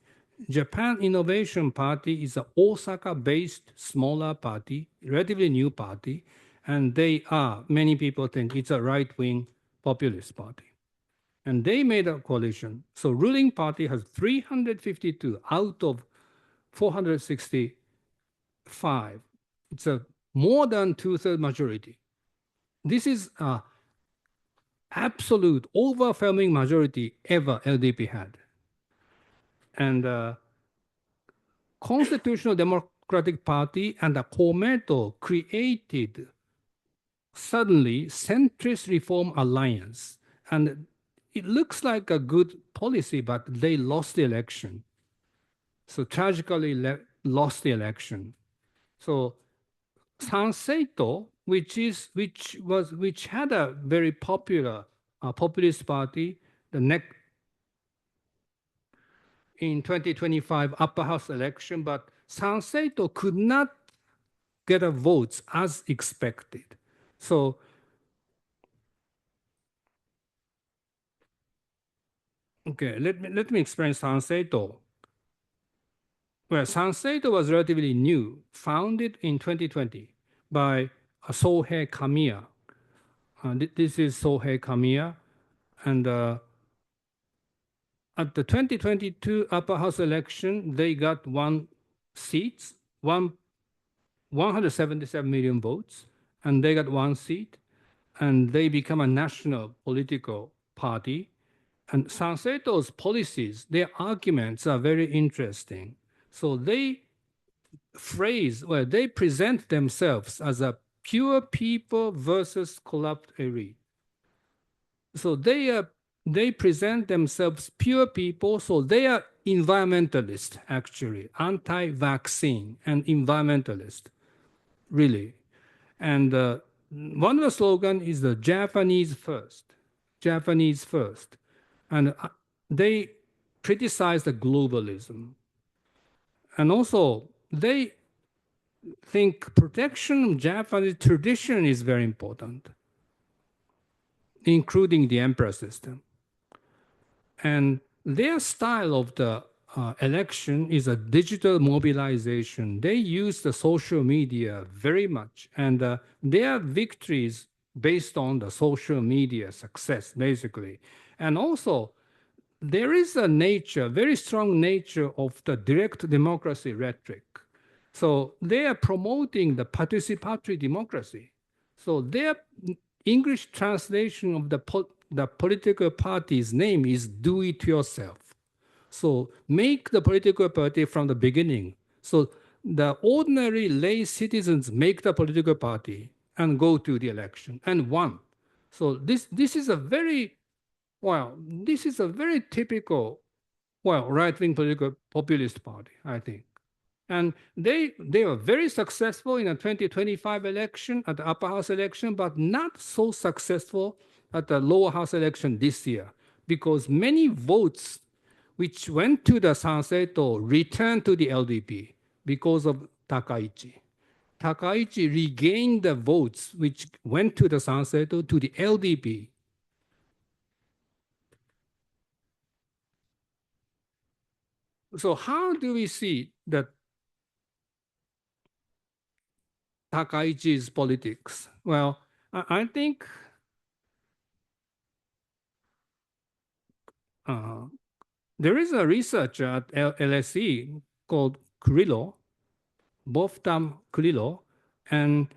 [SPEAKER 9] Japan Innovation Party is an Osaka-based smaller party, relatively new party, and they are, many people think it's a right-wing populist party. And they made a coalition. So ruling party has 352 out of 465. It's a more than two-thirds majority. This is an absolute overwhelming majority ever LDP had. And Constitutional Democratic Party and the Komeito created suddenly centrist reform alliance. And it looks like a good policy, but they lost the election. So tragically lost the election. So Sanseito, which had a very popular populist party, in 2025 upper house election, but Sanseito could not get a votes as expected. So okay, let me explain Sanseito. Well, Sanseito was relatively new, founded in 2020 by Sohei Kamiya. This is Sohei Kamiya, and at the 2022 upper house election, they got 177 million votes, and they got 1 seat, and they become a national political party. And Sanseito's policies, their arguments are very interesting. So they present themselves as a pure people versus corrupt elite. So they present themselves pure people, so they are environmentalists, actually, anti-vaccine and environmentalist, really. And one of the slogans is the Japanese first, Japanese first. And they criticize the globalism. And also, they think protection of Japanese tradition is very important, including the emperor system. And their style of the election is a digital mobilization. They use the social media very much, and their victories based on the social media success, basically. And also, there is a nature, very strong nature of the direct democracy rhetoric. So they are promoting the participatory democracy. So their English translation of the political party's name is do it yourself. So make the political party from the beginning. So the ordinary lay citizens make the political party and go to the election and won. So this is a very, this is a very typical, right-wing political populist party, I think. And they were very successful in the 2025 election, at the upper house election, but not so successful at the lower house election this year, because many votes which went to the Sanseito returned to the LDP because of Takaichi. Takaichi regained the votes which went to the Sanseito to the LDP. So how do we see that Takaichi's politics? Well, I think there is a researcher at LSE called Kurillo, Boftam Kurillo, and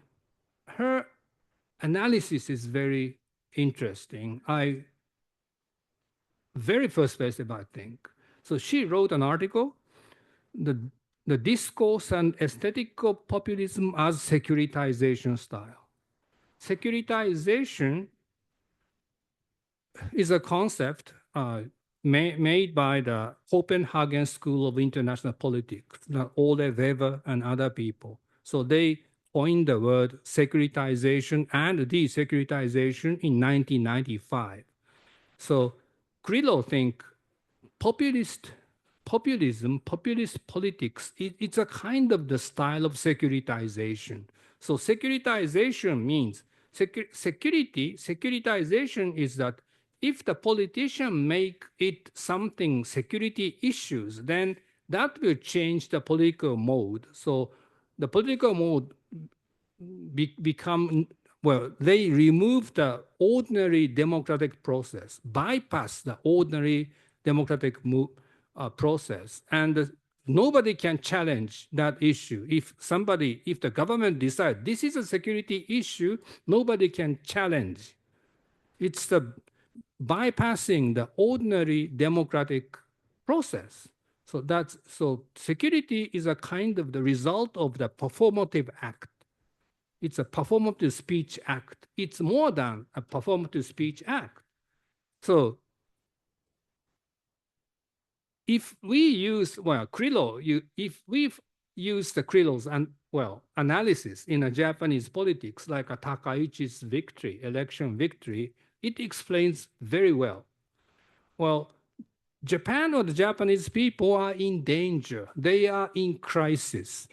[SPEAKER 9] her analysis is very interesting. Very persuasive, I think. So she wrote an article, the discourse and aesthetical populism as securitization style. Securitization is a concept made by the Copenhagen School of International Politics, Ole Weber and other people. So they coined the word securitization and desecuritization in 1995. So Grillo think populist populism, populist politics, it's a kind of the style of securitization. So securitization means securitization is that if the politician make it something security issues, then that will change the political mode. So the political mode become, well, they remove the ordinary democratic process, bypass the ordinary democratic process, and nobody can challenge that issue. If the government decides this is a security issue, nobody can challenge. It's the bypassing the ordinary democratic process. So security is a kind of the result of the performative act. It's a performative speech act. It's more than a performative speech act. So if we use, well, Grillo, if we've used the Grillo's analysis in a Japanese politics, like a Takaichi's victory, election victory, it explains very well. Well, Japan or the Japanese people are in danger. They are in crisis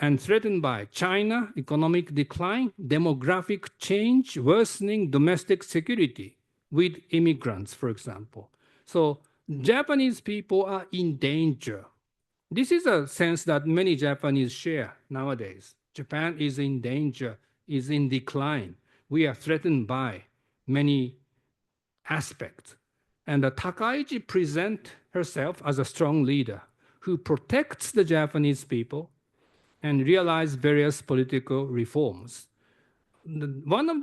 [SPEAKER 9] and threatened by China, economic decline, demographic change, worsening domestic security with immigrants, for example. So Japanese people are in danger. This is a sense that many Japanese share nowadays. Japan is in danger, is in decline. We are threatened by many aspects. And Takaichi presents herself as a strong leader who protects the Japanese people and realize various political reforms. One of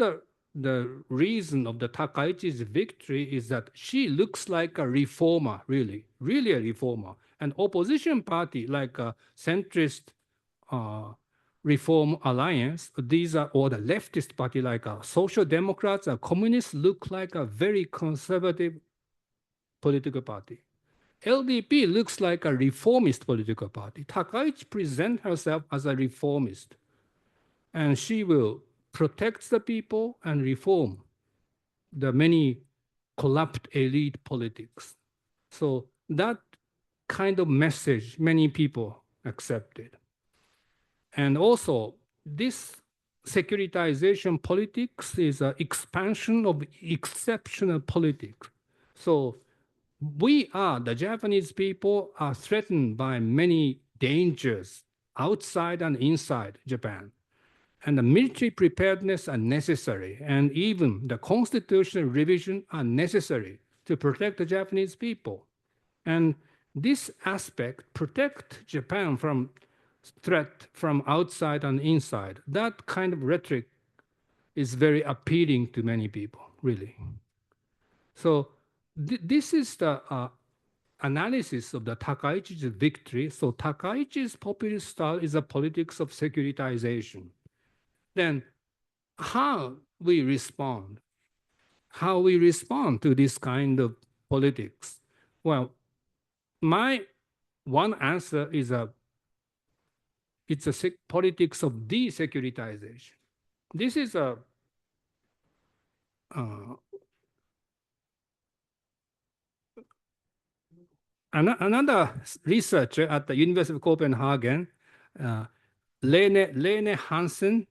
[SPEAKER 9] the reason of the Takaichi's victory is that she looks like a reformer, really a reformer. An opposition party like a centrist Reform Alliance, these are, or the leftist party like Social Democrats or Communists look like a very conservative political party. LDP looks like a reformist political party. Takaichi presents herself as a reformist, and she will protect the people and reform the many corrupt elite politics. So that kind of message many people accepted. And also, this securitization politics is an expansion of exceptional politics. So we are, the Japanese people, are threatened by many dangers outside and inside Japan. And the military preparedness are necessary, and even the constitutional revision are necessary to protect the Japanese people. And this aspect protect Japan from threat from outside and inside. That kind of rhetoric is very appealing to many people, really. So this is the analysis of the Takaichi's victory. So Takaichi's populist style is a politics of securitization. Then how we respond to this kind of politics? Well, my one answer is it's a politics of desecuritization. This is another researcher at the University of Copenhagen, Lene Hansen,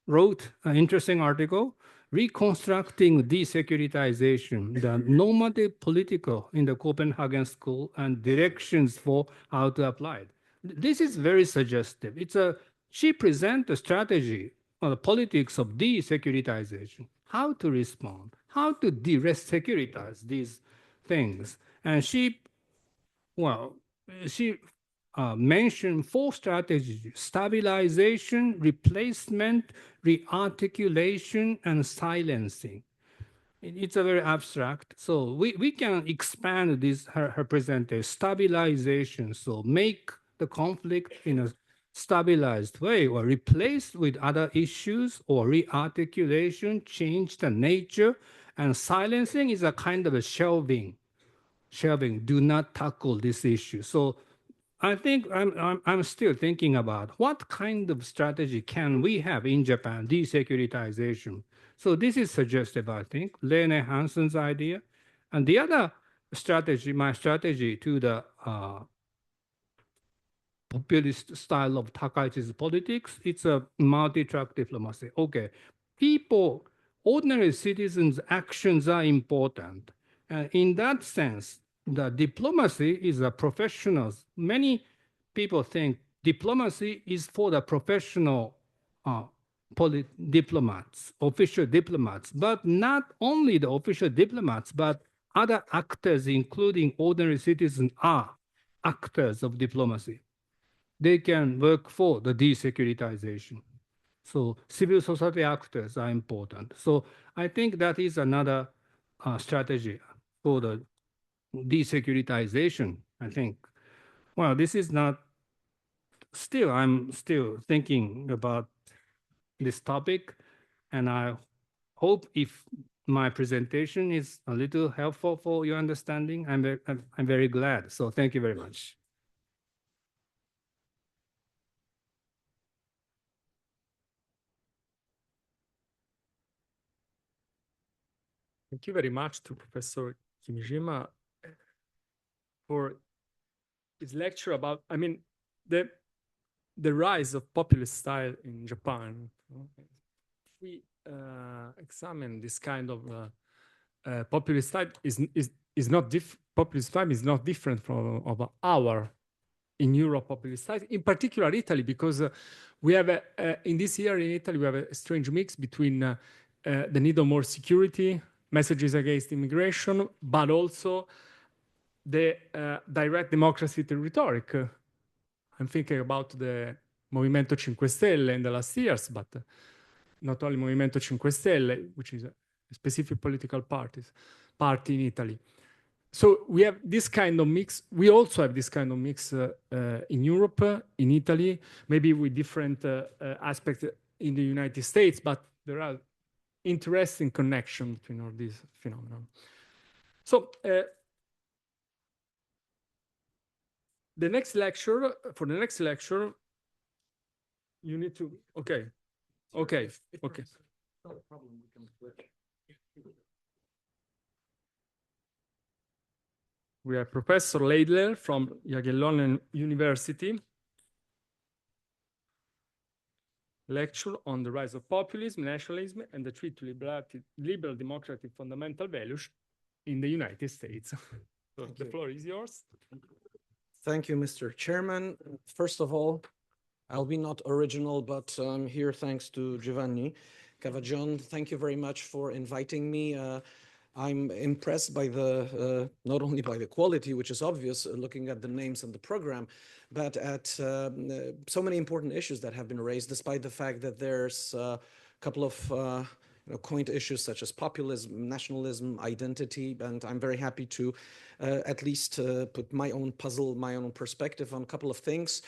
[SPEAKER 9] wrote an interesting article, Reconstructing Desecuritization, the normative political in the Copenhagen School and directions for how to apply it. This is very suggestive. She presents a strategy on the politics of desecuritization, how to respond, how to de-securitize these things. And she mentioned 4 strategies: stabilization, replacement, rearticulation, and silencing. It's a very abstract. So we can expand this, her presentation, stabilization, so make the conflict in a stabilized way, or replaced with other issues, or rearticulation, change the nature, and silencing is a kind of a shelving, do not tackle this issue. So I think I'm still thinking about what kind of strategy can we have in Japan, desecuritization. So this is suggestive, I think, Lene Hansen's idea. And the other strategy, my strategy to the populist style of Takaichi's politics, it's a multi-track diplomacy. Okay, people, ordinary citizens' actions are important. And in that sense, the diplomacy is a professionals. Many people think diplomacy is for the professional diplomats, official diplomats, but not only the official diplomats, but other actors, including ordinary citizens, are actors of diplomacy. They can work for the desecuritization. So civil society actors are important. So I think that is another strategy for the desecuritization, I think. Well, this is not, I'm still thinking about this topic, and I hope if my presentation is a little helpful for your understanding, I'm very glad. So thank you very much.
[SPEAKER 8] Thank you very much to Professor Kimijima for his lecture about, the rise of populist style in Japan. We examine this kind of populist style is not populist style is not different from of our in Europe populist style, in particular Italy, because we have in this year in Italy we have a strange mix between the need of more security, messages against immigration, but also the direct democracy rhetoric. I'm thinking about the Movimento 5 Stelle in the last years, but not only Movimento 5 Stelle, which is a specific political party in Italy. So we have this kind of mix. We also have this kind of mix in Europe, in Italy, maybe with different aspects in the United States, but there are interesting connections between all these phenomena. So the next lecture, you need to, okay.
[SPEAKER 1] No problem, we can switch.
[SPEAKER 8] We have Professor Leidler from Jagiellonian University. Lecture on the rise of populism, nationalism, and the threat to liberal democratic fundamental values in the United States. So the floor is yours.
[SPEAKER 10] Thank you, Mr. Chairman. First of all, I'll be not original, but I'm here thanks to Giovanni Cavagion. Thank you very much for inviting me. I'm impressed by the, not only by the quality, which is obvious looking at the names and the program, but at so many important issues that have been raised, despite the fact that there's a couple of quaint issues such as populism, nationalism, identity, and I'm very happy to at least put my own puzzle, my own perspective on a couple of things.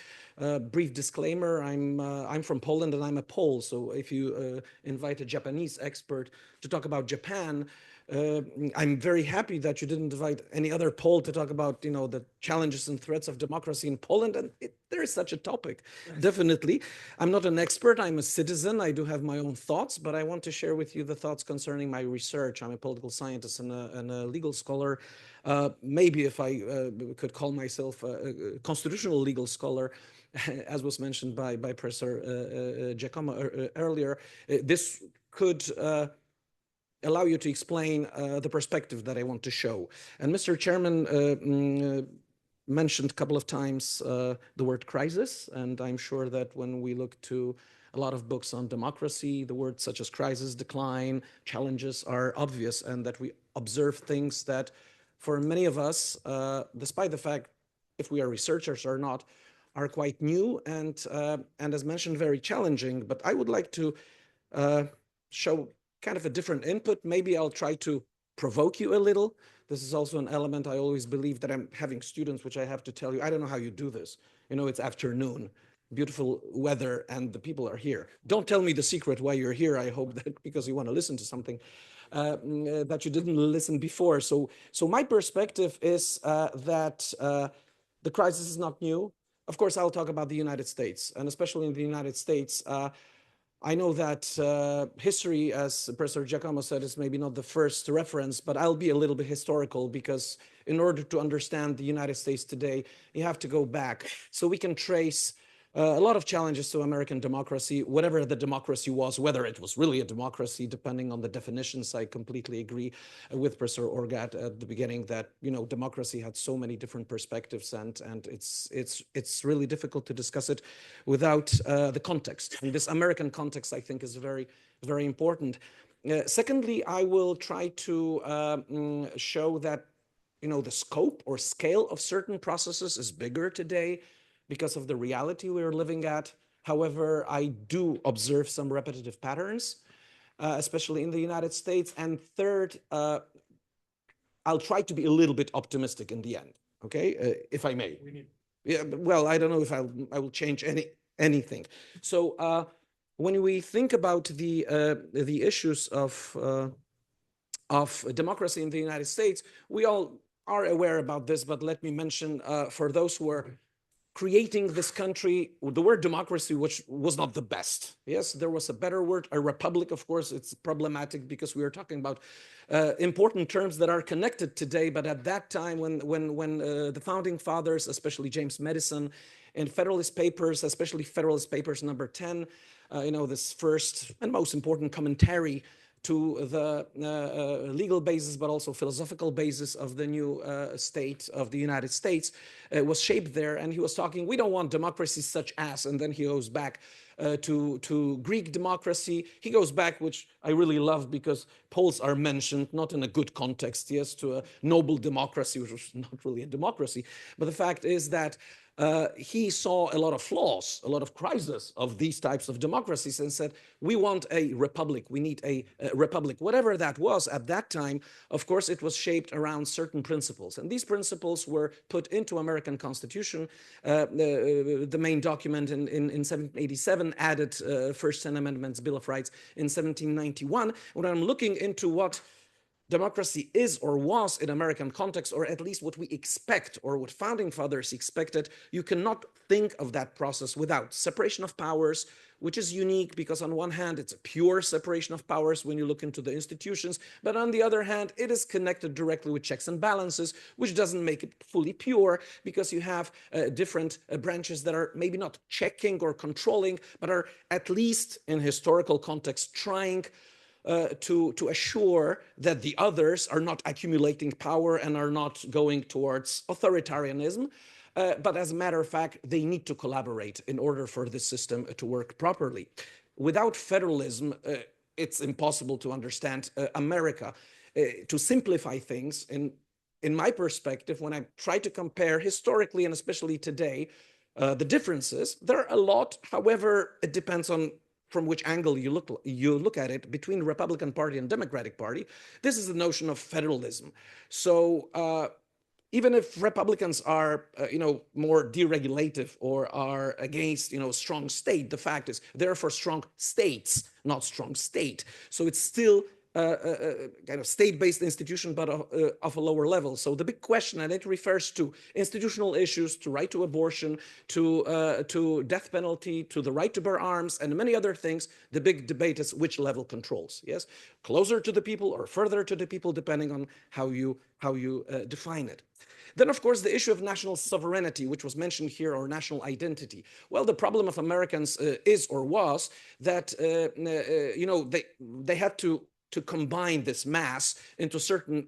[SPEAKER 10] Brief disclaimer, I'm from Poland and I'm a Pole, so if you invite a Japanese expert to talk about Japan, I'm very happy that you didn't invite any other Pole to talk about, the challenges and threats of democracy in Poland, and there is such a topic, definitely. I'm not an expert, I'm a citizen, I do have my own thoughts, but I want to share with you the thoughts concerning my research. I'm a political scientist and a legal scholar. Maybe if I could call myself a constitutional legal scholar, as was mentioned by Professor Giacomo earlier, this could allow you to explain the perspective that I want to show. And Mr. Chairman mentioned a couple of times the word crisis, and I'm sure that when we look to a lot of books on democracy, the words such as crisis, decline, challenges are obvious, and that we observe things that for many of us, despite the fact if we are researchers or not, are quite new and as mentioned, very challenging. But I would like to show kind of a different input. Maybe I'll try to provoke you a little. This is also an element. I always believe that I'm having students, which I have to tell you, I don't know how you do this. It's afternoon, beautiful weather, and the people are here. Don't tell me the secret why you're here. I hope that because you want to listen to something that you didn't listen before. So my perspective is that the crisis is not new. of course, I'll talk about the United States, and especially in the United States. I know that history, as Professor Giacomo said, is maybe not the first reference, but I'll be a little bit historical, because in order to understand the United States today, you have to go back. So we can trace a lot of challenges to American democracy, whatever the democracy was, whether it was really a democracy, depending on the definitions. I completely agree with Professor Orgad at the beginning that, you know, democracy had so many different perspectives, and it's really difficult to discuss it without the context. And this American context, I think, is very, very important. Secondly, I will try to show that, you know, the scope or scale of certain processes is bigger today because of the reality we're living at. However, I do observe some repetitive patterns, especially in the United States. And third, I'll try to be a little bit optimistic in the end, okay, if I may. Yeah, well, I don't know if I will change anything. So when we think about the issues of democracy in the United States, we all are aware about this, but let me mention for those who are creating this country, the word democracy, which was not the best. Yes, there was a better word, a republic. Of course, it's problematic because we are talking about important terms that are connected today. But at that time, when the founding fathers, especially James Madison, in Federalist Papers, especially Federalist Papers number 10, you know, this first and most important commentary to the legal basis, but also philosophical basis of the new state of the United States was shaped there. And he was talking, we don't want democracy such as, and then he goes back to Greek democracy. He goes back, which I really love, because Poles are mentioned, not in a good context, yes, to a noble democracy, which was not really a democracy. But the fact is that he saw a lot of flaws, a lot of crises of these types of democracies, and said, we want a republic, we need a republic. Whatever that was at that time, of course, it was shaped around certain principles. And these principles were put into American Constitution. The main document in 1787 added first 10 amendments, Bill of Rights in 1791. When I'm looking into what democracy is or was in American context, or at least what we expect or what founding fathers expected, you cannot think of that process without separation of powers, which is unique because on one hand, it's a pure separation of powers when you look into the institutions, but on the other hand, it is connected directly with checks and balances, which doesn't make it fully pure because you have different branches that are maybe not checking or controlling, but are at least in historical context trying to assure that the others are not accumulating power and are not going towards authoritarianism. But as a matter of fact, they need to collaborate in order for the system to work properly. Without federalism, it's impossible to understand America. To simplify things, in my perspective, when I try to compare historically and especially today, the differences, there are a lot. However, it depends on from which angle you look at it, between the Republican Party and Democratic Party. This is the notion of federalism. So even if Republicans are, more deregulative or are against, strong state, the fact is they're for strong states, not strong state. So it's still kind of state-based institution, but of a lower level. So the big question, and it refers to institutional issues, to right to abortion, to death penalty, to the right to bear arms, and many other things. The big debate is which level controls. Yes, closer to the people or further to the people, depending on how you define it. Then, of course, the issue of national sovereignty, which was mentioned here, or national identity. Well, the problem of Americans is or was that they had to combine this mass into certain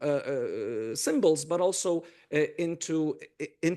[SPEAKER 10] symbols, but also into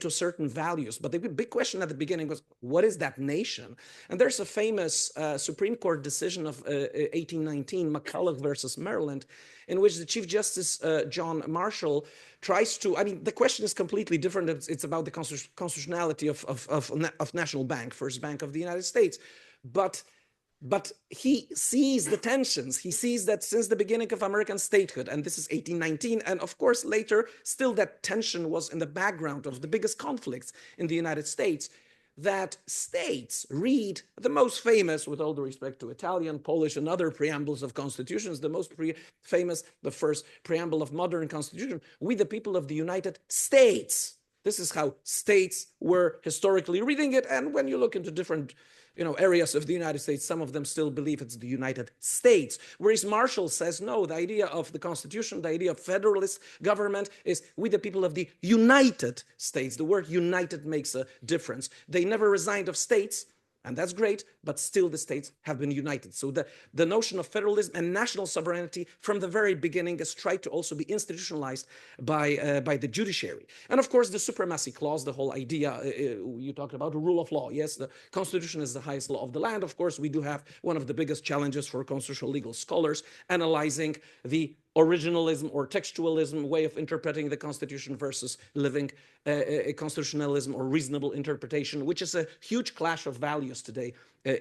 [SPEAKER 10] certain values. But the big question at the beginning was, what is that nation? And there's a famous Supreme Court decision of 1819, McCulloch versus Maryland, in which the Chief Justice John Marshall tries to, the question is completely different. It's about the constitutionality of National Bank, First Bank of the United States. But he sees the tensions. He sees that since the beginning of American statehood, and this is 1819, and of course later, still that tension was in the background of the biggest conflicts in the United States, that states read the most famous, with all due respect to Italian, Polish, and other preambles of constitutions, the most famous, the first preamble of modern constitution, we the people of the United States. This is how states were historically reading it. And when you look into different areas of the United States, some of them still believe it's the United States. Whereas Marshall says, no, the idea of the Constitution, the idea of federalist government is we the people of the United States. The word united makes a difference. They never resigned of states, and that's great, but still the states have been united. So the notion of federalism and national sovereignty from the very beginning has tried to also be institutionalized by the judiciary. And of course, the supremacy clause, the whole idea, you talked about the rule of law. Yes, the Constitution is the highest law of the land. Of course, we do have one of the biggest challenges for constitutional legal scholars analyzing the originalism or textualism way of interpreting the Constitution versus living a constitutionalism or reasonable interpretation, which is a huge clash of values today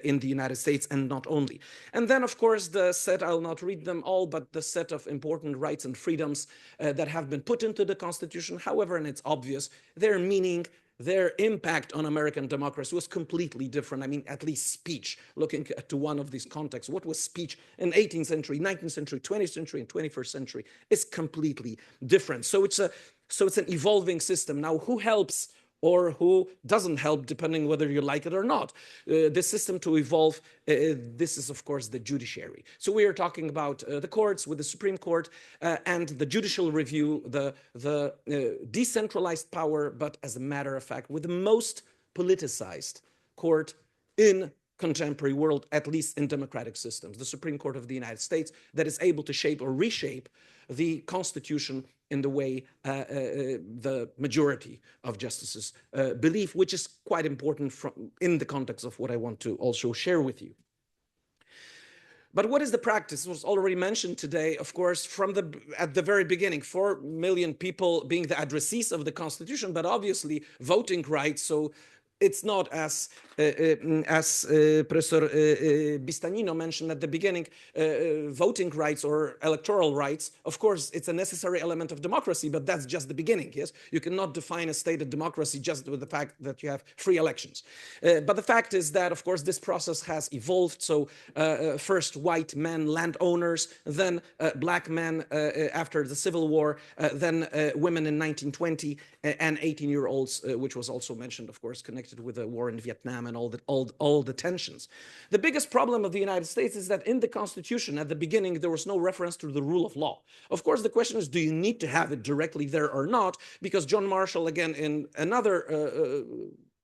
[SPEAKER 10] in the United States, and not only. And then, of course, the set, I'll not read them all, but the set of important rights and freedoms that have been put into the Constitution. However, and it's obvious, their meaning, their impact on American democracy was completely different. I mean, at least speech, looking to one of these contexts, what was speech in 18th century, 19th century, 20th century, and 21st century is completely different. So it's an evolving system. Now, who helps or who doesn't help, depending whether you like it or not? The system to evolve, this is, of course, the judiciary. So we are talking about the courts with the Supreme Court and the judicial review, the decentralized power, but as a matter of fact, with the most politicized court in contemporary world, at least in democratic systems, the Supreme Court of the United States, that is able to shape or reshape the Constitution in the way the majority of justices believe, which is quite important in the context of what I want to also share with you. But what is the practice? It was already mentioned today, of course, at the very beginning, 4 million people being the addressees of the Constitution, but obviously voting rights. So it's not as Professor Bistagnino mentioned at the beginning, voting rights or electoral rights. Of course, it's a necessary element of democracy, but that's just the beginning, yes? You cannot define a state of democracy just with the fact that you have free elections. But the fact is that, of course, this process has evolved. So first white men, landowners, then black men after the Civil War, then women in 1920, and 18-year-olds, which was also mentioned, of course, connected with the war in Vietnam and all the tensions. The biggest problem of the United States is that in the Constitution, at the beginning, there was no reference to the rule of law. Of course, the question is, do you need to have it directly there or not? Because John Marshall, again, in another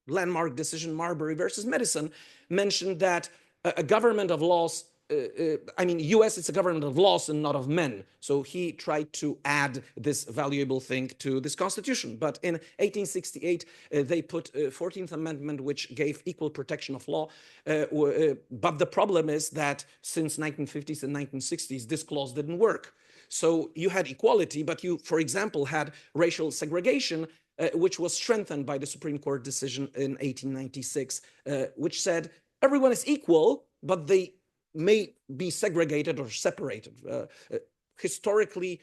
[SPEAKER 10] landmark decision, Marbury versus Madison, mentioned that a government of laws, US, it's a government of laws and not of men. So he tried to add this valuable thing to this Constitution. But in 1868, they put 14th Amendment, which gave equal protection of law. But the problem is that since 1950s and 1960s, this clause didn't work. So you had equality, but you, for example, had racial segregation, which was strengthened by the Supreme Court decision in 1896, which said everyone is equal, but they may be segregated or separated. Historically,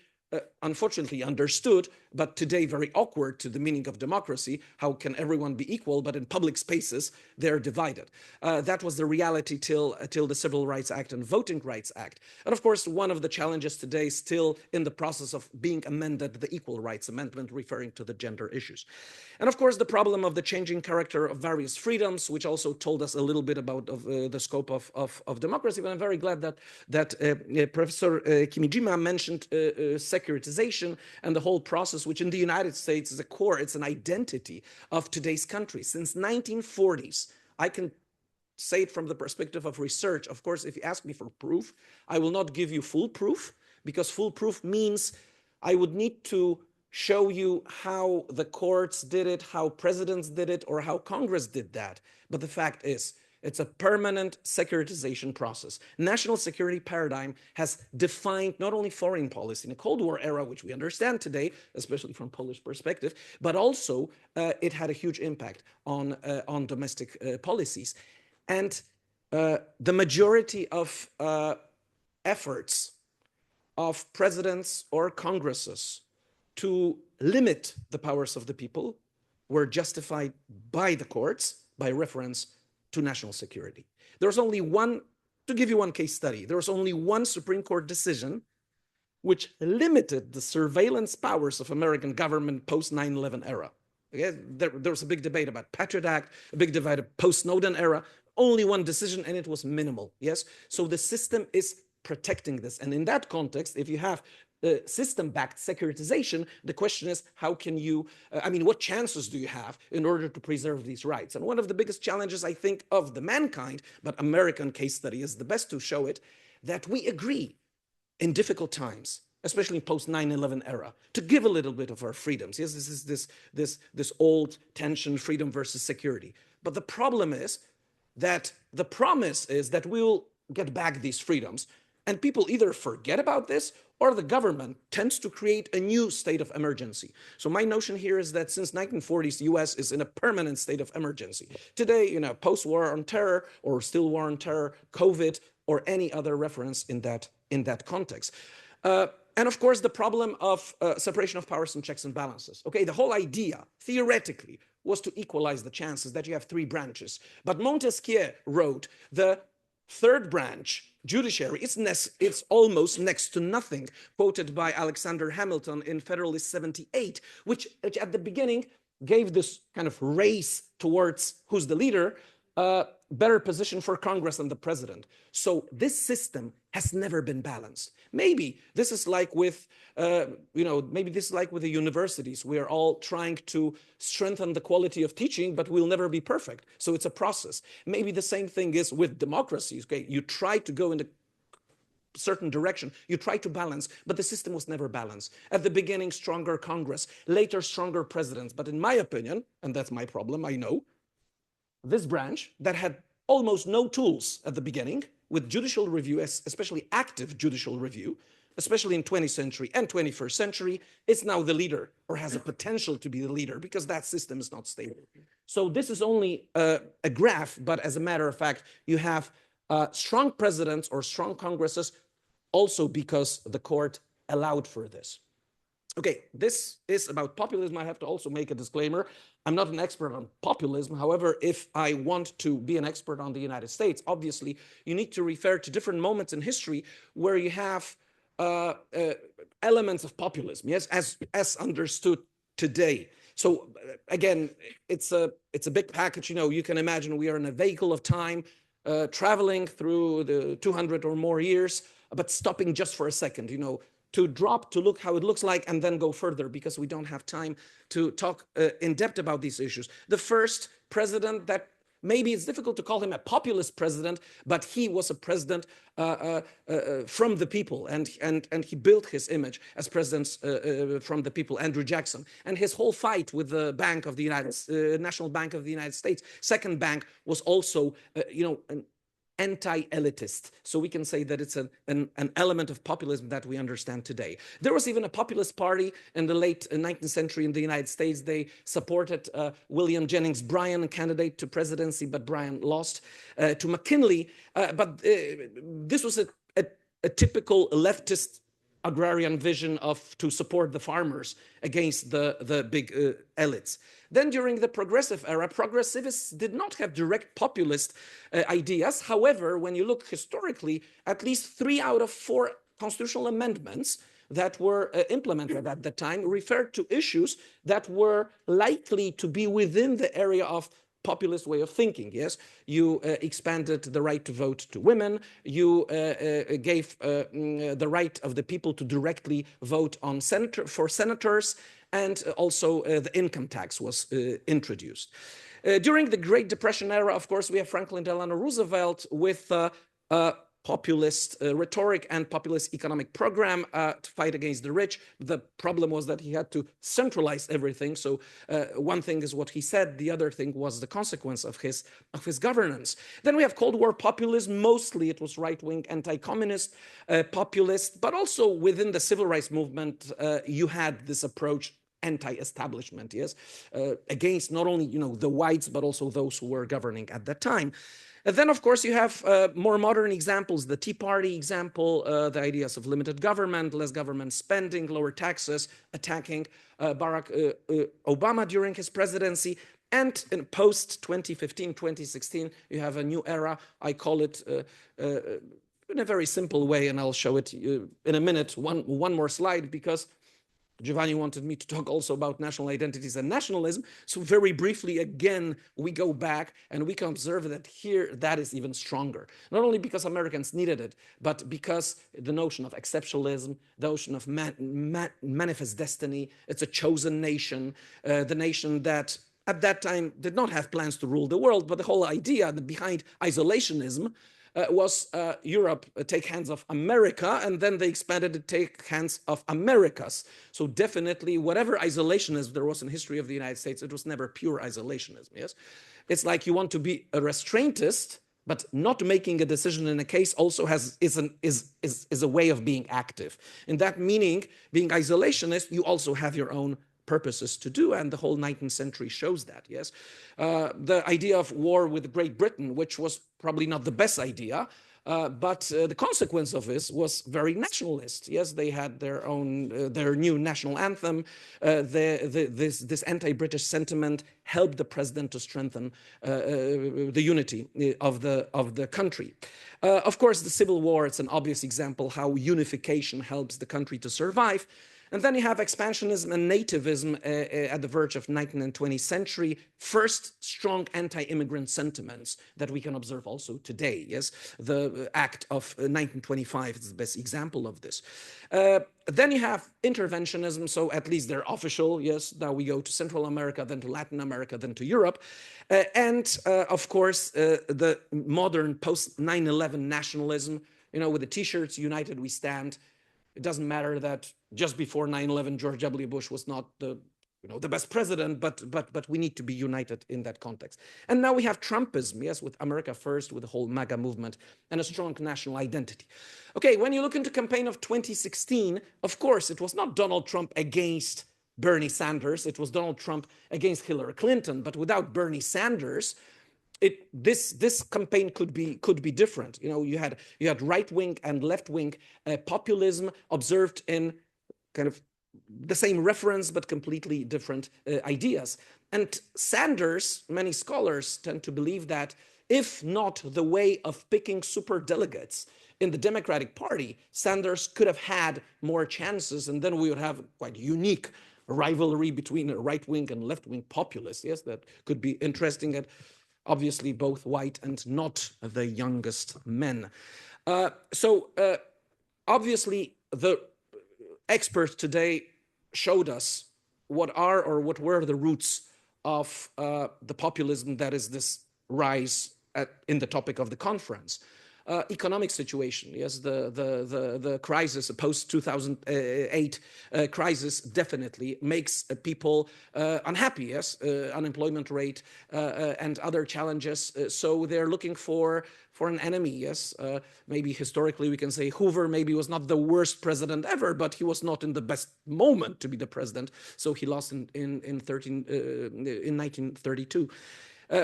[SPEAKER 10] unfortunately understood, but today very awkward to the meaning of democracy. How can everyone be equal, but in public spaces, they're divided? That was the reality till the Civil Rights Act and Voting Rights Act. And of course, one of the challenges today, still in the process of being amended, the Equal Rights Amendment, referring to the gender issues. And of course, the problem of the changing character of various freedoms, which also told us a little bit about the scope of democracy. But I'm very glad that Professor Kimijima mentioned securitization and the whole process, which in the United States is a core, it's an identity of today's country. Since 1940s, I can say it from the perspective of research. Of course, if you ask me for proof, I will not give you full proof, because full proof means I would need to show you how the courts did it, how presidents did it, or how Congress did that. But the fact is, it's a permanent securitization process. National security paradigm has defined not only foreign policy in the Cold War era, which we understand today, especially from Polish perspective, but also it had a huge impact on domestic policies. And the majority of efforts of presidents or Congresses to limit the powers of the people were justified by the courts by reference to national security. There's only one, to give you one case study, there was only one Supreme Court decision which limited the surveillance powers of American government post 9/11 era. Okay? There was a big debate about Patriot Act, a big debate of post-Snowden era, only one decision, and it was minimal, yes? So the system is protecting this. And in that context, if you have system-backed securitization, the question is, how can you, what chances do you have in order to preserve these rights? And one of the biggest challenges, I think, of the mankind, but American case study is the best to show it, that we agree in difficult times, especially in post 9/11 era, to give a little bit of our freedoms. Yes, this is this old tension, freedom versus security. But the problem is that the promise is that we will get back these freedoms, and people either forget about this or the government tends to create a new state of emergency. So my notion here is that since 1940s, the US is in a permanent state of emergency. Today, post-war on terror or still war on terror, COVID, or any other reference in that context. And of course, the problem of separation of powers and checks and balances. Okay, the whole idea, theoretically, was to equalize the chances that you have three branches. But Montesquieu wrote, the third branch, judiciary, it's almost next to nothing, quoted by Alexander Hamilton in Federalist 78, which at the beginning gave this kind of race towards who's the leader, better position for Congress and the president. So this system has never been balanced. Maybe this is like with, maybe this is like with the universities. We are all trying to strengthen the quality of teaching, but we'll never be perfect. So it's a process. Maybe the same thing is with democracies. Okay, you try to go in a certain direction, you try to balance, but the system was never balanced. At the beginning, stronger Congress, later stronger presidents. But in my opinion, and that's my problem, I know, this branch that had almost no tools at the beginning, with judicial review, especially active judicial review, especially in 20th century and 21st century, is now the leader, or has a potential to be the leader, because that system is not stable. So this is only a graph, but as a matter of fact, you have strong presidents or strong Congresses, also because the court allowed for this. Okay, this is about populism. I have to also make a disclaimer. I'm not an expert on populism. However, if I want to be an expert on the United States, obviously, you need to refer to different moments in history where you have elements of populism, yes, as understood today. So again, it's a big package. You can imagine we are in a vehicle of time, traveling through the 200 or more years, but stopping just for a second, to drop, to look how it looks like, and then go further, because we don't have time to talk in depth about these issues. The first president that, maybe it's difficult to call him a populist president, but he was a president from the people, and he built his image as president from the people, Andrew Jackson. And his whole fight with the Bank of the National Bank of the United States, second bank, was also, an anti-elitist. So we can say that it's an element of populism that we understand today. There was even a populist party in the late 19th century in the United States. They supported William Jennings Bryan, a candidate to presidency, but Bryan lost to McKinley. But this was a typical leftist agrarian vision to support the farmers against the big elites. Then during the progressive era, progressivists did not have direct populist ideas. However, when you look historically, at least 3 out of 4 constitutional amendments that were implemented at the time referred to issues that were likely to be within the area of populist way of thinking. Yes, you expanded the right to vote to women. You gave the right of the people to directly vote on for senators, and also the income tax was introduced. During the Great Depression era, of course, we have Franklin Delano Roosevelt with populist rhetoric and populist economic program to fight against the rich. The problem was that he had to centralize everything. So one thing is what he said, the other thing was the consequence of his governance. Then we have Cold War populism. Mostly it was right-wing, anti-communist populist, but also within the civil rights movement, you had this approach, anti-establishment, yes, against not only the whites, but also those who were governing at that time. And then, of course, you have more modern examples, the Tea Party example, the ideas of limited government, less government spending, lower taxes, attacking Barack Obama during his presidency. And in post-2015, 2016, you have a new era. I call it in a very simple way, and I'll show it in a minute, one more slide, because Giovanni wanted me to talk also about national identities and nationalism. So very briefly, again, we go back and we can observe that here that is even stronger. Not only because Americans needed it, but because the notion of exceptionalism, the notion of manifest destiny, it's a chosen nation, the nation that at that time did not have plans to rule the world, but the whole idea behind isolationism was Europe take hands of America, and then they expanded to take hands of Americas. So definitely, whatever isolationism there was in history of the United States, it was never pure isolationism. Yes, it's like you want to be a restraintist, but not making a decision in a case also is a way of being active. In that meaning, being isolationist, you also have your own purposes to do, and the whole 19th century shows that. Yes, the idea of war with Great Britain, which was probably not the best idea, but the consequence of this was very nationalist. Yes, they had their own, their new national anthem. This anti-British sentiment helped the president to strengthen the unity of the country. Of course, the Civil War, it's an obvious example how unification helps the country to survive. And then you have expansionism and nativism at the verge of 19th and 20th century. First, strong anti-immigrant sentiments that we can observe also today. Yes, the Act of 1925 is the best example of this. Then you have interventionism, so at least they're official. Yes, now we go to Central America, then to Latin America, then to Europe. And of course, the modern post-9/11 nationalism, you know, with the T-shirts, United We Stand. It doesn't matter that just before 9/11, George W. Bush was not the best president, but we need to be united in that context. And now we have Trumpism, yes, with America First, with the whole MAGA movement, and a strong national identity. Okay, when you look into campaign of 2016, of course, it was not Donald Trump against Bernie Sanders. It was Donald Trump against Hillary Clinton. But without Bernie Sanders, this campaign could be different. You know, you had right wing and left wing populism observed in kind of the same reference but completely different ideas. And Sanders, many scholars tend to believe that if not the way of picking super delegates in the Democratic Party, Sanders could have had more chances, and then we would have quite unique rivalry between right wing and left wing populists. Yes, that could be interesting. And obviously both white and not the youngest men. So obviously the experts today showed us what were the roots of the populism that is this rise in the topic of the conference. Economic situation, yes, the crisis, post-2008 crisis definitely makes people unhappy, yes, unemployment rate and other challenges. So they're looking for an enemy, yes. Maybe historically we can say Hoover maybe was not the worst president ever, but he was not in the best moment to be the president. So he lost in 1932.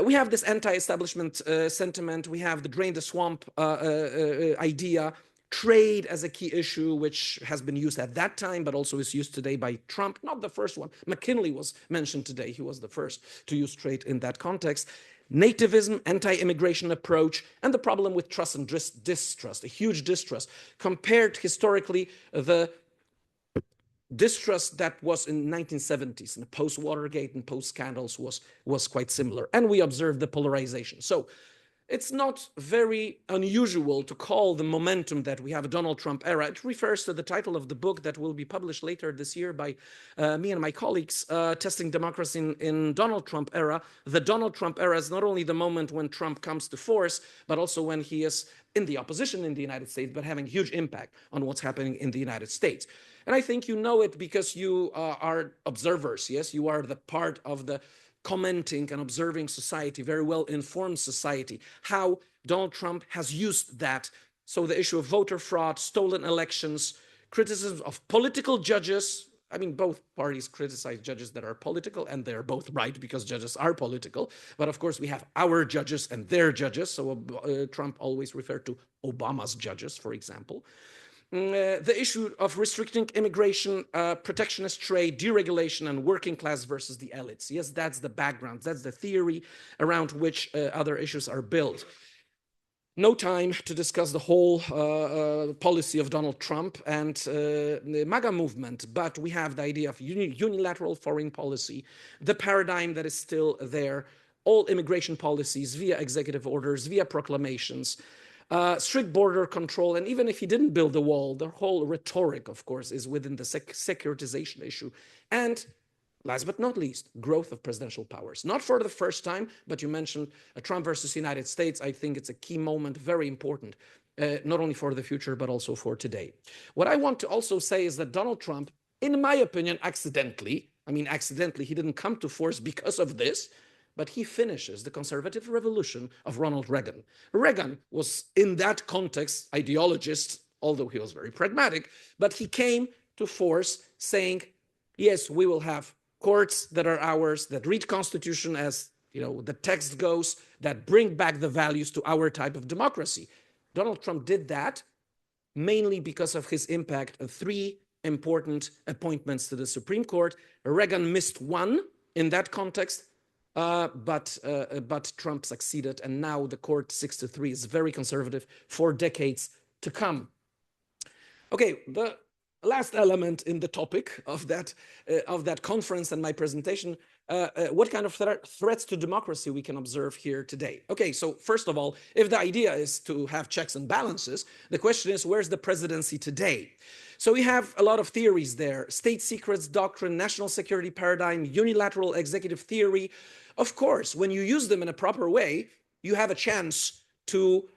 [SPEAKER 10] We have this anti-establishment sentiment. We have the drain the swamp idea, trade as a key issue, which has been used at that time, but also is used today by Trump. Not the first one. McKinley was mentioned today. He was the first to use trade in that context. Nativism, anti-immigration approach, and the problem with trust and distrust, a huge distrust. Compared historically, the distrust that was in the 1970s and post-Watergate and post-scandals was quite similar. And we observed the polarization. So it's not very unusual to call the momentum that we have a Donald Trump era. It refers to the title of the book that will be published later this year by me and my colleagues, Testing Democracy in Donald Trump Era. The Donald Trump era is not only the moment when Trump comes to force, but also when he is in the opposition in the United States, but having huge impact on what's happening in the United States. And I think you know it because you are observers, yes? You are the part of the commenting and observing society, very well-informed society, how Donald Trump has used that. So the issue of voter fraud, stolen elections, criticism of political judges. I mean, both parties criticize judges that are political, and they're both right because judges are political. But of course, we have our judges and their judges. So Trump always referred to Obama's judges, for example. The issue of restricting immigration, protectionist trade, deregulation, and working class versus the elites. Yes, that's the background. That's the theory around which other issues are built. No time to discuss the whole policy of Donald Trump and the MAGA movement, but we have the idea of unilateral foreign policy, the paradigm that is still there, all immigration policies via executive orders, via proclamations, strict border control, and even if he didn't build the wall, the whole rhetoric, of course, is within the securitization issue. And last but not least, growth of presidential powers. Not for the first time, but you mentioned Trump versus United States. I think it's a key moment, very important, not only for the future, but also for today. What I want to also say is that Donald Trump, in my opinion, accidentally, he didn't come to force because of this, but he finishes the conservative revolution of Ronald Reagan. Reagan was, in that context, ideologist, although he was very pragmatic, but he came to force saying, yes, we will have courts that are ours, that read Constitution as the text goes, that bring back the values to our type of democracy. Donald Trump did that mainly because of his impact on 3 important appointments to the Supreme Court. Reagan missed one in that context, but Trump succeeded, and now the court 6-3 is very conservative for decades to come. Okay, the last element in the topic of that conference and my presentation, what kind of threats to democracy we can observe here today. Okay, so first of all, if the idea is to have checks and balances, the question is, where's the presidency today? So we have a lot of theories there: state secrets doctrine, national security paradigm, unilateral executive theory. Of course, when you use them in a proper way, you have a chance to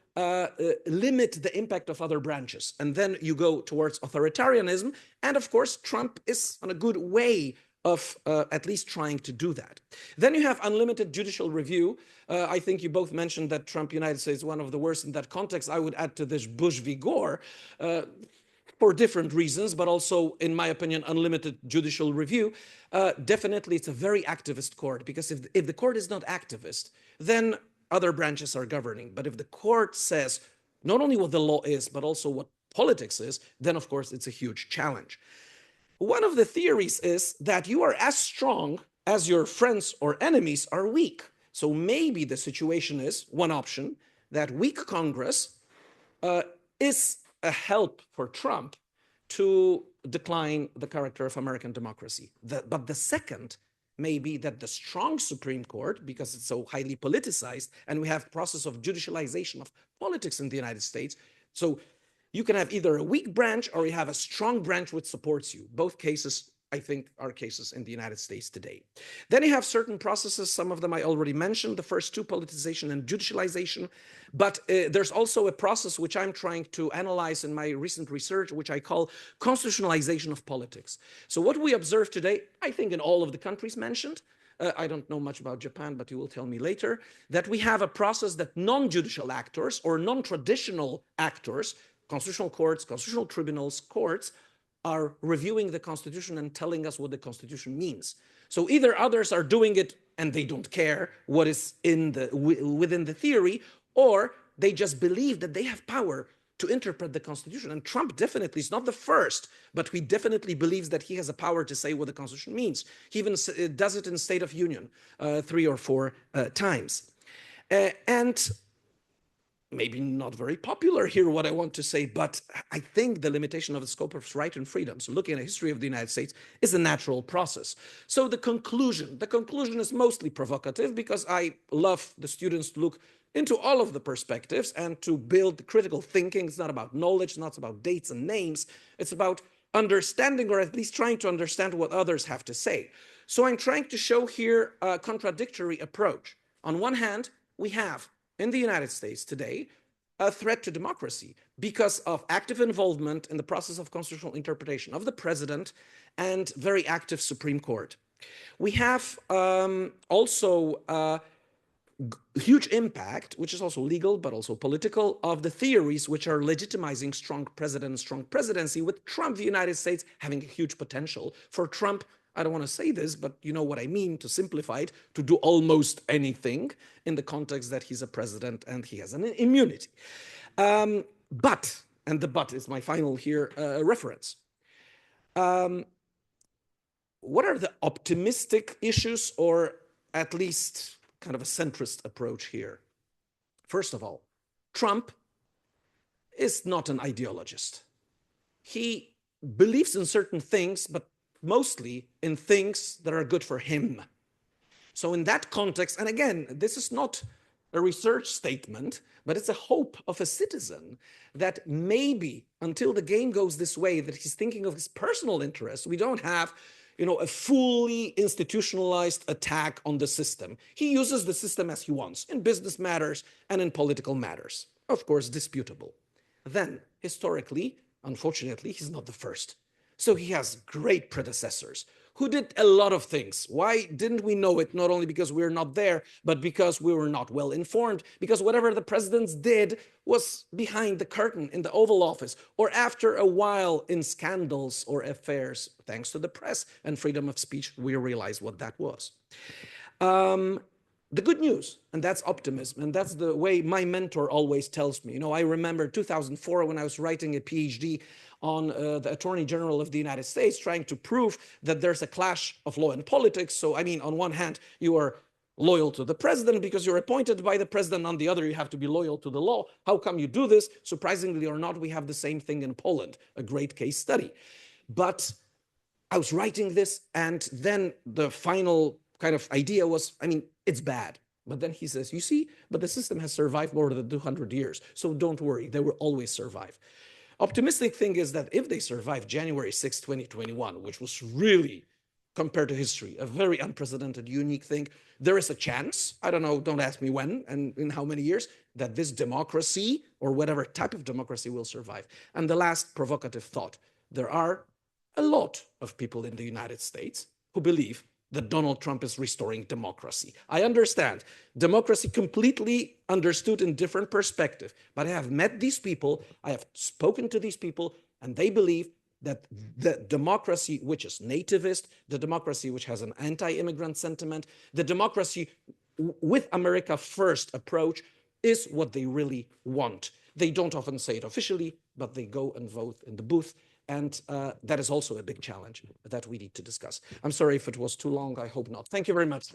[SPEAKER 10] limit the impact of other branches. And then you go towards authoritarianism. And of course, Trump is on a good way of at least trying to do that. Then you have unlimited judicial review. I think you both mentioned that Trump, United States, is one of the worst in that context. I would add to this Bush v. Gore, for different reasons, but also, in my opinion, unlimited judicial review. Definitely, it's a very activist court, because if the court is not activist, then other branches are governing. But if the court says not only what the law is, but also what politics is, then of course it's a huge challenge. One of the theories is that you are as strong as your friends or enemies are weak. So maybe the situation is, one option, that weak Congress is a help for Trump to decline the character of American democracy. But the second may be that the strong Supreme Court, because it's so highly politicized, and we have process of judicialization of politics in the United States. So you can have either a weak branch or you have a strong branch which supports you. Both cases, I think, are cases in the United States today. Then you have certain processes, some of them I already mentioned, the first two, politicization and judicialization. But there's also a process which I'm trying to analyze in my recent research, which I call constitutionalization of politics. So what we observe today, I think in all of the countries mentioned, I don't know much about Japan, but you will tell me later, that we have a process that non-judicial actors or non-traditional actors, constitutional courts, constitutional tribunals, courts, are reviewing the Constitution and telling us what the Constitution means. So either others are doing it and they don't care what is within the theory, or they just believe that they have power to interpret the Constitution. And Trump definitely is not the first, but he definitely believes that he has a power to say what the Constitution means. He even does it in State of Union 3 or 4 times. And maybe not very popular here, what I want to say, but I think the limitation of the scope of right and freedom, so looking at the history of the United States, is a natural process. So the conclusion is mostly provocative, because I love the students to look into all of the perspectives and to build critical thinking. It's not about knowledge, it's not about dates and names. It's about understanding, or at least trying to understand what others have to say. So I'm trying to show here a contradictory approach. On one hand, we have in the United States today a threat to democracy because of active involvement in the process of constitutional interpretation of the president and very active Supreme Court. We have also huge impact, which is also legal but also political, of the theories which are legitimizing strong president and strong presidency, with Trump, the United States, having a huge potential. For Trump, I don't want to say this, but you know what I mean, to simplify it, to do almost anything in the context that he's a president and he has an immunity. But, and the but is my final here reference. What are the optimistic issues, or at least kind of a centrist approach here? First of all, Trump is not an ideologist. He believes in certain things, but mostly in things that are good for him. So in that context, and again, this is not a research statement, but it's a hope of a citizen that maybe until the game goes this way, that he's thinking of his personal interests, we don't have a fully institutionalized attack on the system. He uses the system as he wants in business matters and in political matters. Of course, disputable. Then, historically, unfortunately, he's not the first. So he has great predecessors who did a lot of things. Why didn't we know it? Not only because we're not there, but because we were not well informed, because whatever the presidents did was behind the curtain in the Oval Office, or after a while in scandals or affairs, thanks to the press and freedom of speech, we realized what that was. The good news, and that's optimism, and that's the way my mentor always tells me. I remember 2004 when I was writing a PhD on the Attorney General of the United States, trying to prove that there's a clash of law and politics. So, I mean, on one hand, you are loyal to the president because you're appointed by the president. On the other, you have to be loyal to the law. How come you do this? Surprisingly or not, we have the same thing in Poland, a great case study. But I was writing this, and then the final kind of idea was, I mean, it's bad. But then he says, you see, but the system has survived more than 200 years. So don't worry, they will always survive. Optimistic thing is that if they survive January 6, 2021, which was really, compared to history, a very unprecedented, unique thing, there is a chance, I don't know, don't ask me when and in how many years, that this democracy or whatever type of democracy will survive. And the last provocative thought, there are a lot of people in the United States who believe that Donald Trump is restoring democracy. I understand democracy completely understood in different perspective, but I have met these people, I have spoken to these people, and they believe that the democracy which is nativist, the democracy which has an anti-immigrant sentiment, the democracy with America first approach is what they really want. They don't often say it officially, but they go and vote in the booth. And that is also a big challenge that we need to discuss. I'm sorry if it was too long. I hope not. Thank you very much.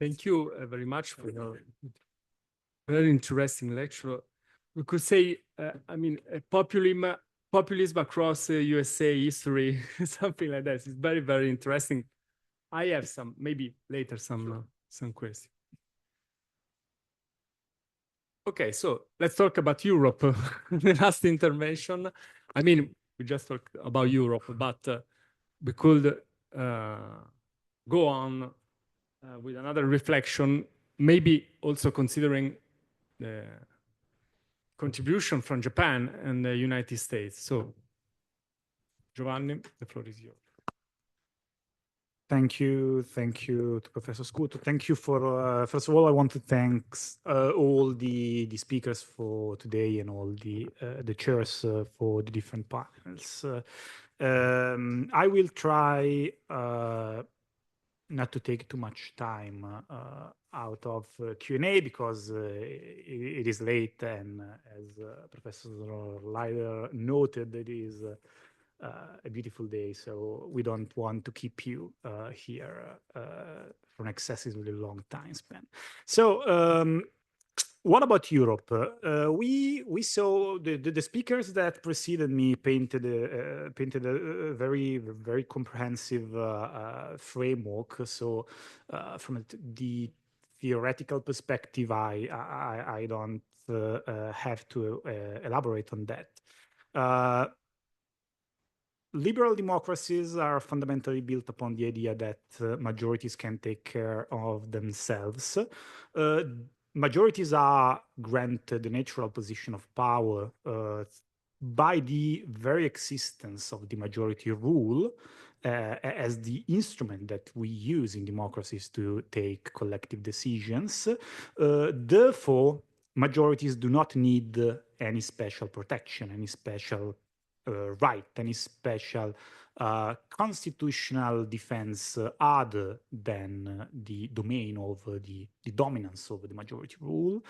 [SPEAKER 8] Thank you very much for your very interesting lecture. We could say, I mean, populism across USA history, something like that. It's very, very interesting. I have some, maybe later, some questions. Okay, so let's talk about Europe. The last intervention. I mean, we just talked about Europe, but we could go on with another reflection, maybe also considering the contribution from Japan and the United States. So, Giovanni, the floor is yours.
[SPEAKER 11] Thank you to Professor Scuto. Thank you for, first of all, I want to thank all the speakers for today and all the chairs for the different panels. I will try not to take too much time out of Q&A because it is late, and as Professor Leider noted, it is a beautiful day, so we don't want to keep you here for an excessively long time span. So what about Europe? We saw the speakers that preceded me painted a very comprehensive framework. So from the theoretical perspective, I don't have to elaborate on that. Liberal democracies are fundamentally built upon the idea that majorities can take care of themselves. Majorities are granted the natural position of power by the very existence of the majority rule as the instrument that we use in democracies to take collective decisions. Therefore, majorities do not need any special protection, any special right, any special constitutional defense other than the domain of the dominance of the majority rule.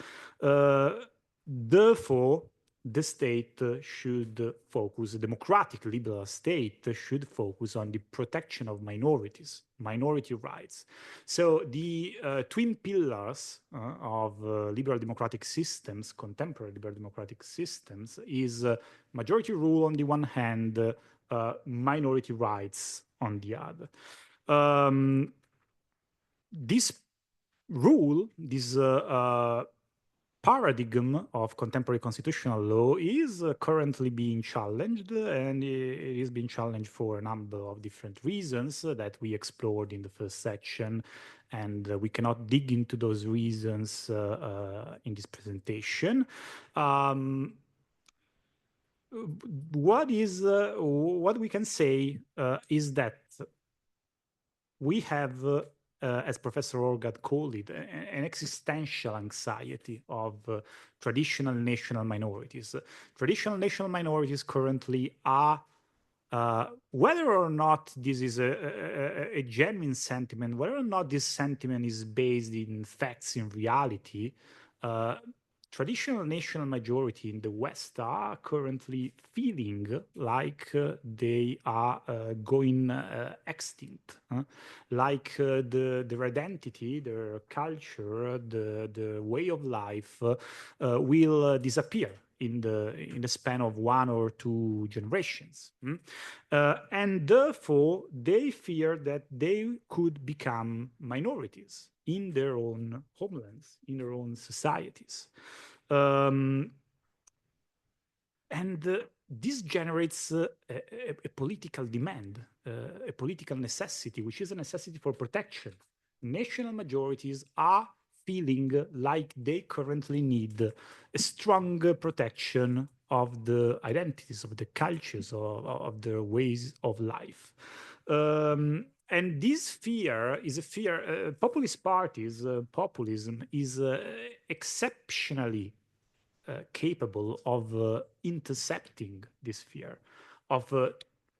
[SPEAKER 11] therefore, the state should focus, a democratic liberal state should focus on the protection of minorities, minority rights. So the twin pillars of liberal democratic systems, contemporary liberal democratic systems, is majority rule on the one hand, minority rights on the other. This rule, this paradigm of contemporary constitutional law is currently being challenged, and it is being challenged for a number of different reasons that we explored in the first section, and we cannot dig into those reasons in this presentation. What we can say is that we have as Professor Orgad called it, an existential anxiety of traditional national minorities. Traditional national minorities currently are, whether or not this is a genuine sentiment, whether or not this sentiment is based in facts, in reality, traditional national majority in the West are currently feeling like they are going extinct, like their identity, their culture, the way of life will disappear in the span of 1 or 2 generations. And therefore, they fear that they could become minorities in their own homelands, in their own societies. And this generates a political demand, a political necessity, which is a necessity for protection. National majorities are feeling like they currently need a strong protection of the identities, of the cultures, of their ways of life. And this fear is a fear, populist parties, populism is exceptionally capable of intercepting this fear, of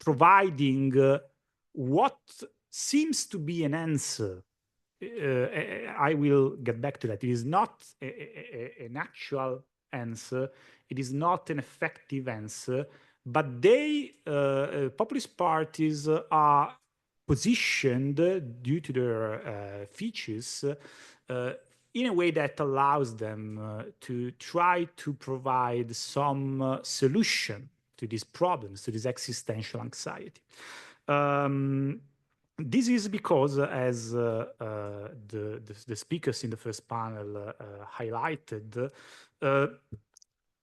[SPEAKER 11] providing what seems to be an answer. I will get back to that. It is not an actual answer. It is not an effective answer, but they, populist parties, are positioned due to their features in a way that allows them to try to provide some solution to these problems, to this existential anxiety. This is because, as the speakers in the first panel highlighted,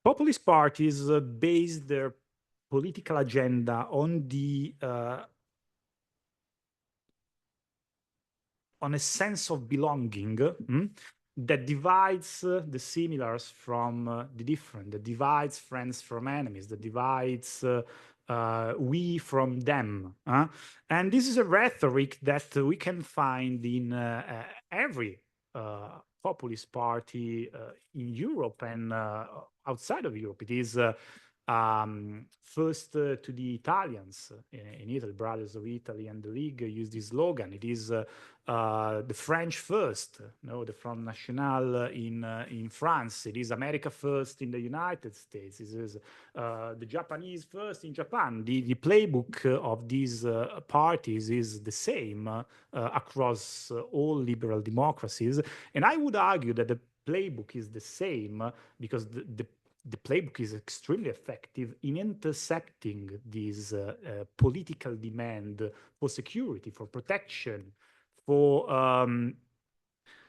[SPEAKER 11] populist parties base their political agenda on the on a sense of belonging that divides the similars from the different, that divides friends from enemies, that divides we from them. And this is a rhetoric that we can find in every populist party in Europe and outside of Europe. It is first to the Italians in Italy, Brothers of Italy and the League use this slogan. It is the French first, the Front National in France. It is America first in the United States. It is the Japanese first in Japan. The playbook of these parties is the same across all liberal democracies. And I would argue that the playbook is the same because the playbook is extremely effective in intercepting this political demand for security, for protection, for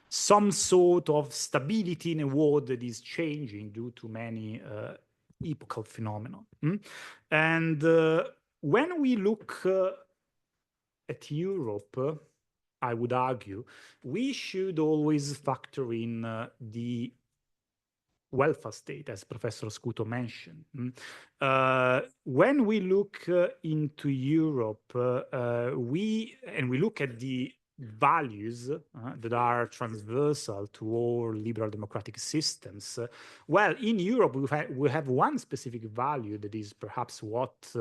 [SPEAKER 11] some sort of stability in a world that is changing due to many epochal phenomena. And when we look at Europe, I would argue, we should always factor in the welfare state, as Professor Scuto mentioned. When we look into Europe, we look at the values that are transversal to all liberal democratic systems. Well, in Europe, we have one specific value that is perhaps what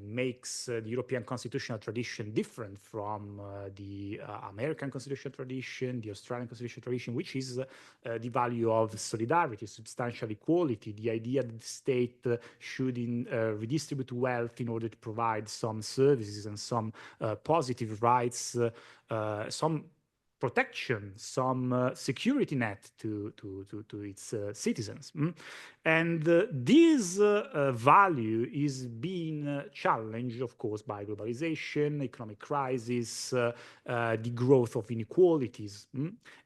[SPEAKER 11] makes the European constitutional tradition different from the American constitutional tradition, the Australian constitutional tradition, which is the value of solidarity, substantial equality, the idea that the state should redistribute wealth in order to provide some services and some positive rights, some protection, some security net to its citizens. And this value is being challenged, of course, by globalization, economic crisis, the growth of inequalities.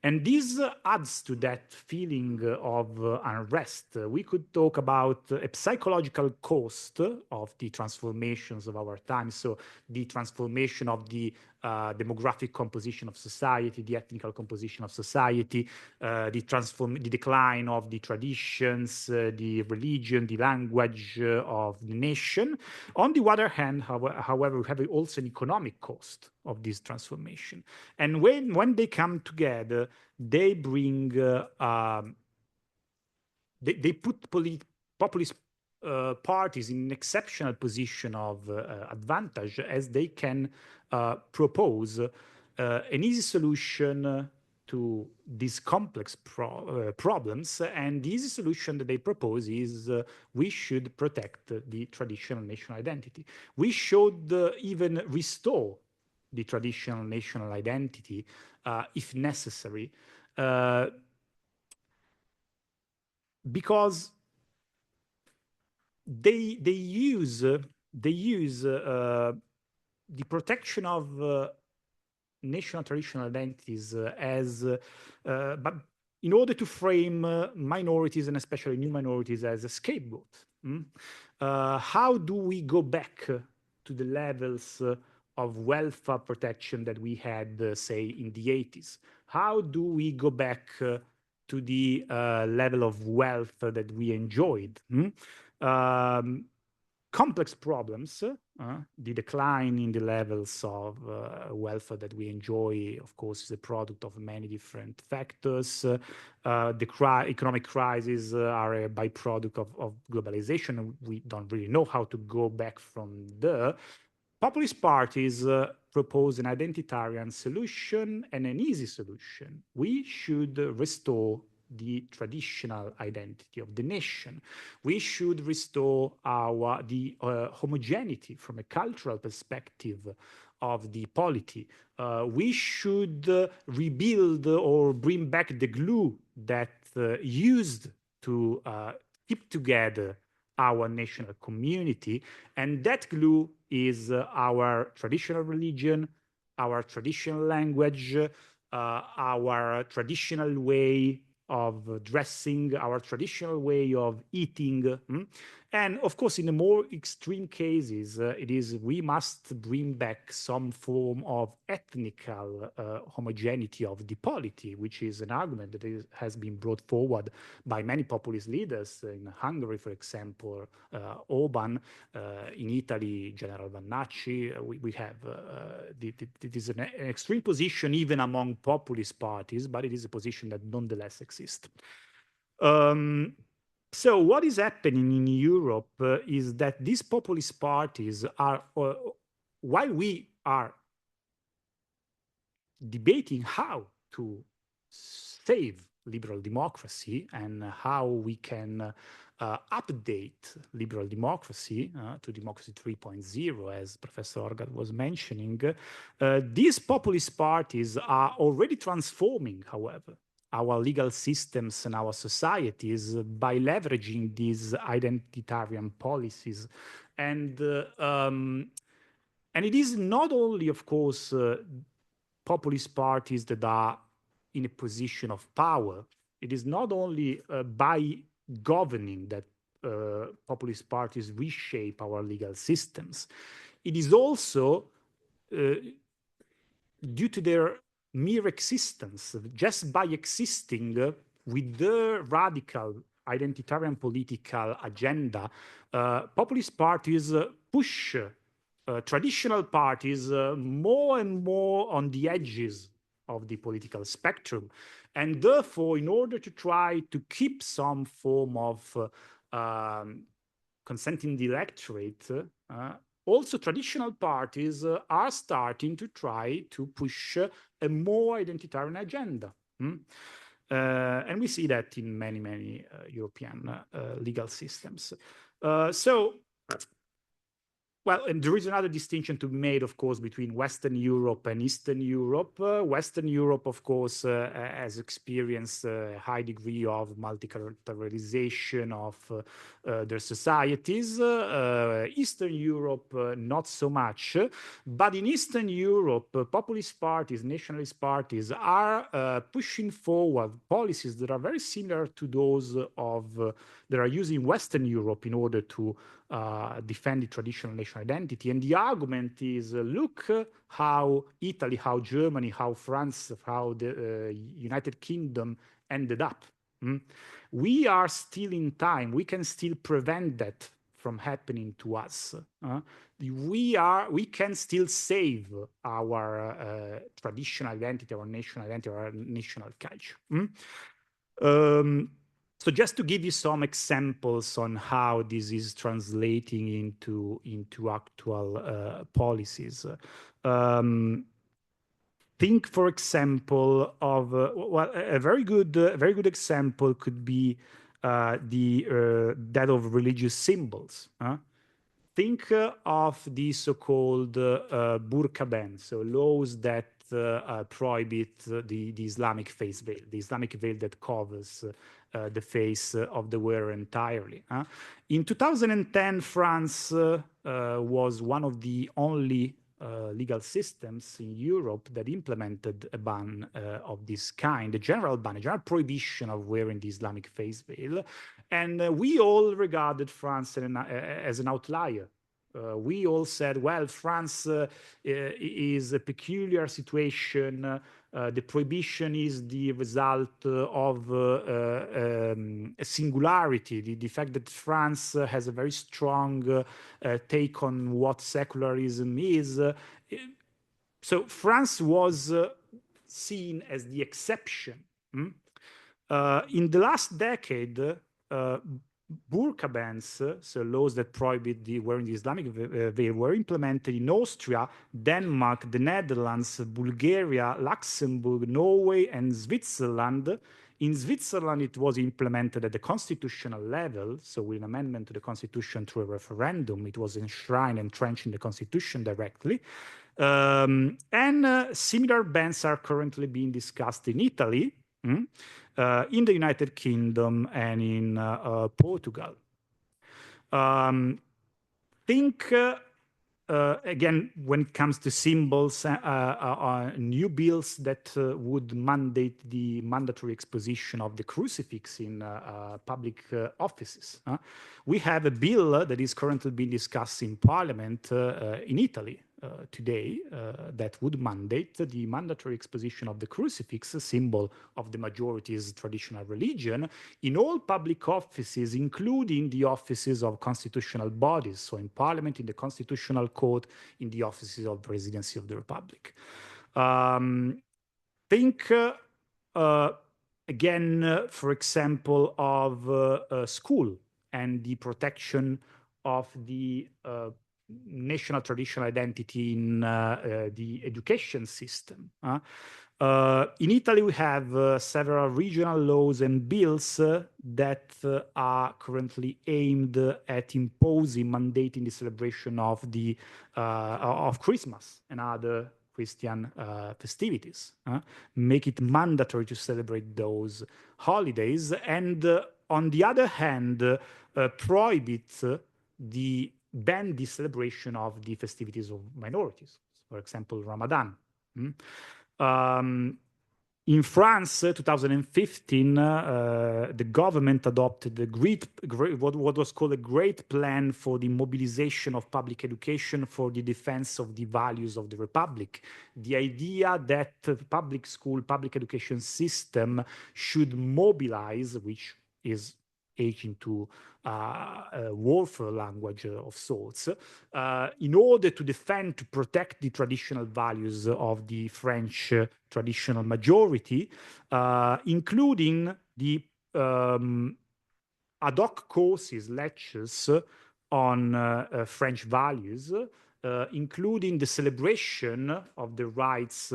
[SPEAKER 11] And this adds to that feeling of unrest. We could talk about a psychological cost of the transformations of our time. So the transformation of the demographic composition of society, the ethnical composition of society, the decline of the traditions, the religion, the language of the nation. On the other hand, however, we have also an economic cost of this transformation. And when they come together, they bring, they put populist parties in an exceptional position of advantage, as they can propose an easy solution to these complex problems. And the easy solution that they propose is we should protect the traditional national identity. We should even restore the traditional national identity if necessary, because they use the protection of national traditional identities but in order to frame minorities, and especially new minorities, as a scapegoat. How do we go back to the levels of welfare protection that we had, say, in the 80s? How do we go back to the level of wealth that we enjoyed? Complex problems, the decline in the levels of welfare that we enjoy, of course, is a product of many different factors. The economic crises are a byproduct of globalization. We don't really know how to go back from there. Populist parties propose an identitarian solution and an easy solution. We should restore the traditional identity of the nation. We should restore the homogeneity from a cultural perspective of the polity. We should rebuild or bring back the glue that used to keep together our national community. And that glue is our traditional religion, our traditional language, our traditional way of dressing, our traditional way of eating. And of course, in the more extreme cases, it is we must bring back some form of ethnical homogeneity of the polity, which is an argument that has been brought forward by many populist leaders in Hungary, for example, Orban, in Italy, General Vannacci. We have, it is an extreme position even among populist parties, but it is a position that nonetheless exists. So what is happening in Europe is that these populist parties are, while we are debating how to save liberal democracy and how we can update liberal democracy to democracy 3.0, as Professor Orgad was mentioning, these populist parties are already transforming, however, our legal systems and our societies by leveraging these identitarian policies. And it is not only, of course, populist parties that are in a position of power. It is not only by governing that populist parties reshape our legal systems. It is also due to their mere existence. Just by existing with their radical identitarian political agenda, populist parties push traditional parties more and more on the edges of the political spectrum. And therefore, in order to try to keep some form of consenting the electorate, also traditional parties are starting to try to push a more identitarian agenda. And we see that in many, many European legal systems. Well, and there is another distinction to be made, of course, between Western Europe and Eastern Europe. Western Europe, of course, has experienced a high degree of multiculturalization of their societies. Eastern Europe, not so much. But in Eastern Europe, populist parties, nationalist parties are pushing forward policies that are very similar to those of that are used in Western Europe in order to defend the traditional national identity. And the argument is, look how Italy, how Germany, how France, how the United Kingdom ended up. We are still in time. We can still prevent that from happening to us. We can still save our traditional identity, our national identity, our national culture. So just to give you some examples on how this is translating into actual policies. Think, for example, of well, a very good example could be that of religious symbols. Think of the so-called burqa ban, so laws that prohibit the Islamic face veil, the Islamic veil that covers the face of the wearer entirely. In 2010, France was one of the only legal systems in Europe that implemented a ban of this kind, a general ban, a general prohibition of wearing the Islamic face veil. And we all regarded France as an outlier. We all said, well, France is a peculiar situation. The prohibition is the result of a singularity, the fact that France has a very strong take on what secularism is. So France was seen as the exception. In the last decade, burqa bans, so laws that prohibit wearing the Islamic veil, were implemented in Austria, Denmark, the Netherlands, Bulgaria, Luxembourg, Norway, and Switzerland. In Switzerland, it was implemented at the constitutional level, so with an amendment to the constitution through a referendum. It was enshrined and entrenched in the constitution directly. And similar bans are currently being discussed in Italy, in the United Kingdom, and in Portugal. Think, again, when it comes to symbols, new bills that would mandate the mandatory exposition of the crucifix in public offices. We have a bill that is currently being discussed in Parliament in Italy today that would mandate the mandatory exposition of the crucifix, a symbol of the majority's traditional religion, in all public offices, including the offices of constitutional bodies, so in Parliament, in the Constitutional Court, in the offices of the Presidency of the Republic. Think again, for example, of school and the protection of the national traditional identity in the education system. In Italy, we have several regional laws and bills that are currently aimed at imposing, mandating the celebration of of Christmas and other Christian festivities. Make it mandatory to celebrate those holidays, and on the other hand, prohibit ban the celebration of the festivities of minorities, for example, Ramadan. In France, 2015, the government adopted what was called a great plan for the mobilization of public education for the defense of the values of the Republic. The idea that the public school, public education system should mobilize, which is aging to warfare language of sorts, in order to defend, to protect the traditional values of the French traditional majority, including the ad hoc courses, lectures on French values, including the celebration of the rights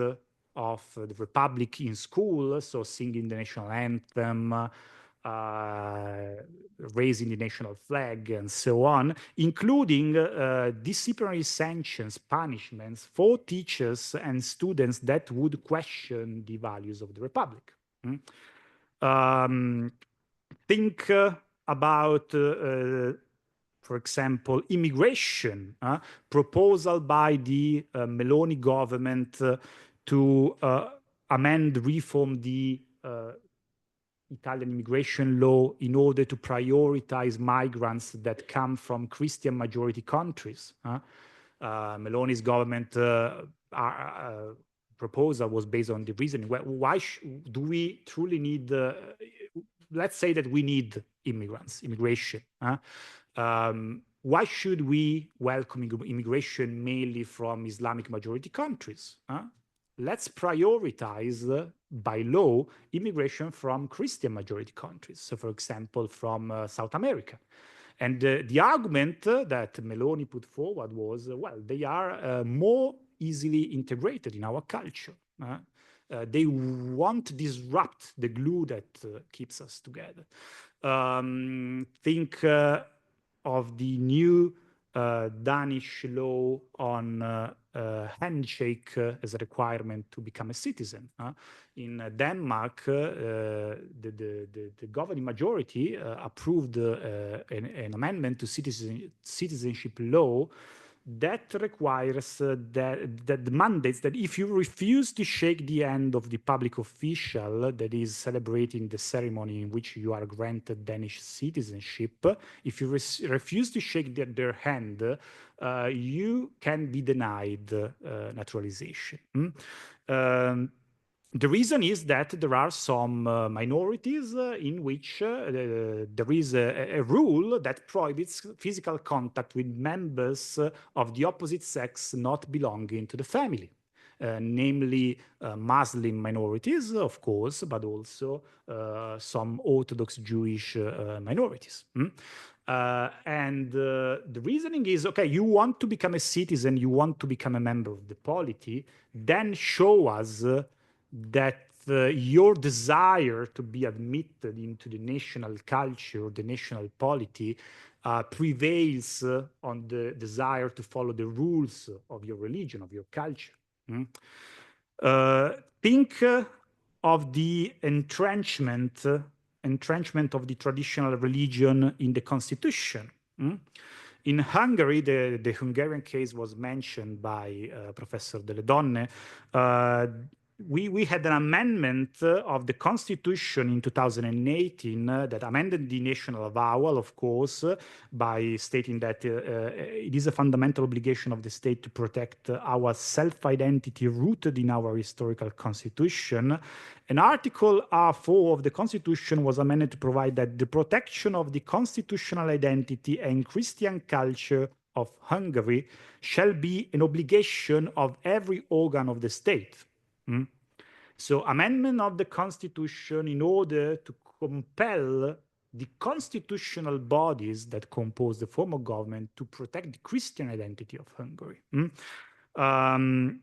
[SPEAKER 11] of the Republic in school, so singing the national anthem, raising the national flag, and so on, including disciplinary sanctions, punishments for teachers and students that would question the values of the Republic. Think about, for example, immigration, proposal by the Meloni government to amend, reform the Italian immigration law in order to prioritize migrants that come from Christian majority countries. Meloni's government proposal was based on the reasoning. Why do we truly need, let's say that we need immigration. Why should we welcome immigration mainly from Islamic majority countries? Let's prioritize by law immigration from Christian majority countries. So, for example, from South America. And the argument that Meloni put forward was, well, they are more easily integrated in our culture. They won't disrupt the glue that keeps us together. Think of the new Danish law on handshake as a requirement to become a citizen. In Denmark, the governing majority approved an amendment to citizenship law that requires that mandates that if you refuse to shake the hand of the public official that is celebrating the ceremony in which you are granted Danish citizenship, if you refuse to shake their hand, you can be denied naturalization. The reason is that there are some minorities in which there is a rule that prohibits physical contact with members of the opposite sex not belonging to the family, namely Muslim minorities, of course, but also some Orthodox Jewish minorities. And the reasoning is, okay, you want to become a citizen, you want to become a member of the polity, then show us that your desire to be admitted into the national culture, the national polity, prevails on the desire to follow the rules of your religion, of your culture. Think of the entrenchment of the traditional religion in the constitution. In Hungary, the Hungarian case was mentioned by Professor Delledonne. We had an amendment of the constitution in 2018 that amended the national avowal, of course, by stating that it is a fundamental obligation of the state to protect our self-identity rooted in our historical constitution. And Article R4 of the constitution was amended to provide that the protection of the constitutional identity and Christian culture of Hungary shall be an obligation of every organ of the state. So amendment of the constitution in order to compel the constitutional bodies that compose the form of government to protect the Christian identity of Hungary. In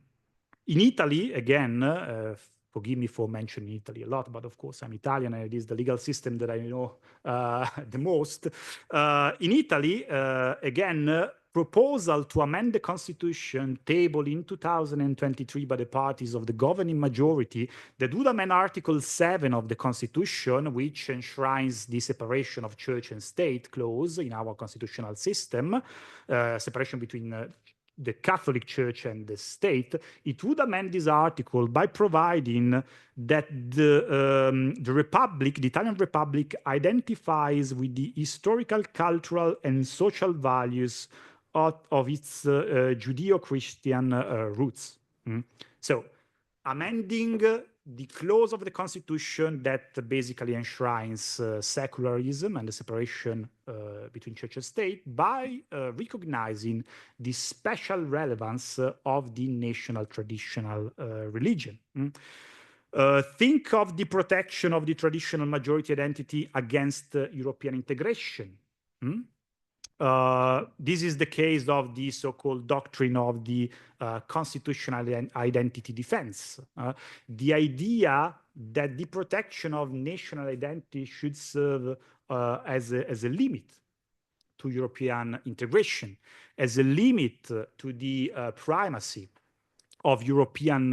[SPEAKER 11] Italy, again, forgive me for mentioning Italy a lot, but of course I'm Italian and it is the legal system that I know the most. In Italy, again, proposal to amend the constitution tabled in 2023 by the parties of the governing majority that would amend Article 7 of the constitution, which enshrines the separation of church and state clause in our constitutional system, separation between the Catholic Church and the state. It would amend this article by providing that the Republic, the Italian Republic, identifies with the historical, cultural, and social values of its Judeo-Christian roots. So, amending the clause of the Constitution that basically enshrines secularism and the separation between church and state by recognizing the special relevance of the national traditional religion. Think of the protection of the traditional majority identity against European integration. This is the case of the so-called doctrine of the constitutional identity defense. The idea that the protection of national identity should serve as a limit to European integration, as a limit to the primacy of European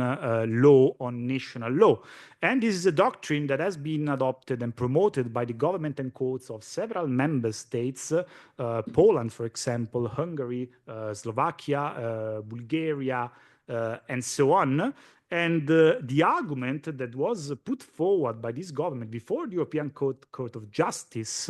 [SPEAKER 11] law on national law. And this is a doctrine that has been adopted and promoted by the government and courts of several member states, Poland, for example, Hungary, Slovakia, Bulgaria, and so on. And the argument that was put forward by this government before the European Court of Justice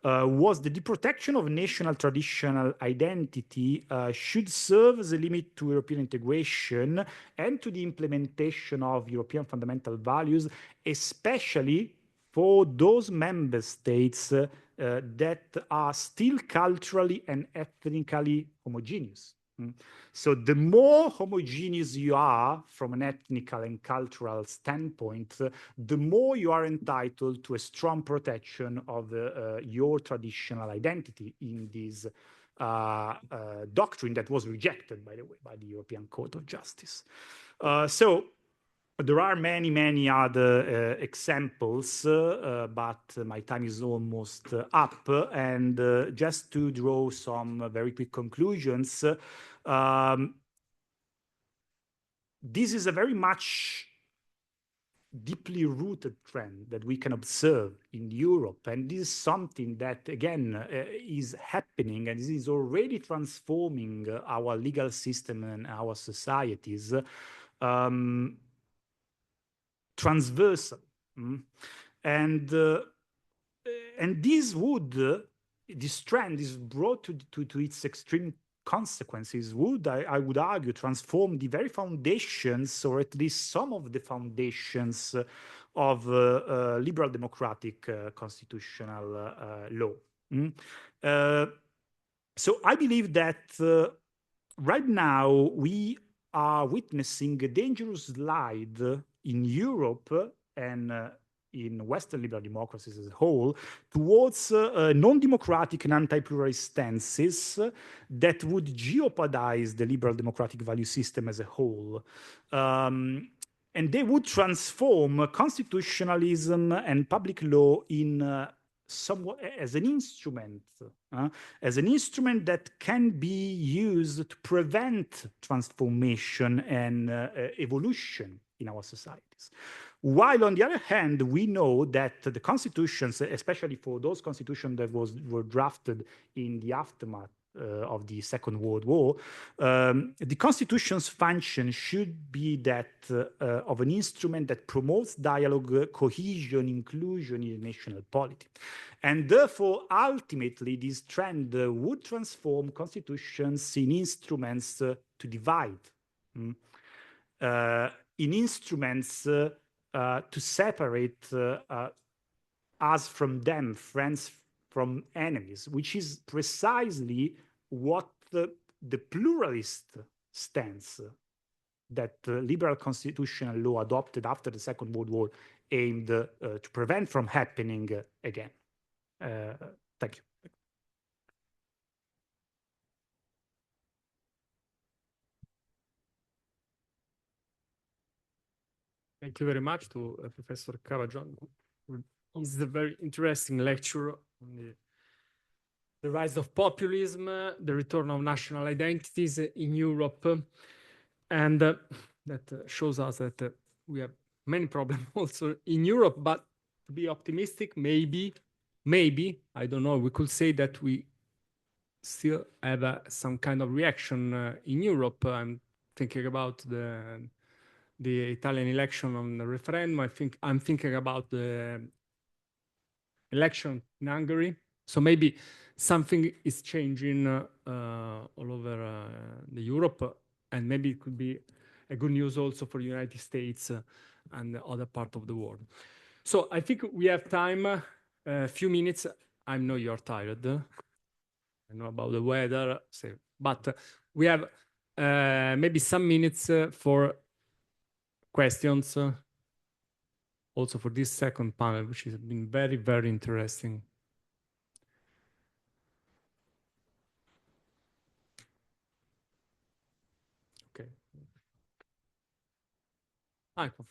[SPEAKER 11] was that the protection of national traditional identity should serve as a limit to European integration and to the implementation of European fundamental values, especially for those member states that are still culturally and ethnically homogeneous. So the more homogeneous you are from an ethnical and cultural standpoint, the more you are entitled to a strong protection of your traditional identity in this doctrine that was rejected, by the way, by the European Court of Justice. So there are many, many other examples, but my time is almost up. And just to draw some very quick conclusions, this is a very much deeply rooted trend that we can observe in Europe. And this is something that, again, is happening and is already transforming our legal system and our societies transversal. And this trend is brought to its extreme consequences would, I would argue, transform the very foundations, or at least some of the foundations of liberal democratic constitutional law. So I believe that right now we are witnessing a dangerous slide in Europe and in Western liberal democracies as a whole, towards non-democratic and anti-pluralist stances that would jeopardize the liberal democratic value system as a whole. And they would transform constitutionalism and public law in somewhat as an instrument that can be used to prevent transformation and evolution in our societies. While on the other hand, we know that the constitutions, especially for those constitutions that were drafted in the aftermath of the Second World War, the constitution's function should be that of an instrument that promotes dialogue, cohesion, inclusion in national polity. And therefore, ultimately, this trend would transform constitutions in instruments to divide, in instruments to separate us from them, friends from enemies, which is precisely what the pluralist stance that liberal constitutional law adopted after the Second World War aimed to prevent from happening again. Thank you.
[SPEAKER 8] Thank you very much to Professor Cavajon. It's a very interesting lecture on the rise of populism, the return of national identities in Europe, and that shows us that we have many problems also in Europe. But to be optimistic, maybe, I don't know, we could say that we still have some kind of reaction in Europe. I'm thinking about the Italian election on the referendum. I'm thinking about the election in Hungary. So maybe something is changing all over the Europe, and maybe it could be a good news also for the United States and the other part of the world. So I think we have time, a few minutes. I know you're tired. I know about the weather, but we have maybe some minutes for questions, also for this second panel, which has been very, very interesting. Ecco.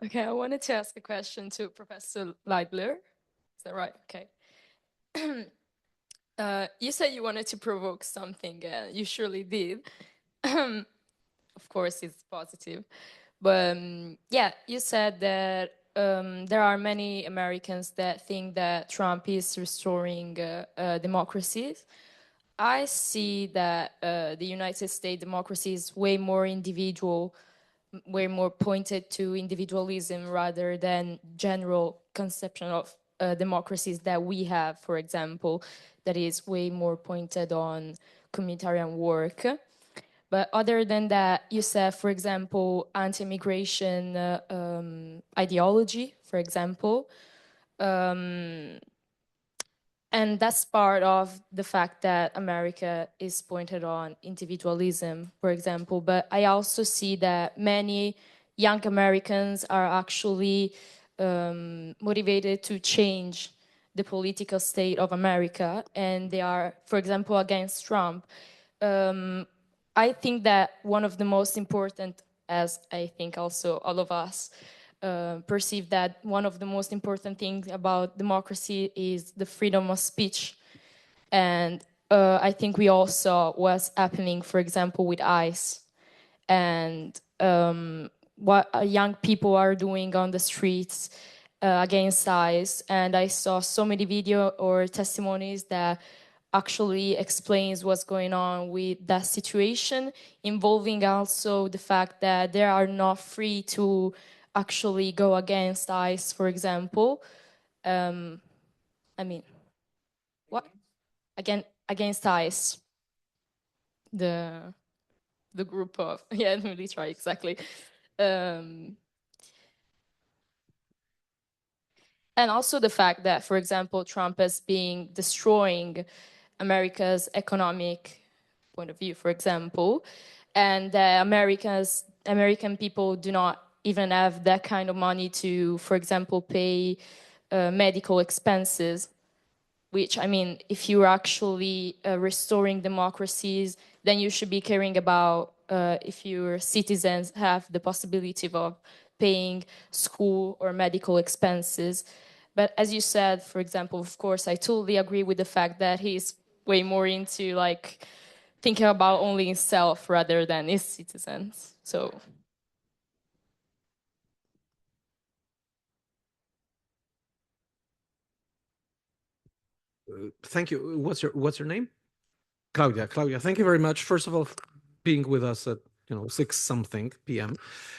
[SPEAKER 7] Okay, I wanted to ask a question to Professor Leibler. Is that right? Okay. You said you wanted to provoke something. You surely did. Of course, it's positive. But yeah, you said that there are many Americans that think that Trump is restoring democracies. I see that the United States democracy is way more individual, way more pointed to individualism rather than general conception of democracies that we have, for example, that is way more pointed on communitarian work. But other than that, you said, for example, anti-immigration ideology, for example. And that's part of the fact that America is pointed on individualism, for example. But I also see that many young Americans are actually motivated to change the political state of America. And they are, for example, against Trump. I think that one of the most important, as I think also all of us perceive that one of the most important things about democracy is the freedom of speech. And I think we all saw what's happening, for example, with ICE and what young people are doing on the streets against ICE. And I saw so many video or testimonies that actually explains what's going on with that situation, involving also the fact that they are not free to actually go against ICE, for example. I mean, what? Against ICE, the group of, yeah, the military, exactly. And also the fact that, for example, Trump is destroying America's economic point of view, for example, and American people do not even have that kind of money to, for example, pay medical expenses, which, I mean, if you're actually restoring democracies, then you should be caring about if your citizens have the possibility of paying school or medical expenses. But as you said, for example, of course, I totally agree with the fact that he's way more into like thinking about only himself rather than his citizens. So.
[SPEAKER 10] Thank you. What's your name? Claudia. Claudia, thank you very much. First of all, being with us at 6-something p.m.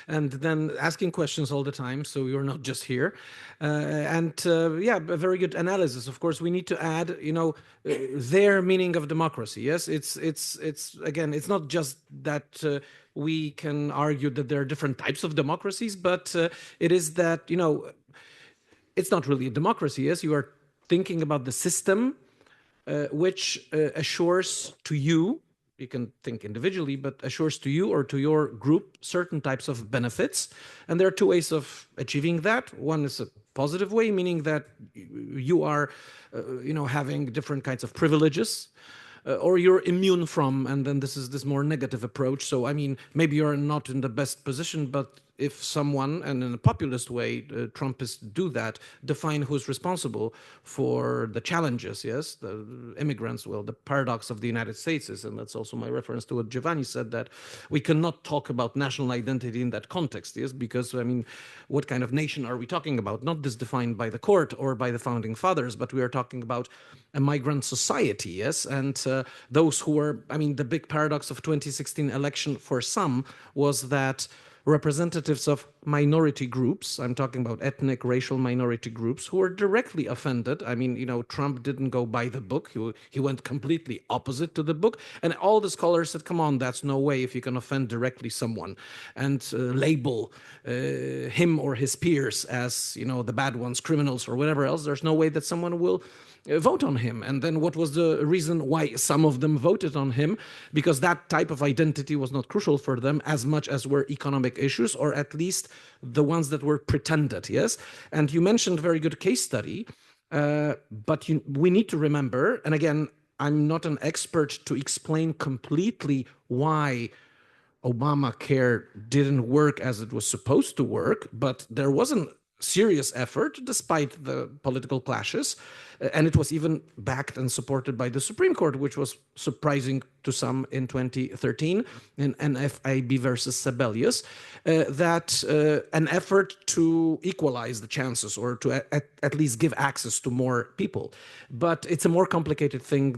[SPEAKER 10] and then asking questions all the time, so you're not just here. Yeah, a very good analysis. Of course, we need to add, their meaning of democracy. Yes, it's again, it's not just that we can argue that there are different types of democracies, but it is that it's not really a democracy. Yes, you are thinking about the system which assures to you. You can think individually, but assures to you or to your group certain types of benefits. And there are two ways of achieving that. One is a positive way, meaning that you are, having different kinds of privileges, or you're immune from, and then this is this more negative approach. So, I mean, maybe you're not in the best position, but if someone, and in a populist way, Trumpists do that, define who's responsible for the challenges, yes, the immigrants, well, the paradox of the United States is, and that's also my reference to what Giovanni said, that we cannot talk about national identity in that context, yes, because, I mean, what kind of nation are we talking about? Not this defined by the court or by the founding fathers, but we are talking about a migrant society, yes, and those who were, I mean, the big paradox of 2016 election for some was that representatives of minority groups, I'm talking about ethnic, racial minority groups, who were directly offended. I mean, Trump didn't go by the book. He went completely opposite to the book. And all the scholars said, come on, that's no way if you can offend directly someone and label him or his peers as, the bad ones, criminals or whatever else. There's no way that someone will vote on him. And then what was the reason why some of them voted on him? Because that type of identity was not crucial for them as much as were economic issues, or at least the ones that were pretended, yes? And you mentioned a very good case study, but we need to remember, and again, I'm not an expert to explain completely why Obamacare didn't work as it was supposed to work, but there was a serious effort despite the political clashes. And it was even backed and supported by the Supreme Court, which was surprising to some in 2013 in NFIB versus Sebelius, that an effort to equalize the chances or to at least give access to more people. But it's a more complicated thing.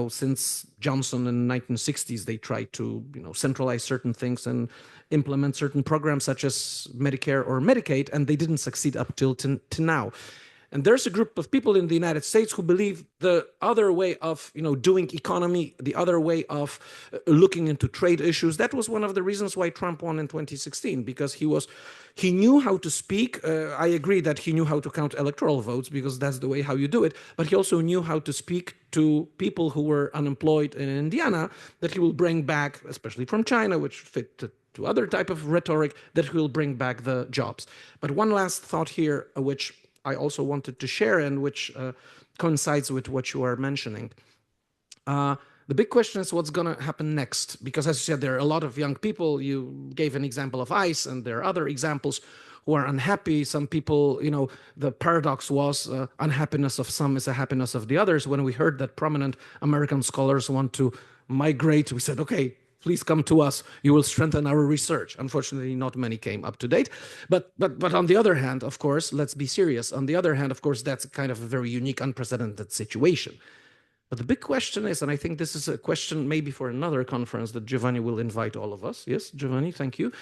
[SPEAKER 10] Since Johnson in the 1960s, they tried to centralize certain things and implement certain programs such as Medicare or Medicaid, and they didn't succeed up till to now. And there's a group of people in the United States who believe the other way of, doing economy, the other way of looking into trade issues. That was one of the reasons why Trump won in 2016, because he knew how to speak. I agree that he knew how to count electoral votes because that's the way how you do it. But he also knew how to speak to people who were unemployed in Indiana, that he will bring back, especially from China, which fit to other type of rhetoric, that he will bring back the jobs. But one last thought here, which I also wanted to share and which coincides with what you are mentioning. The big question is what's going to happen next, because as you said, there are a lot of young people. You gave an example of ICE, and there are other examples who are unhappy. Some people, the paradox was unhappiness of some is a happiness of the others. When we heard that prominent American scholars want to migrate, we said, okay, please come to us. You will strengthen our research. Unfortunately, not many came up to date. But on the other hand, of course, let's be serious. On the other hand, of course, that's kind of a very unique, unprecedented situation. But the big question is, and I think this is a question maybe for another conference that Giovanni will invite all of us. Yes, Giovanni, thank you.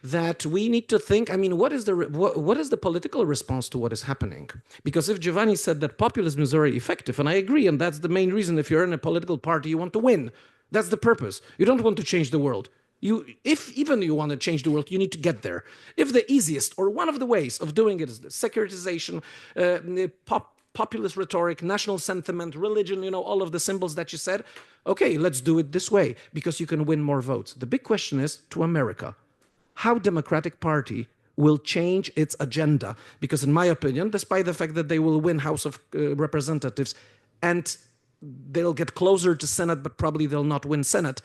[SPEAKER 10] That we need to think, what is the political response to what is happening? Because if Giovanni said that populism is very effective, and I agree, and that's the main reason, if you're in a political party, you want to win. That's the purpose. You don't want to change the world. If even you want to change the world, you need to get there. If the easiest or one of the ways of doing it is the securitization, populist rhetoric, national sentiment, religion, all of the symbols that you said, okay, let's do it this way because you can win more votes. The big question is to America, how Democratic Party will change its agenda? Because in my opinion, despite the fact that they will win House of Representatives and they'll get closer to Senate, but probably they'll not win Senate,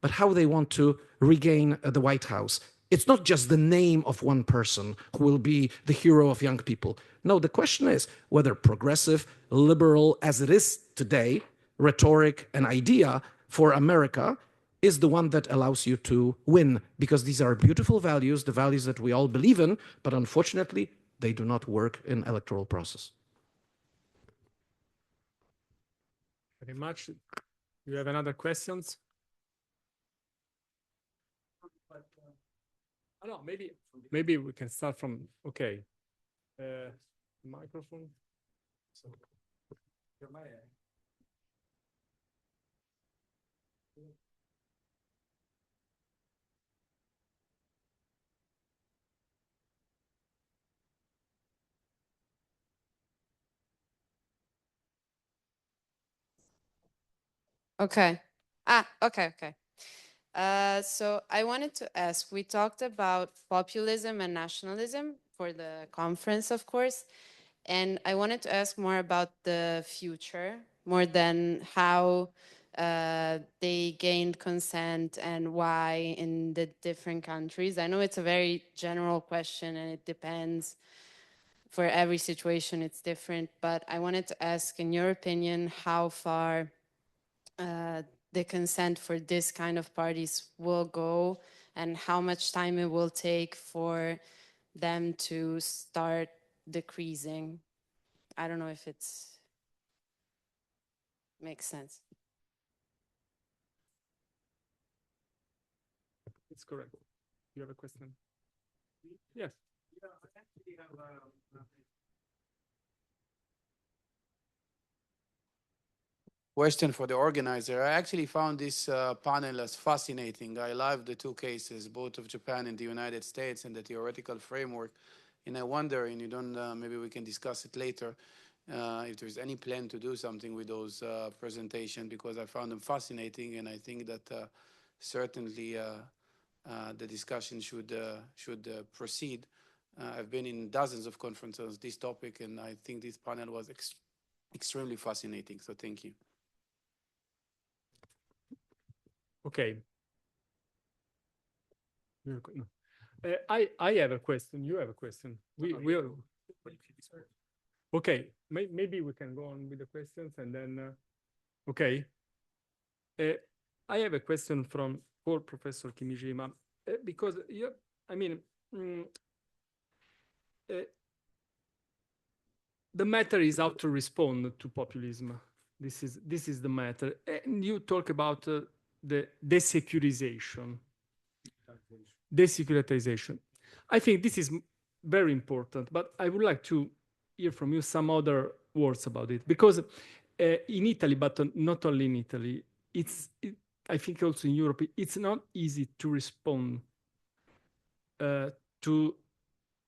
[SPEAKER 10] but how they want to regain the White House. It's not just the name of one person who will be the hero of young people. No, the question is whether progressive, liberal, as it is today, rhetoric and idea for America is the one that allows you to win, because these are beautiful values, the values that we all believe in, but unfortunately, they do not work in electoral process.
[SPEAKER 8] Very much. Do you have another questions? No, maybe we can start from, okay. Microphone. So,
[SPEAKER 12] okay. Okay. So I wanted to ask, we talked about populism and nationalism for the conference, of course, and I wanted to ask more about the future, more than how they gained consent and why in the different countries. I know it's a very general question and it depends. For every situation, it's different, but I wanted to ask, in your opinion, how far the consent for this kind of parties will go and how much time it will take for them to start decreasing. I don't know if it's makes sense.
[SPEAKER 8] It's correct. You have a question? Yes.
[SPEAKER 4] Question for the organizer. I actually found this panel as fascinating. I love the two cases, both of Japan and the United States, and the theoretical framework. And I wonder, and you don't, maybe we can discuss it later, if there's any plan to do something with those presentations, because I found them fascinating, and I think that certainly the discussion should proceed. I've been in dozens of conferences on this topic, and I think this panel was extremely fascinating. So thank you.
[SPEAKER 8] Okay. I have a question. You have a question. We are, okay. Maybe we can go on with the questions and then. Okay. I have a question for Professor Kimijima because the matter is how to respond to populism. This is the matter. And you talk about the desecuritization. Desecuritization. I think this is very important, but I would like to hear from you some other words about it, because in Italy, but not only in Italy, I think also in Europe, it's not easy to respond to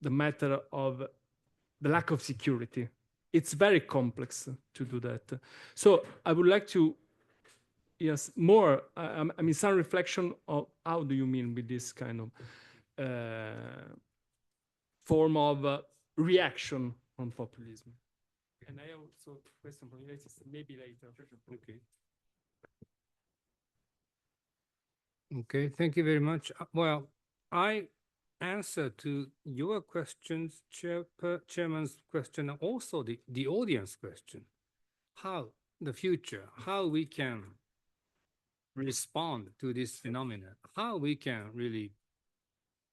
[SPEAKER 8] the matter of the lack of security. It's very complex to do that. So I would like to, yes, more, some reflection of how do you mean with this kind of form of reaction on populism. And I also a question from you, maybe later. Okay.
[SPEAKER 9] Okay, thank you very much. Well, I answer to your questions, Chairman's question, and also the audience question. How the future, how we can respond to this phenomenon, how we can really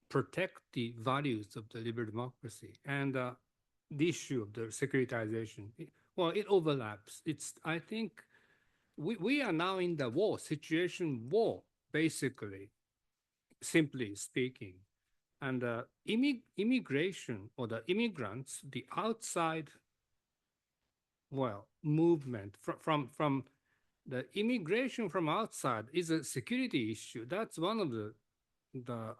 [SPEAKER 9] protect the values of the liberal democracy, and the issue of the securitization. Well, it overlaps. I think we are now in the war situation, basically, simply speaking. And immigration or the immigrants, the outside, movement from the immigration from outside is a security issue. That's one of the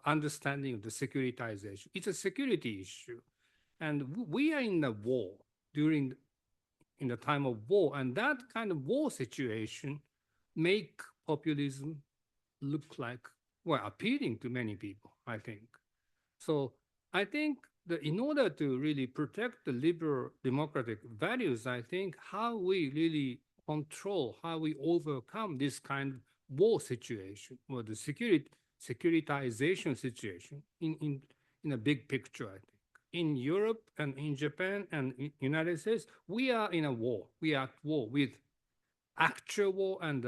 [SPEAKER 9] understanding of the securitization. It's a security issue. And we are in a war in the time of war. And that kind of war situation make populism look like, appealing to many people, I think. So I think that in order to really protect the liberal democratic values, I think how we really control, how we overcome this kind of war situation or the securitization situation in a big picture, I think. In Europe and in Japan and in United States, we are in a war. We are at war with actual war and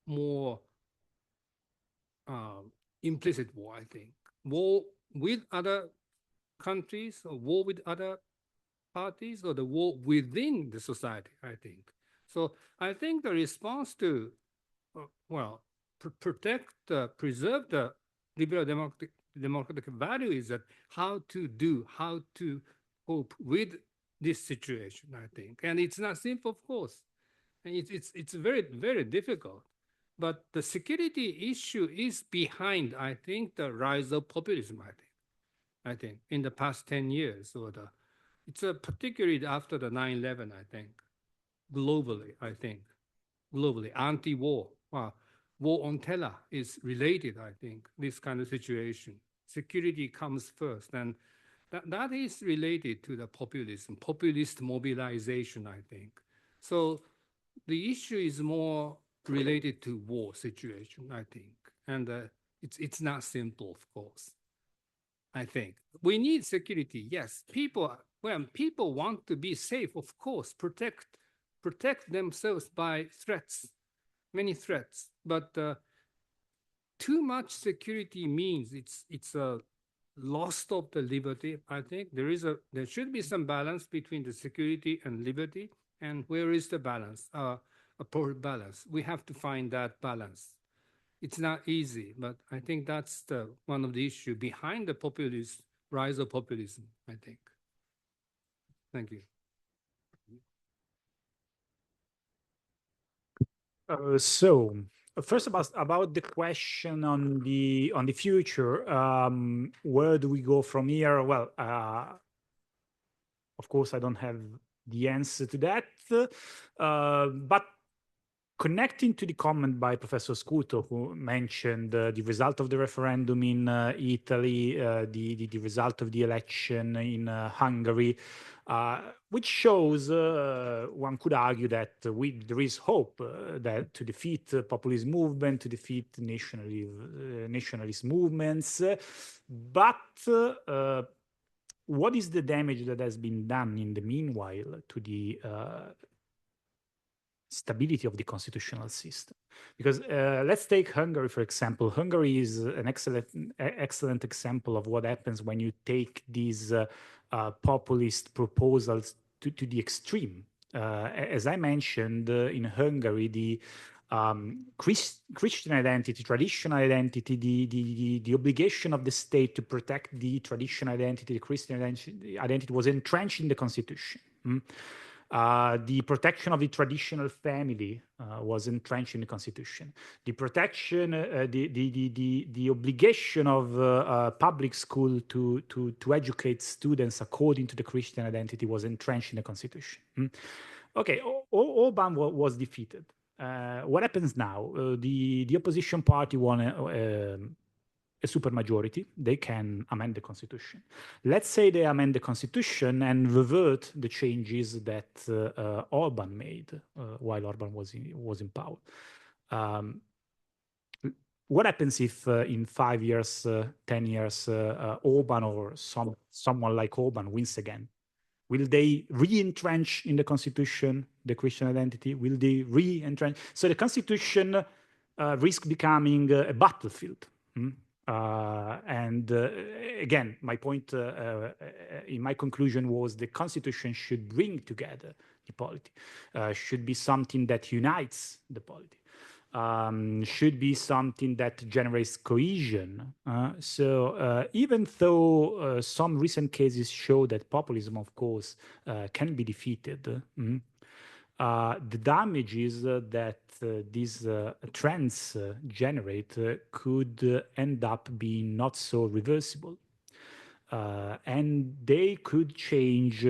[SPEAKER 9] more implicit war, I think. War with other countries, or war with other parties, or the war within the society, I think. So I think the response to, protect, preserve the liberal democratic value is that how to cope with this situation, I think. And it's not simple, of course. And it's very, very difficult. But the security issue is behind, I think, the rise of populism, I think, in the past 10 years. It's particularly after the 9/11, I think, globally, anti-war. War on terror is related, I think, this kind of situation. Security comes first. And that is related to the populism, populist mobilization, I think. So the issue is more related to war situation, I think. And it's not simple, of course, I think. We need security, yes. People want to be safe, of course, protect themselves by threats, many threats. But too much security means it's a loss of the liberty, I think. There should be some balance between the security and liberty. And where is the balance? A poor balance. We have to find that balance. It's not easy, but I think that's one of the issues behind the populist rise of populism, I think. Thank you.
[SPEAKER 11] So first about the question on the future, where do we go from here? Well, of course, I don't have the answer to that, but connecting to the comment by Professor Scuto, who mentioned the result of the referendum in Italy, the result of the election in Hungary, which shows one could argue that there is hope that to defeat populist movement, to defeat nationalist movements, but what is the damage that has been done in the meanwhile to the stability of the constitutional system? Because let's take Hungary, for example. Hungary is an excellent example of what happens when you take these populist proposals to the extreme. As I mentioned, in Hungary, the Christian identity, traditional identity, the obligation of the state to protect the traditional identity, the Christian identity was entrenched in the constitution. The protection of the traditional family was entrenched in the constitution. The protection, the obligation of public school to educate students according to the Christian identity was entrenched in the constitution. Okay, Orban was defeated. What happens now? The opposition party won a supermajority. They can amend the constitution. Let's say they amend the constitution and revert the changes that Orban made while Orban was in power. What happens if in 5 years, 10 years, Orban or someone like Orban wins again? Will they re-entrench in the constitution the Christian identity? Will they re-entrench? So the constitution risks becoming a battlefield. Again, my point in my conclusion was the constitution should bring together the polity, should be something that unites the polity. Should be something that generates cohesion. So even though some recent cases show that populism, of course, can be defeated, the damages that these trends generate could end up being not so reversible. And they could change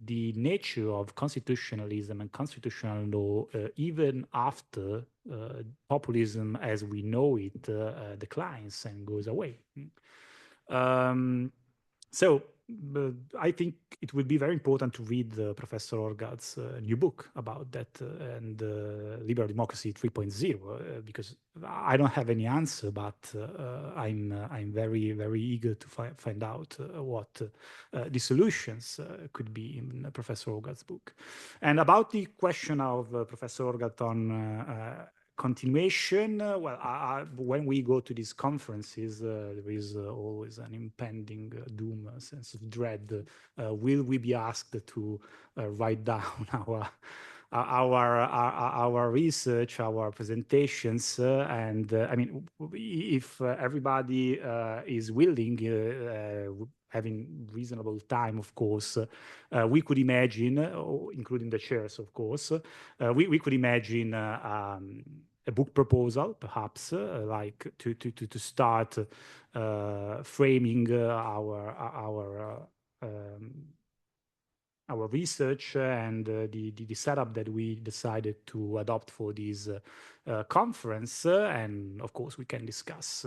[SPEAKER 11] the nature of constitutionalism and constitutional law even after populism as we know it declines and goes away. So I think it would be very important to read Professor Orgad's new book about that and Liberal Democracy 3.0 because I don't have any answer, but I'm very, very eager to find out what the solutions could be in Professor Orgad's book. And about the question of Professor Orgad on continuation, well, when we go to these conferences, there is always an impending doom, a sense of dread. Will we be asked to write down our research, our presentations? And I mean, if everybody is willing, having reasonable time, of course, we could imagine, including the chairs, of course, we could imagine a book proposal, perhaps, like to start framing our research and the setup that we decided to adopt for this conference, and of course we can discuss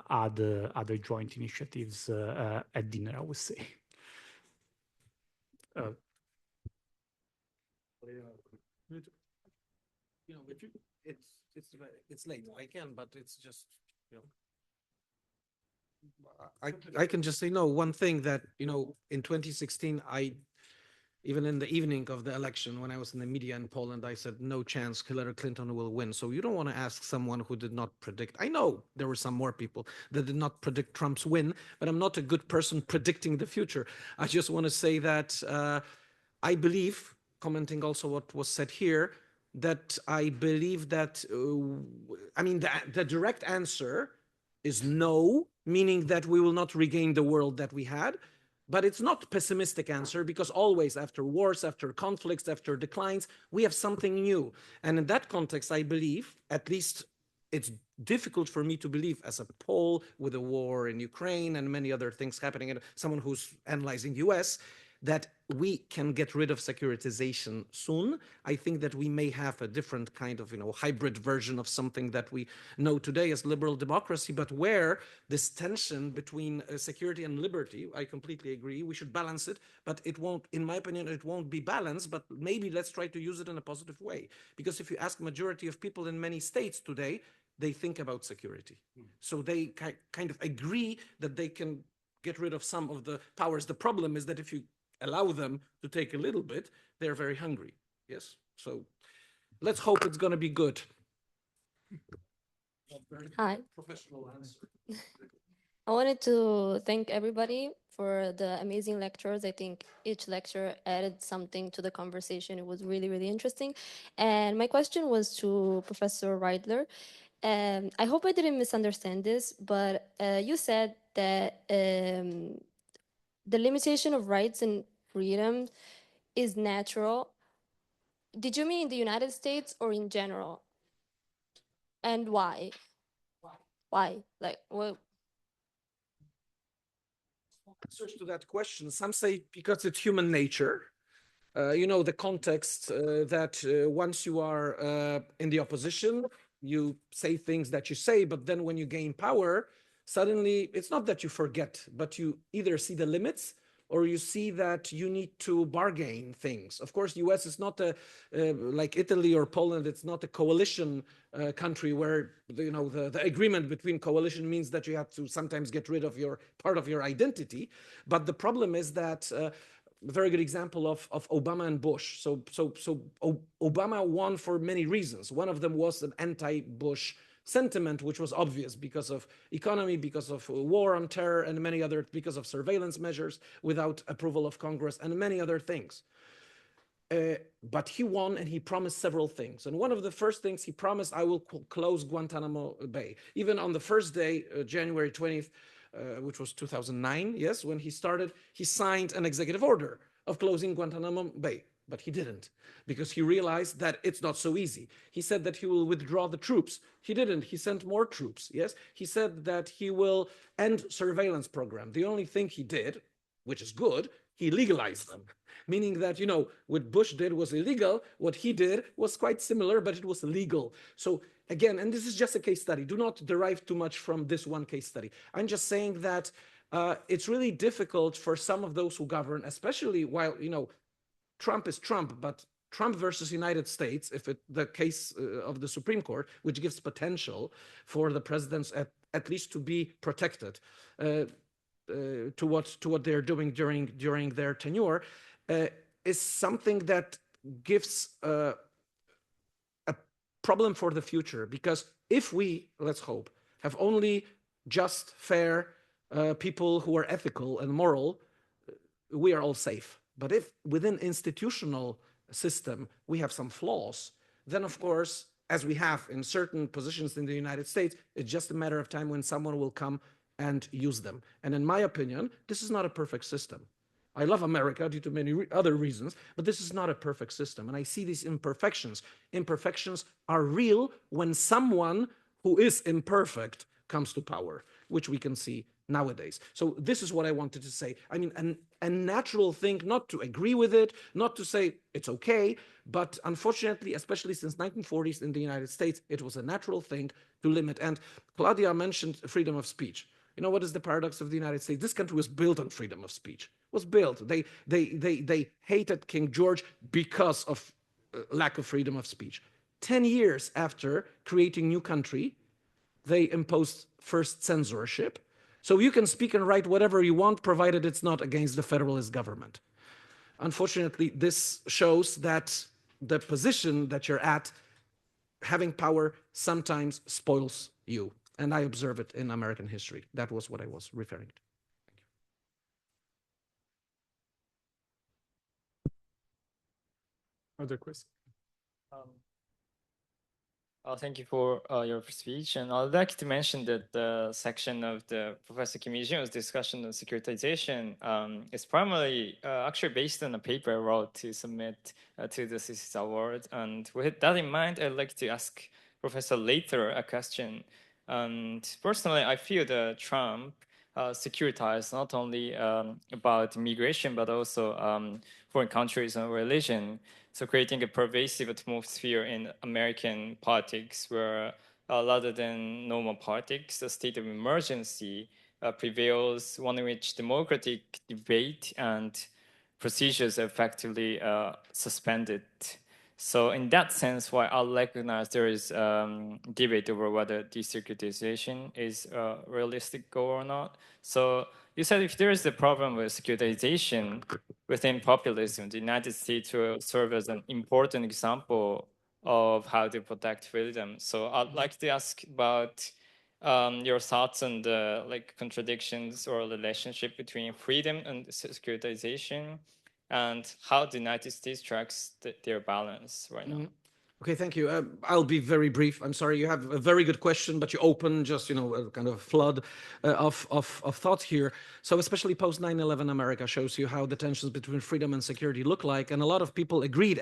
[SPEAKER 11] other joint initiatives at dinner, I would say.
[SPEAKER 10] You know, it's late. I can, but it's just, you know, I can just say no. One thing that, you know, in 2016, even in the evening of the election, when I was in the media in Poland, I said no chance Hillary Clinton will win. So you don't want to ask someone who did not predict. I know there were some more people that did not predict Trump's win, but I'm not a good person predicting the future. I just want to say that I believe, commenting also what was said here, that I believe that, I mean, the direct answer is no, meaning that we will not regain the world that we had. But it's not a pessimistic answer, because always after wars, after conflicts, after declines, we have something new. And in that context, I believe, at least it's difficult for me to believe as a Pole with a war in Ukraine and many other things happening, and someone who's analyzing US, that we can get rid of securitization soon. I think that we may have a different kind of, hybrid version of something that we know today as liberal democracy, but where this tension between security and liberty, I completely agree, we should balance it, but it won't, in my opinion, it won't be balanced, but maybe let's try to use it in a positive way. Because if you ask majority of people in many states today, they think about security. So they kind of agree that they can get rid of some of the powers. The problem is that if you allow them to take a little bit, they're very hungry. Yes. So let's hope it's going to be good.
[SPEAKER 13] Hi.
[SPEAKER 10] Professional answer.
[SPEAKER 13] I wanted to thank everybody for the amazing lectures. I think each lecture added something to the conversation. It was really, really interesting. And my question was to Professor Reidler. I hope I didn't misunderstand this, but you said that the limitation of rights and freedom is natural. Did you mean in the United States or in general? And why? Why? Like, what?
[SPEAKER 10] Answers to that question. Some say because it's human nature. The context that once you are in the opposition, you say things that you say, but then when you gain power, suddenly it's not that you forget, but you either see the limits or you see that you need to bargain things. Of course, US is not like Italy or Poland. It's not a coalition country where the agreement between coalition means that you have to sometimes get rid of your part of your identity. But the problem is that a very good example of Obama and Bush. So Obama won for many reasons. One of them was an anti-Bush sentiment, which was obvious because of economy, because of war on terror, and many other, because of surveillance measures without approval of Congress, and many other things. But he won, and he promised several things. And one of the first things he promised, I will close Guantanamo Bay. Even on the first day, January 20th, which was 2009, yes, when he started, he signed an executive order of closing Guantanamo Bay. But he didn't, because he realized that it's not so easy. He said that he will withdraw the troops. He didn't. He sent more troops, yes. He said that he will end surveillance program. The only thing he did, which is good, he legalized them. Meaning that, what Bush did was illegal. What he did was quite similar, but it was legal. So again, and this is just a case study. Do not derive too much from this one case study. I'm just saying that it's really difficult for some of those who govern, especially while, Trump is Trump, but Trump versus United States, if the case of the Supreme Court, which gives potential for the presidents at least to be protected to what they're doing during their tenure, is something that gives a problem for the future. Because if we, let's hope, have only just, fair people who are ethical and moral, we are all safe. But if within institutional system we have some flaws, then of course, as we have in certain positions in the United States, it's just a matter of time when someone will come and use them. And in my opinion, this is not a perfect system. I love America due to many other reasons, but this is not a perfect system. And I see these imperfections. Imperfections are real when someone who is imperfect comes to power, which we can see nowadays. So this is what I wanted to say. I mean, a natural thing, not to agree with it, not to say it's okay, but unfortunately, especially since 1940s in the United States, it was a natural thing to limit. And Claudia mentioned freedom of speech. You know what is the paradox of the United States? This country was built on freedom of speech. It was built. They hated King George because of lack of freedom of speech. 10 years after creating new country, they imposed first censorship. So you can speak and write whatever you want, provided it's not against the federalist government. Unfortunately, this shows that the position that you're at, having power, sometimes spoils you. And I observe it in American history. That was what I was referring to.
[SPEAKER 8] Other questions?
[SPEAKER 14] Thank you for your speech. And I'd like to mention that the section of the Professor Kim Yi-jun's discussion of securitization is primarily actually based on a paper I wrote to submit to the thesis award. And with that in mind, I'd like to ask Professor later a question. And personally, I feel that Trump securitized not only about migration, but also foreign countries and religion. So creating a pervasive atmosphere in American politics where rather than normal politics, a state of emergency prevails, one in which democratic debate and procedures are effectively suspended. So in that sense, while I recognize there is debate over whether desecuritization is a realistic goal or not. So you said if there is a problem with securitization within populism, the United States will serve as an important example of how to protect freedom. So I'd like to ask about your thoughts on the contradictions or relationship between freedom and securitization, and how the United States tracks their balance right now.
[SPEAKER 10] Okay, thank you. I'll be very brief. I'm sorry, you have a very good question, but you open just, a kind of flood of thought here. So especially post 9/11 America shows you how the tensions between freedom and security look like. And a lot of people agreed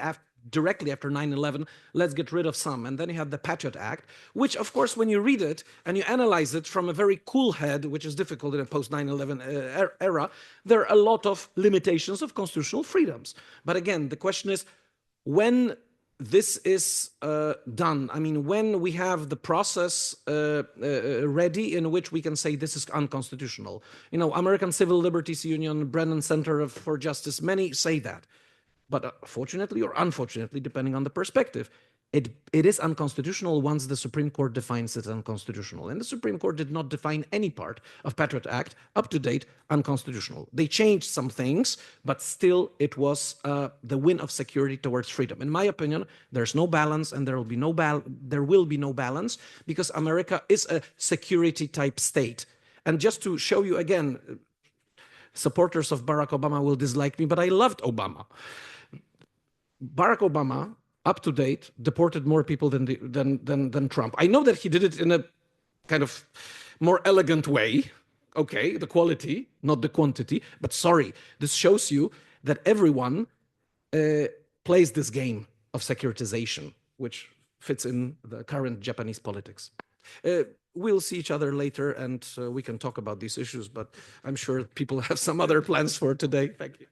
[SPEAKER 10] directly after 9/11, let's get rid of some. And then you have the Patriot Act, which of course, when you read it and you analyze it from a very cool head, which is difficult in a post 9/11 era, there are a lot of limitations of constitutional freedoms. But again, the question is, when this is done, I mean, when we have the process ready in which we can say this is unconstitutional. American Civil Liberties Union, Brennan Center for Justice, many say that. But fortunately or unfortunately, depending on the perspective, it is unconstitutional once the Supreme Court defines it unconstitutional. And the Supreme Court did not define any part of Patriot Act up to date unconstitutional. They changed some things, but still it was the win of security towards freedom. In my opinion, there's no balance, and there will be no balance because America is a security type state. And just to show you again, supporters of Barack Obama will dislike me, but I loved Obama. Barack Obama, up to date, deported more people than Trump. I know that he did it in a kind of more elegant way. Okay, the quality, not the quantity. But sorry, this shows you that everyone plays this game of securitization, which fits in the current Japanese politics. We'll see each other later, and we can talk about these issues, but I'm sure people have some other plans for today. Thank you.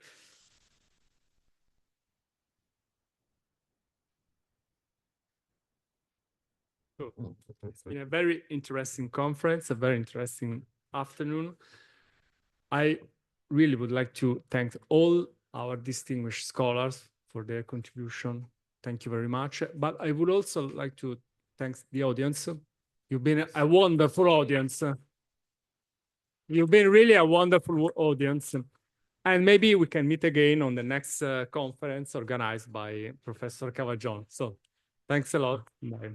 [SPEAKER 8] It's been a very interesting conference, a very interesting afternoon. I really would like to thank all our distinguished scholars for their contribution. Thank you very much. But I would also like to thank the audience. You've been a wonderful audience. You've been really a wonderful audience. And maybe we can meet again on the next conference organized by Professor Cavajon. So thanks a lot. Bye.